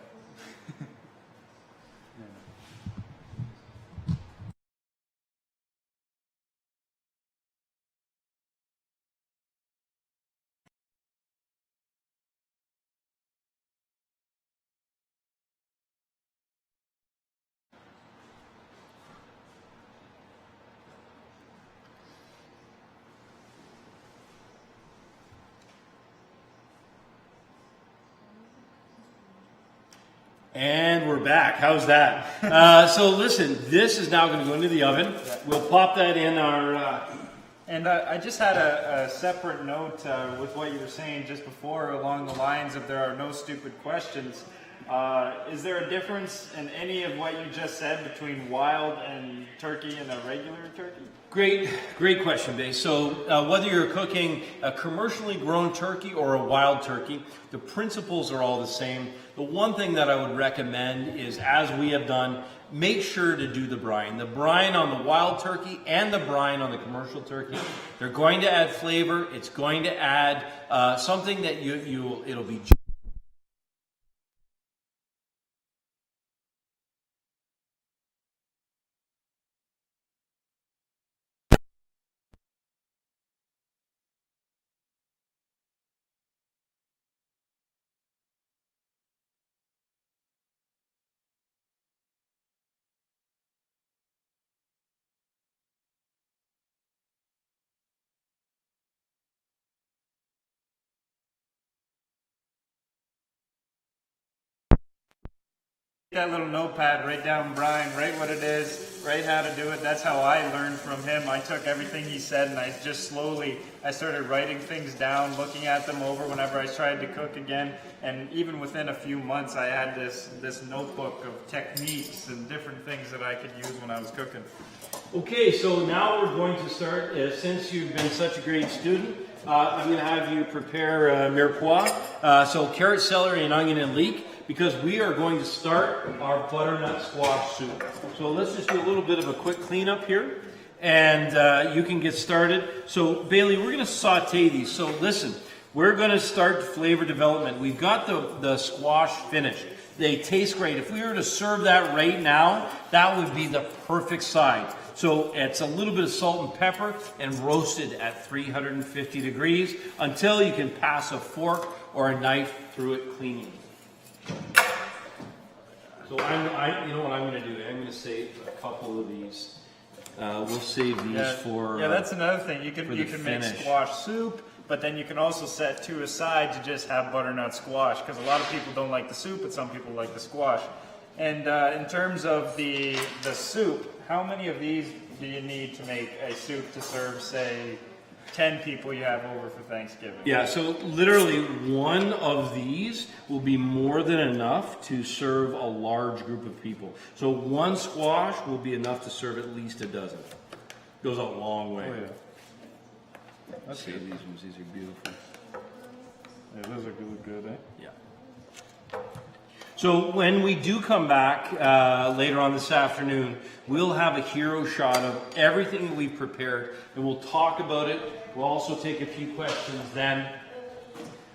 And we're back. How's that? So listen, this is now going to go into the oven. We'll pop that in our... And I just had a separate note with what you were saying just before, along the lines of there are no stupid questions. Is there a difference in any of what you just said between wild and turkey and a regular turkey? Great question, Bay. So whether you're cooking a commercially grown turkey or a wild turkey, the principles are all the same. The one thing that I would recommend is, as we have done, make sure to do the brine. The brine on the wild turkey and the brine on the commercial turkey, they're going to add flavor. It's going to add something that it'll be... That little notepad, write down Brian, write what it is, write how to do it. That's how I learned from him. I took everything he said and I started writing things down, looking at them over whenever I tried to cook again. And even within a few months, I had this notebook of techniques and different things that I could use when I was cooking. Okay, so now we're going to start, since you've been such a great student, I'm going to have you prepare mirepoix, so carrot, celery, and onion and leek, because we are going to start our butternut squash soup. So let's just do a little bit of a quick cleanup here, and you can get started. So Bailey, we're going to saute these. So listen, we're going to start flavor development. We've got the squash finished. They taste great. If we were to serve that right now, that would be the perfect side. So it's a little bit of salt and pepper and roasted at 350 degrees until you can pass a fork or a knife through it cleanly. So you know what I'm going to do? I'm going to save a couple of these. We'll save these for... Yeah, that's another thing. You can make finish. squash soup, but then you can also set two aside to just have butternut squash, because a lot of people don't like the soup, but some people like the squash. And in terms of the soup, how many of these do you need to make a soup to serve, say, 10 people you have over for Thanksgiving? Yeah, so literally one of these will be more than enough to serve a large group of people. So one squash will be enough to serve at least a dozen. Goes a long way. Oh, yeah. That's Save good. these ones. These are beautiful. Yeah, those are good, eh? Yeah. So when we do come back later on this afternoon, we'll have a hero shot of everything we've prepared, and we'll talk about it. We'll also take a few questions then.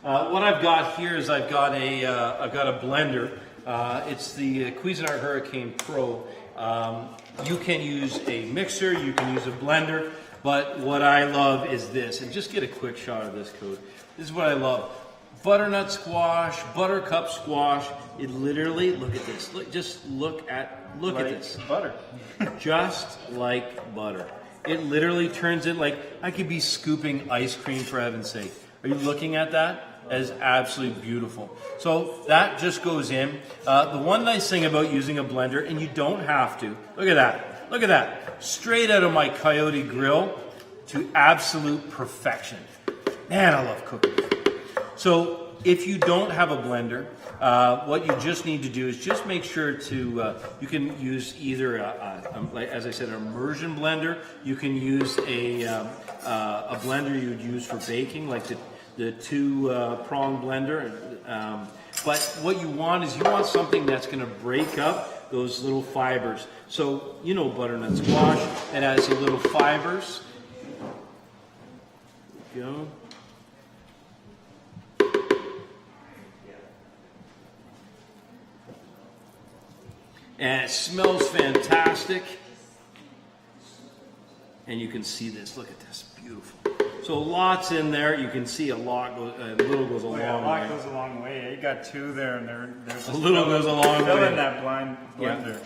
What I've got here is I've got a blender. It's the Cuisinart Hurricane Pro. You can use a mixer, you can use a blender, but what I love is this. And just get a quick shot of this, Code. This is what I love. Butternut squash, buttercup squash. It literally, look at this. Look at this. Butter. Just like butter. It literally turns it like I could be scooping ice cream, for heaven's sake. Are you looking at that? That is absolutely beautiful. So that just goes in. The one nice thing about using a blender, and you don't have to, look at that. Look at that. Straight out of my Coyote grill to absolute perfection. Man, I love cooking. So if you don't have a blender, what you just need to do is just make sure to, you can use either, like, as I said, an immersion blender. You can use a blender you would use for baking, like the two-prong blender. But what you want is you want something that's going to break up those little fibers. So, you know butternut squash, it has the little fibers. There we go. And it smells fantastic. And you can see this. Look at this. Beautiful. So lots in there. You can see a little goes a long A lot way. goes a long way. You got two there, and they're just A little goes a long fill way. in that blind blender.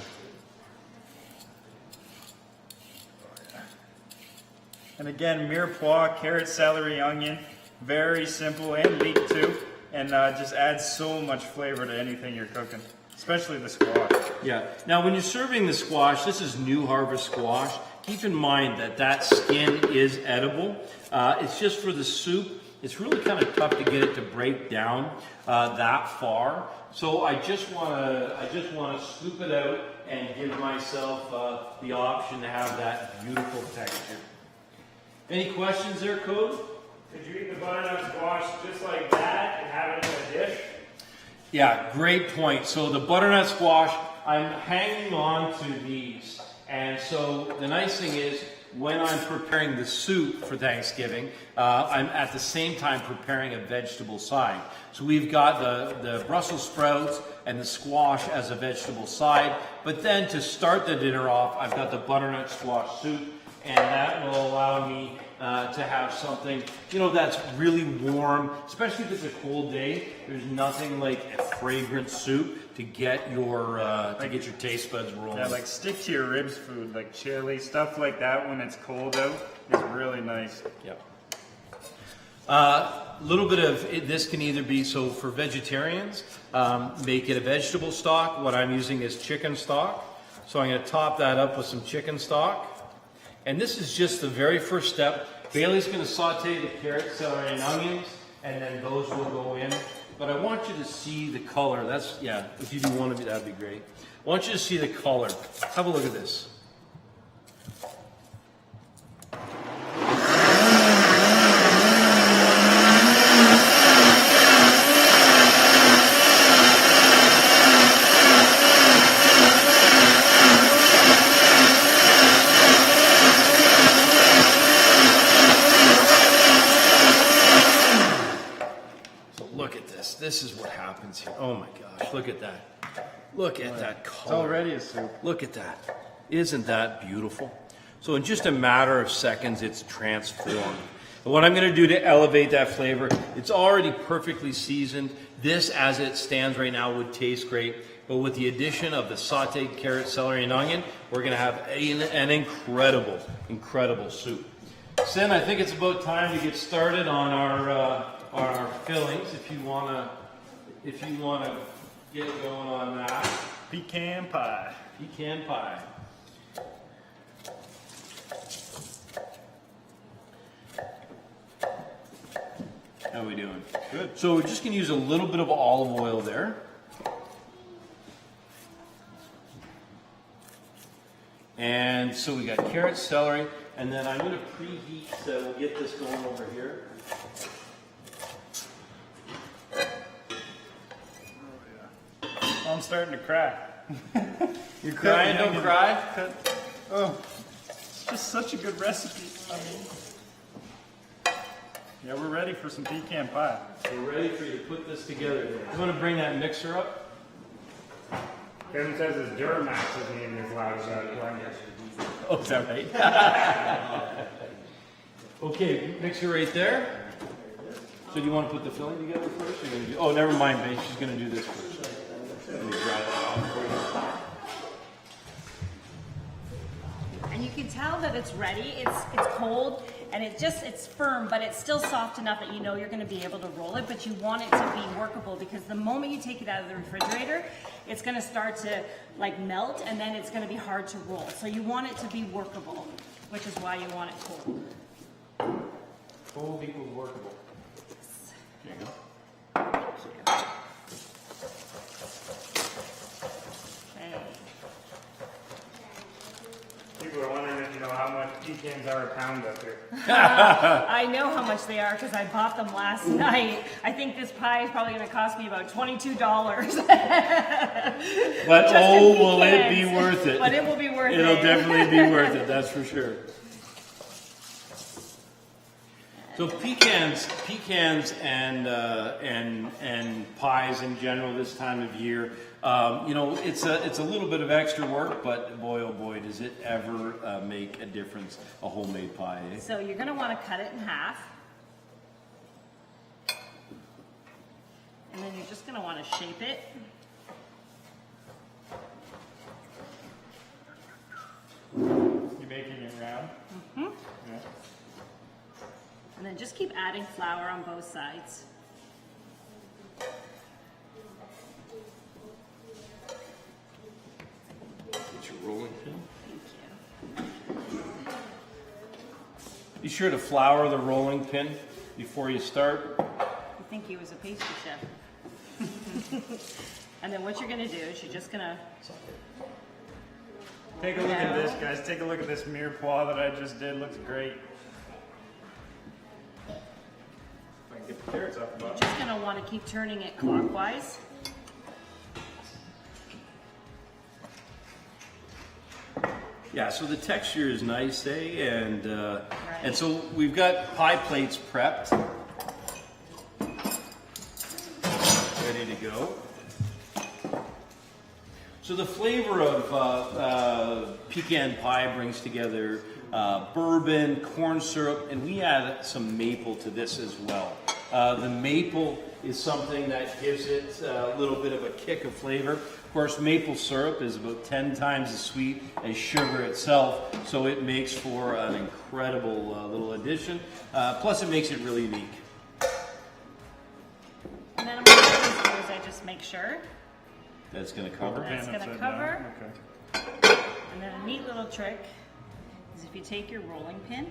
And again, mirepoix, carrot, celery, onion, very simple, and leek too, and just adds so much flavor to anything you're cooking, especially the squash. Yeah. Now, when you're serving the squash, this is new harvest squash. Keep in mind that skin is edible. It's just for the soup. It's really kind of tough to get it to break down that far. So I just want to scoop it out and give myself the option to have that beautiful texture. Any questions there, Code? Could you eat the butternut squash just like that and have it in a dish? Yeah, great point. So the butternut squash, I'm hanging on to these. And so the nice thing is, when I'm preparing the soup for Thanksgiving, I'm at the same time preparing a vegetable side. So we've got the Brussels sprouts and the squash as a vegetable side. But then to start the dinner off, I've got the butternut squash soup. And that will allow me to have something, that's really warm, especially if it's a cold day. There's nothing like a fragrant soup to get your taste buds rolling. Yeah, like stick to your ribs food, like chili, stuff like that when it's cold out is really nice. Yep. A little bit of this can either be, so for vegetarians, make it a vegetable stock. What I'm using is chicken stock. So I'm going to top that up with some chicken stock. And this is just the very first step. Bailey's going to saute the carrot, celery, and onions, and then those will go in. But I want you to see the color. If you do one of it, that'd be great. I want you to see the color. Have a look at this. This is what happens here. Oh my gosh, look at that. Look at that color. It's already a soup. Look at that. Isn't that beautiful? So in just a matter of seconds, it's transformed. And what I'm going to do to elevate that flavor, it's already perfectly seasoned. This, as it stands right now, would taste great. But with the addition of the sauteed carrot, celery, and onion, we're going to have an incredible, incredible soup. Sin, I think it's about time to get started on our fillings. If you wanna get going on that. Pecan pie. Pecan pie. How are we doing? Good. So we're just gonna use a little bit of olive oil there. And so we got carrot, celery. And then I'm going to preheat, we'll get this going over here. Oh, I'm starting to cry. You're crying, don't cry. Oh, it's just such a good recipe. I mean, yeah, we're ready for some pecan pie. We're ready for you to put this together. You want to bring that mixer up? Kevin says his Duramax isn't even as loud as that blender. Oh, is that right? Okay, mixer right there. So do you want to put the filling together first? Or you oh, never mind, babe. She's going to do this first. Let me dry it off for you. And you can tell that it's ready. It's cold and it's firm, but it's still soft enough that you know you're going to be able to roll it. But you want it to be workable because the moment you take it out of the refrigerator, it's going to start to like melt, and then it's going to be hard to roll. So you want it to be workable, which is why you want it cold. Cold equals workable. There you go. Okay. People are wondering if you know how much pecans are a pound up here. I know how much they are because I bought them last night. I think this pie is probably going to cost me about $22. But Just in oh, will it be pecans. worth it? But it will be worth it. It'll definitely be worth it, that's for sure. So pecans and pies in general this time of year, you know, it's a little bit of extra work, but boy oh boy, does it ever make a difference, a homemade pie. Eh? So you're going to want to cut it in half. And then you're just going to want to shape it. You making it round? Mm-hmm. Yeah. And then just keep adding flour on both sides. Get your rolling pin. Thank you. Be sure to flour the rolling pin before you start. I think he was a pastry chef. And then what you're going to do is you're just going to... Take a look at this, guys. Take a look at this mirepoix that I just did. Looks great. If I can get the carrots off the You're bottom. just going to want to keep turning it clockwise. Yeah, so the texture is nice, eh? And so we've got pie plates prepped, ready to go. So the flavor of pecan pie brings together bourbon, corn syrup, and we add some maple to this as well. The maple is something that gives it a little bit of a kick of flavor. Of course, maple syrup is about 10 times as sweet as sugar itself, so it makes for an incredible little addition. Plus, it makes it really unique. And then what I always do is I just make sure That's going to cover. that's going to Upside cover. down. Okay. And then a neat little trick is if you take your rolling pin,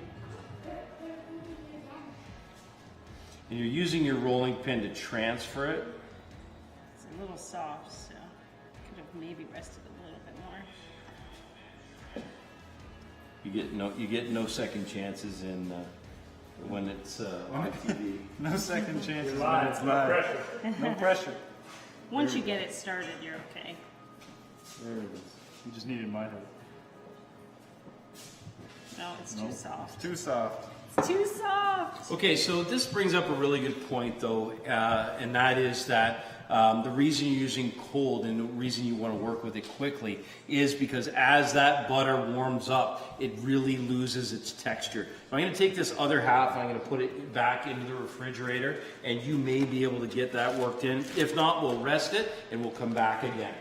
And you're using your rolling pin to transfer it. it's a little soft, so could have maybe rested a little bit more. You get no second chances in when it's on TV. No second chances when Live, it's no live. pressure. No pressure. Once you get it started, you're okay. There it is. You just needed my help. No, it's too soft. Too soft. It's too soft. Okay, so this brings up a really good point, though, and that is that the reason you're using cold and the reason you want to work with it quickly is because as that butter warms up, it really loses its texture. I'm going to take this other half and I'm going to put it back into the refrigerator, and you may be able to get that worked in. If not, we'll rest it and we'll come back again.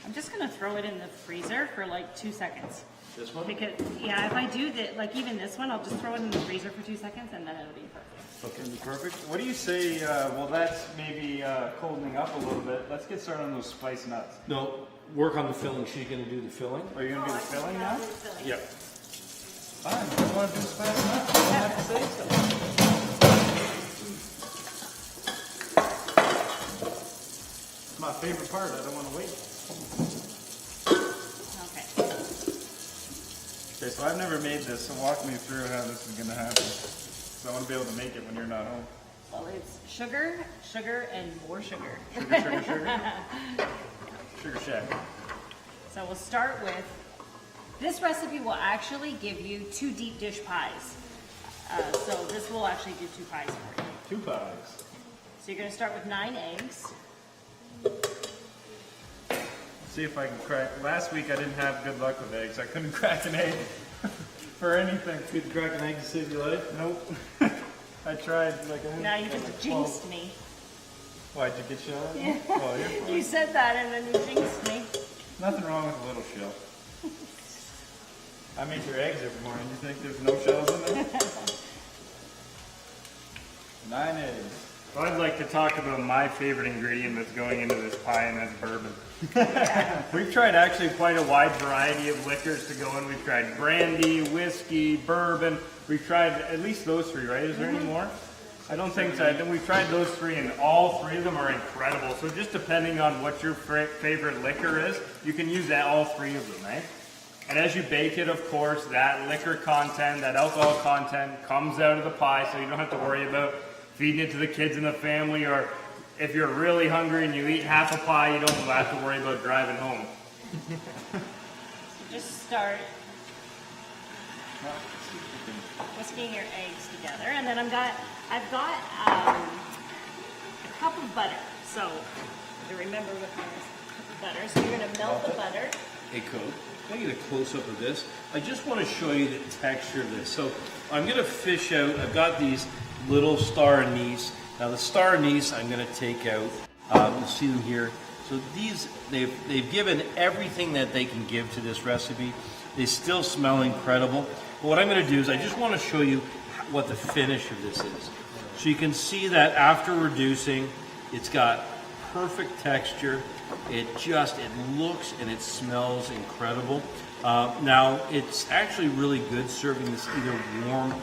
I'm just gonna throw it in the freezer for like 2 seconds. This one? Because, yeah, if I do that, like even this one, I'll just throw it in the freezer for 2 seconds and then it'll be perfect. Okay, perfect. What do you say? Well, that's maybe coldening up a little bit. Let's get started on those spice nuts. No, work on the filling. She's going to do the filling. Are you gonna do the filling now? Yep. Fine. I want to do spice nuts. You don't have to say so. It's my favorite part. I don't want to wait. Okay. Okay, Just Well, I've never made this, so walk me through how this is going to happen. So I want to be able to make it when you're not home. well, it's sugar, sugar, and more sugar. Sugar, sugar, sugar. Sugar Shack. So we'll start with, this recipe will actually give you 2 deep dish pies. So this will actually do 2 pies for you. 2 pies. So you're gonna start with 9 eggs. See if I can crack. Last week I didn't have good luck with eggs. I couldn't crack an egg for anything. Couldn't crack an egg to save your life? Nope. I tried. Now you just jinxed me. Why'd you get shell? Yeah. Oh, you're fine. You said that and then you jinxed me. Nothing wrong with a little shell. I make your eggs every morning. You think there's no shells in there? 9 eggs. Well, I'd like to talk about my favorite ingredient that's going into this pie, and that's bourbon. We've tried actually quite a wide variety of liquors to go in. We've tried brandy, whiskey, bourbon. We've tried at least those 3, right? Is there any more? I don't think so. I think we've tried those 3, and all 3 of them are incredible. So just depending on what your favorite liquor is, you can use all 3 of them, right? And as you bake it, of course, that liquor content, that alcohol content comes out of the pie, so you don't have to worry about feeding it to the kids in the family, or if you're really hungry and you eat half a pie, you don't have to worry about driving home. Just start whisking your eggs together, and then I've got a cup of butter. So to remember what kind of butter. So you're gonna melt the butter. Hey, Code, can I get a close-up of this? I just want to show you the texture of this. So I'm going to fish out, I've got these little star anise. Now the star anise I'm going to take out. You'll see them here. So these, they've given everything that they can give to this recipe. They still smell incredible. But what I'm going to do is I just want to show you what the finish of this is. So you can see that after reducing, it's got perfect texture. It looks and it smells incredible. Now, it's actually really good serving this either warm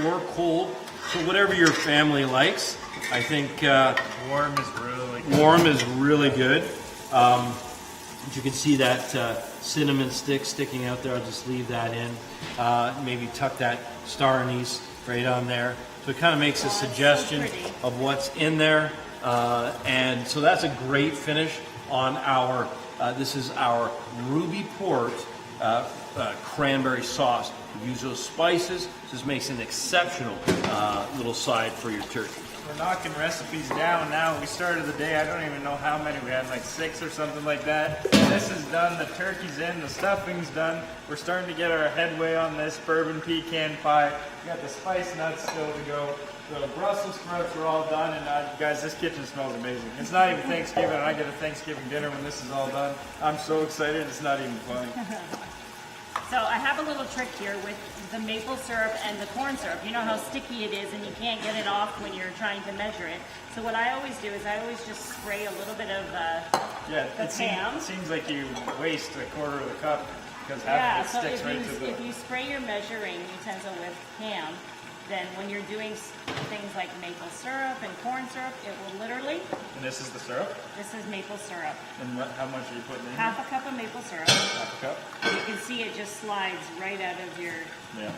or cold. So whatever your family likes, I think Warm is really good. warm is really good. You can see that cinnamon stick sticking out there. I'll just leave that in. Maybe tuck that star anise right on there. So it kind of makes a suggestion of what's in there. And so that's a great finish on our, this is our Ruby Port cranberry sauce. We use those spices. This makes an exceptional little side for your turkey. We're knocking recipes down now. We started the day, I don't even know how many. We had like 6 or something like that. This is done. The turkey's in. The stuffing's done. We're starting to get our headway on this bourbon pecan pie. We got the spice nuts still to go. The Brussels sprouts are all done. And guys, this kitchen smells amazing. It's not even Thanksgiving, and I get a Thanksgiving dinner when this is all done. I'm so excited. It's not even funny. So I have a little trick here with the maple syrup and the corn syrup. You know how sticky it is and you can't get it off when you're trying to measure it. So what I always do is I always just spray a little bit of Yeah, the it Pam. seems like you waste a quarter of the cup because Yeah, half so of it sticks right to the... if you spray your measuring utensil with Pam, then when you're doing things like maple syrup and corn syrup, it will literally, And this is the syrup? this is maple syrup. And how much are you putting in? Half a cup of maple syrup. Half a cup? You can see it just slides right out of your Yeah.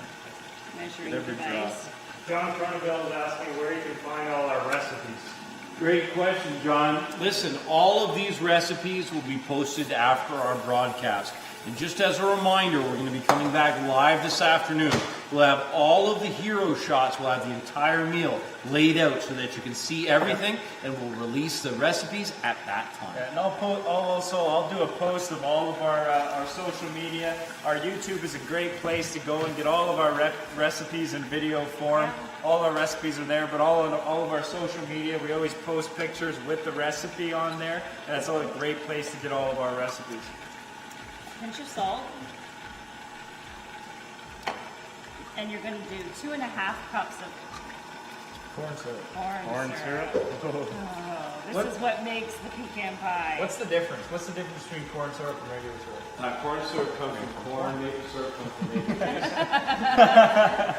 measuring Every device. John Carnevale is asking where you can find all our recipes. Great question, John. Listen, all of these recipes will be posted after our broadcast. And just as a reminder, we're going to be coming back live this afternoon. We'll have all of the hero shots. We'll have the entire meal laid out so that you can see everything, and we'll release the recipes at that time. Yeah, and I'll do a post of all of our social media. Our YouTube is a great place to go and get all of our recipes in video form. All our recipes are there, but all of our social media, we always post pictures with the recipe on there, and that's all a great place to get all of our recipes. Pinch of salt. And you're going to do 2.5 cups of Corn syrup. corn syrup. Oh, this is what makes the pecan pie. What's the difference? What's the difference between corn syrup and regular syrup? Corn syrup comes from corn, maple syrup comes from maple.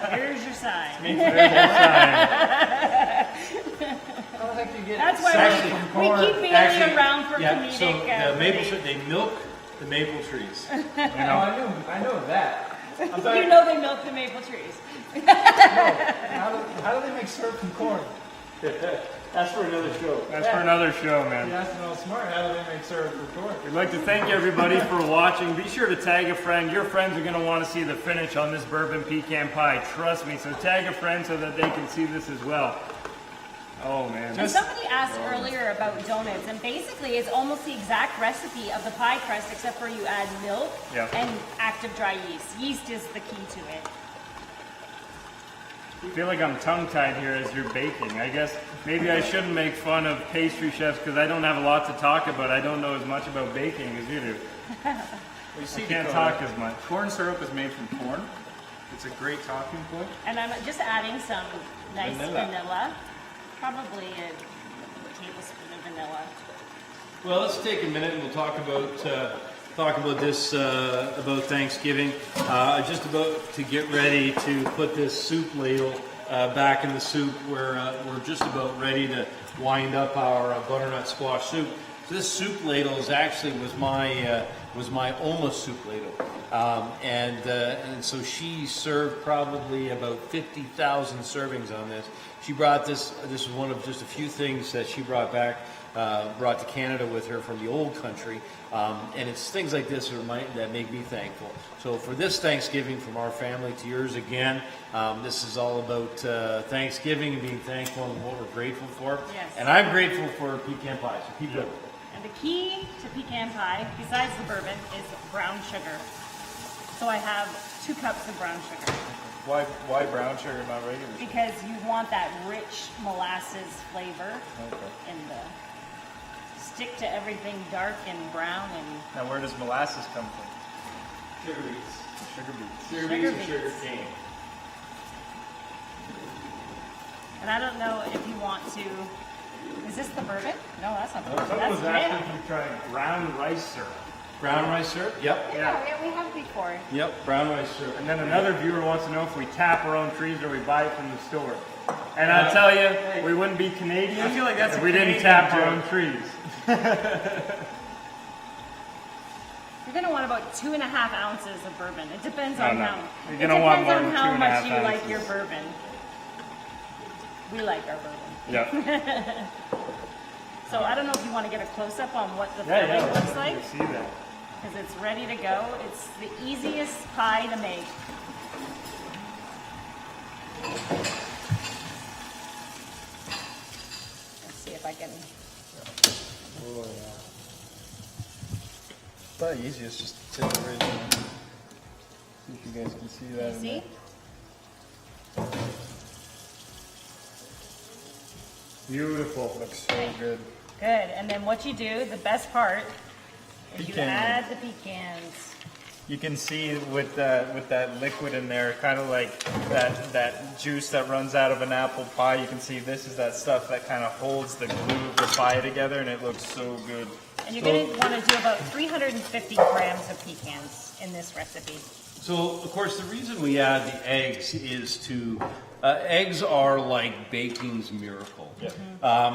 Here's your sign. How the heck do you get That's why we keep Bailey around for comedic. So the maple syrup, they milk the maple trees. I know that. You know they milk the maple trees. How do they make syrup from corn? That's for another show. That's for another show, You man. asked them all smart. How do they make syrup from corn? We'd like to thank everybody for watching. Be sure to tag a friend. Your friends are going to want to see the finish on this bourbon pecan pie. Trust me. So tag a friend so that they can see this as well. Oh, man. And somebody asked earlier about donuts, and basically it's almost the exact recipe of the pie crust, except for you add milk Yeah. and active dry yeast. Yeast is the key to it. I feel like I'm tongue-tied here as you're baking. I guess maybe I shouldn't make fun of pastry chefs because I don't have a lot to talk about. I don't know as much about baking as you do. Well, you see, I can't Dakota, talk as much. corn syrup is made from corn. It's a great talking point. And I'm just adding some nice Vanilla. vanilla. Probably a tablespoon of vanilla. Well, let's take a minute and we'll talk about this about Thanksgiving. Just about to get ready to put this soup ladle back in the soup. We're just about ready to wind up our butternut squash soup. So this soup ladle was my Oma soup ladle, and so she served probably about 50,000 servings on this. She brought this. This is one of just a few things that she brought to Canada with her from the old country, and it's things like this that make me thankful. So for this Thanksgiving, from our family to yours again, this is all about Thanksgiving and being thankful and what we're grateful for. Yes. And I'm grateful for pecan pie. So keep it. And the key to pecan pie, besides the bourbon, is brown sugar. So I have 2 cups of brown sugar. Why brown sugar, not regular sugar? Because you want that rich molasses flavor Okay. in the stick to everything dark and brown and Now, where does molasses come from? Sugar beets. Sugar beets. Sugar Sugar beets and sugar beets. cane. and I don't know if you want to. Is this the bourbon? No, that's not the bourbon. Someone That's was asking vanilla. if you tried brown rice syrup. Brown rice syrup? Yep. Yeah, we have before. Yep, brown rice syrup. And then another viewer wants to know if we tap our own trees or we buy it from the store. And I'll tell you, we wouldn't be Canadian I feel like that's if a we didn't Canadian tap our joke. own trees. You're gonna want about 2.5 ounces of bourbon. It depends No, on no. how. You're It gonna want depends more on than how 2.5 much you like ounces. your bourbon. We like our bourbon. Yeah. So I don't know if you want to get a close up on what the Yeah, filling yeah. looks like, I see that. because it's ready to go. It's the easiest pie to make. Let's see if I can. Oh, yeah. It's not easy, it's just take it right in. See if you guys can see that. You see? Beautiful. Looks so good. Good. And then what you do, the best part, is you Pecan. add the pecans. You can see with that liquid in there, kind of like that juice that runs out of an apple pie. You can see this is that stuff that kind of holds the glue of the pie together, and it looks so good. And you're going to want to do about 350 grams of pecans in this recipe. So, of course, the reason we add the eggs is to, eggs are like baking's miracle.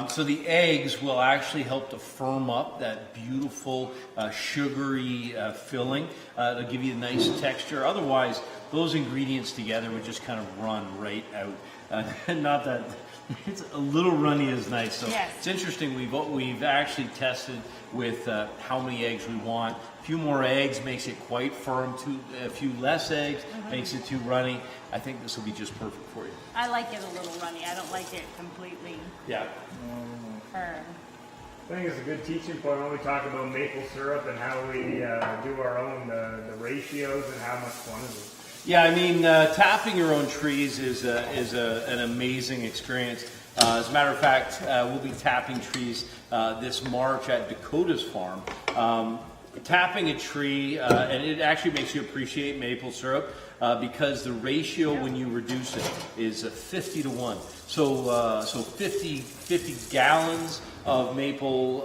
So the eggs will actually help to firm up that beautiful sugary filling. It'll give you a nice texture. Otherwise, those ingredients together would just kind of run right out. Not that it's a little runny is nice. So Yes. it's interesting. We've actually tested with how many eggs we want. A few more eggs makes it quite firm. A few less eggs makes it too runny. I think this will be just perfect for you. I like it a little runny. I don't like it completely Yeah. firm. I think it's a good teaching point when we talk about maple syrup and how we do our own the ratios and how much quantity. Yeah, I mean, tapping your own trees is an amazing experience. As a matter of fact, we'll be tapping trees this March at Dakota's farm. Tapping a tree, and it actually makes you appreciate maple syrup because the ratio when you reduce it is 50 to 1. So 50 gallons of maple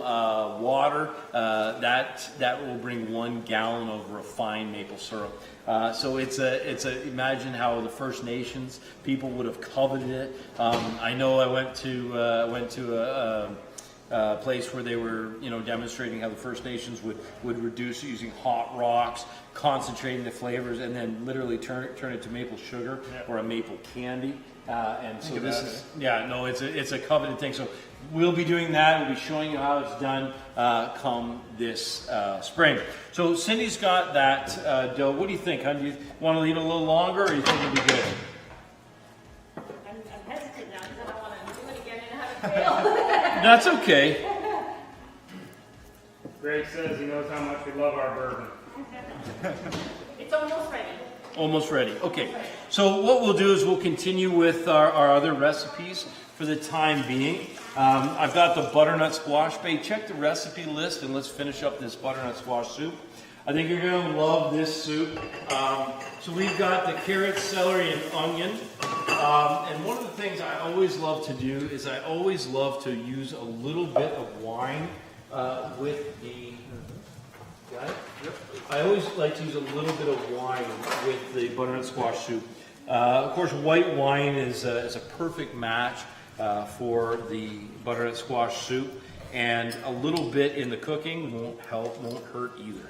water, that will bring 1 gallon of refined maple syrup. So imagine how the First Nations people would have coveted it. I know I went to place where they were, demonstrating how the First Nations would reduce it using hot rocks, concentrating the flavors, and then literally turn it to maple sugar or a maple candy. And so this is, it's a coveted thing. So we'll be doing that. We'll be showing you how it's done come this spring. So Cindy's got that dough. What do you think, hon? Do you want to leave it a little longer, or do you think it'll be good? I'm hesitant now because I don't want to do it again and have it fail. That's okay. Greg says he knows how much we love our bourbon. It's almost ready. Almost ready. Okay. So what we'll do is we'll continue with our other recipes for the time being. I've got the butternut squash bake. Check the recipe list and let's finish up this butternut squash soup. I think you're going to love this soup. So we've got the carrot, celery, and onion. And one of the things I always love to do is I always love to use a little bit of wine with the... Got it? Yep. I always like to use a little bit of wine with the butternut squash soup. Of course, white wine is a perfect match for the butternut squash soup, and a little bit in the cooking won't hurt either.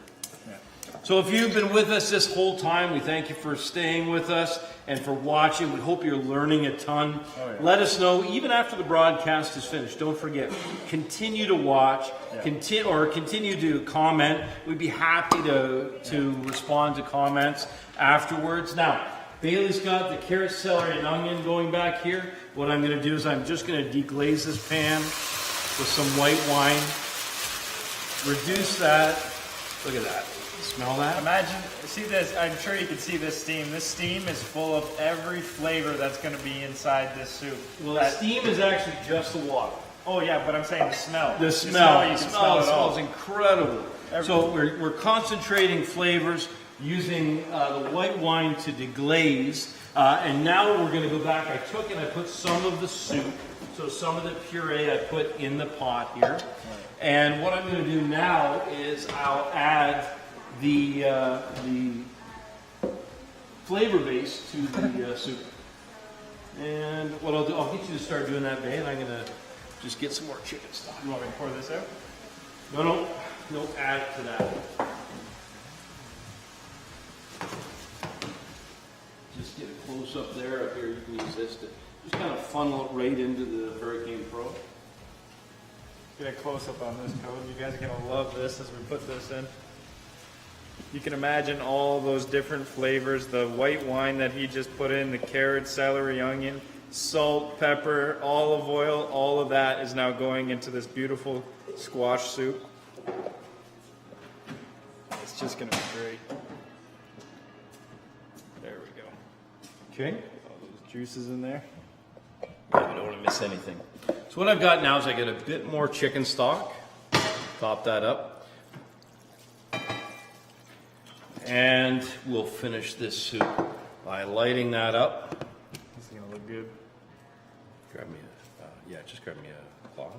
So if you've been with us this whole time, we thank you for staying with us and for watching. We hope you're learning a ton. Let us know, even after the broadcast is finished. Don't forget, continue to watch, continue to comment. We'd be happy to respond to comments afterwards. Now, Bailey's got the carrot, celery, and onion going back here. What I'm going to do is I'm just going to deglaze this pan with some white wine. Reduce that. Look at that. Smell that? Imagine, see this, I'm sure you can see this steam. This steam is full of every flavor that's going to be inside this soup. Well, the steam is actually just the water. Oh yeah, but I'm saying the smell. The smell. You The can smell smell it all. smells incredible. So we're concentrating flavors using the white wine to deglaze. And now we're going to go back. I took and I put some of the soup, so some of the puree I put in the pot here. And what I'm going to do now is I'll add the flavor base to the soup. And what I'll do, I'll get you to start doing that, Bay, and I'm going to just get some more chicken stock. You want me to pour this out? No, add to that. Just get it close up there. Up here, you can use this to just kind of funnel it right into the Hurricane Pro. Get a close up on this code. You guys are going to love this as we put this in. You can imagine all those different flavors, the white wine that he just put in, the carrot, celery, onion, salt, pepper, olive oil, all of that is now going into this beautiful squash soup. It's just going to be great. There we go. Okay. All those juices in there. Yeah, we don't want to miss anything. So what I've got now is I get a bit more chicken stock. Top that up. And we'll finish this soup by lighting that up. This is going to look good. Grab me just grab me a cloth.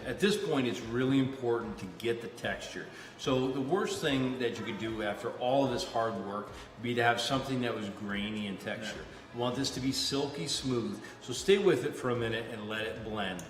At this point, it's really important to get the texture. So the worst thing that you could do after all of this hard work would be to have something that was grainy in texture. You want this to be silky smooth. So stay with it for a minute and let it blend.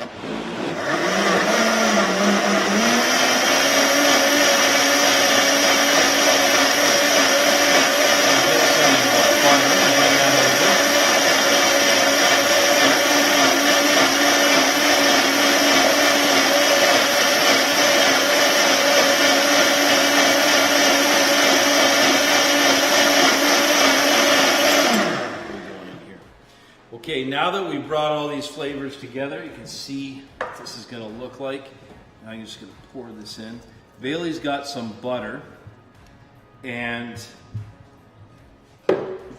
Okay, now that we brought all these flavors together, you can see what this is going to look like. Now I'm just going to pour this in. Bailey's got some butter, and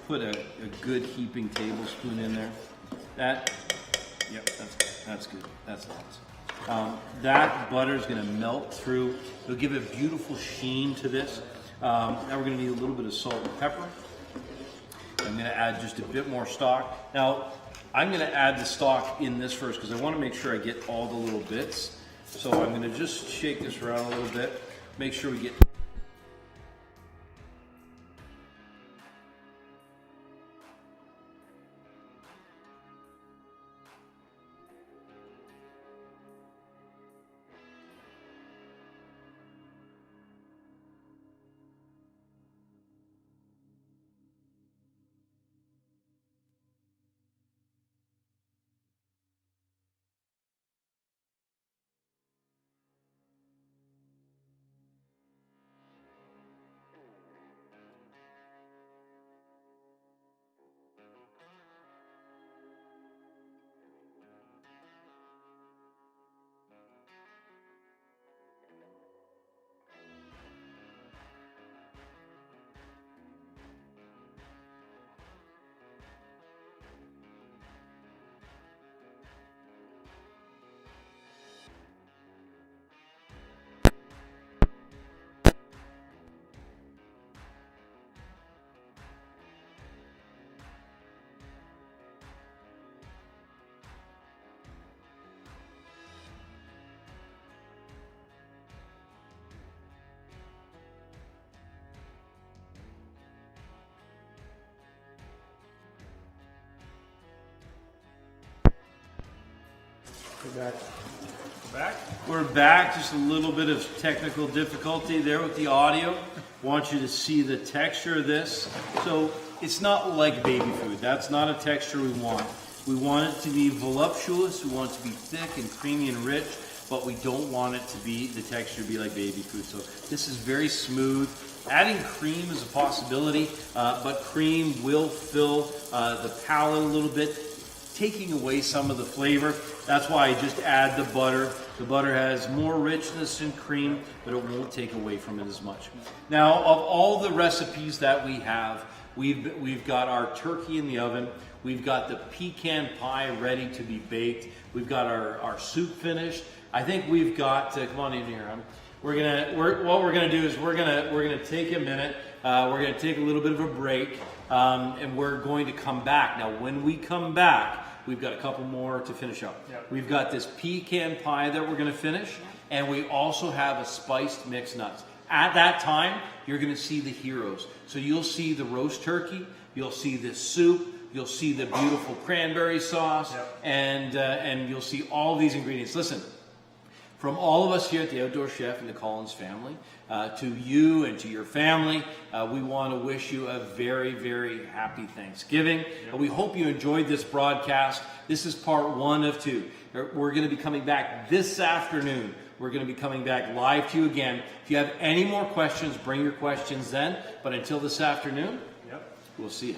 put a good heaping tablespoon in there. Yep, that's good. That's lots. That butter is going to melt through. It'll give a beautiful sheen to this. Now we're going to need a little bit of salt and pepper. I'm going to add just a bit more stock. Now, I'm going to add the stock in this first because I want to make sure I get all the little bits. So I'm going to just shake this around a little bit, make sure we get. We're back. Just a little bit of technical difficulty there with the audio. Want you to see the texture of this. So it's not like baby food. That's not a texture we want. We want it to be voluptuous. We want it to be thick and creamy and rich, but we don't want it to be the texture to be like baby food. So this is very smooth. Adding cream is a possibility, but cream will fill the palate a little bit, taking away some of the flavor. That's why I just add the butter. The butter has more richness and cream, but it won't take away from it as much. Now, of all the recipes that we have, we've got our turkey in the oven. We've got the pecan pie ready to be baked. We've got our soup finished. I think we've got. Come on in here. What we're gonna do is we're gonna take a minute. We're gonna take a little bit of a break, and we're going to come back. Now, when we come back, we've got a couple more to finish up. Yep. We've got this pecan pie that we're going to finish, and we also have a spiced mixed nuts. At that time, you're going to see the heroes. So you'll see the roast turkey, you'll see this soup, you'll see the beautiful cranberry sauce, yep. And you'll see all these ingredients. Listen, from all of us here at the Outdoor Chef and the Collins family, to you and to your family, we want to wish you a very, very happy Thanksgiving. Yep. We hope you enjoyed this broadcast. This is part 1 of 2. We're going to be coming back this afternoon. We're going to be coming back live to you again. If you have any more questions, bring your questions then. But until this afternoon, we'll see you.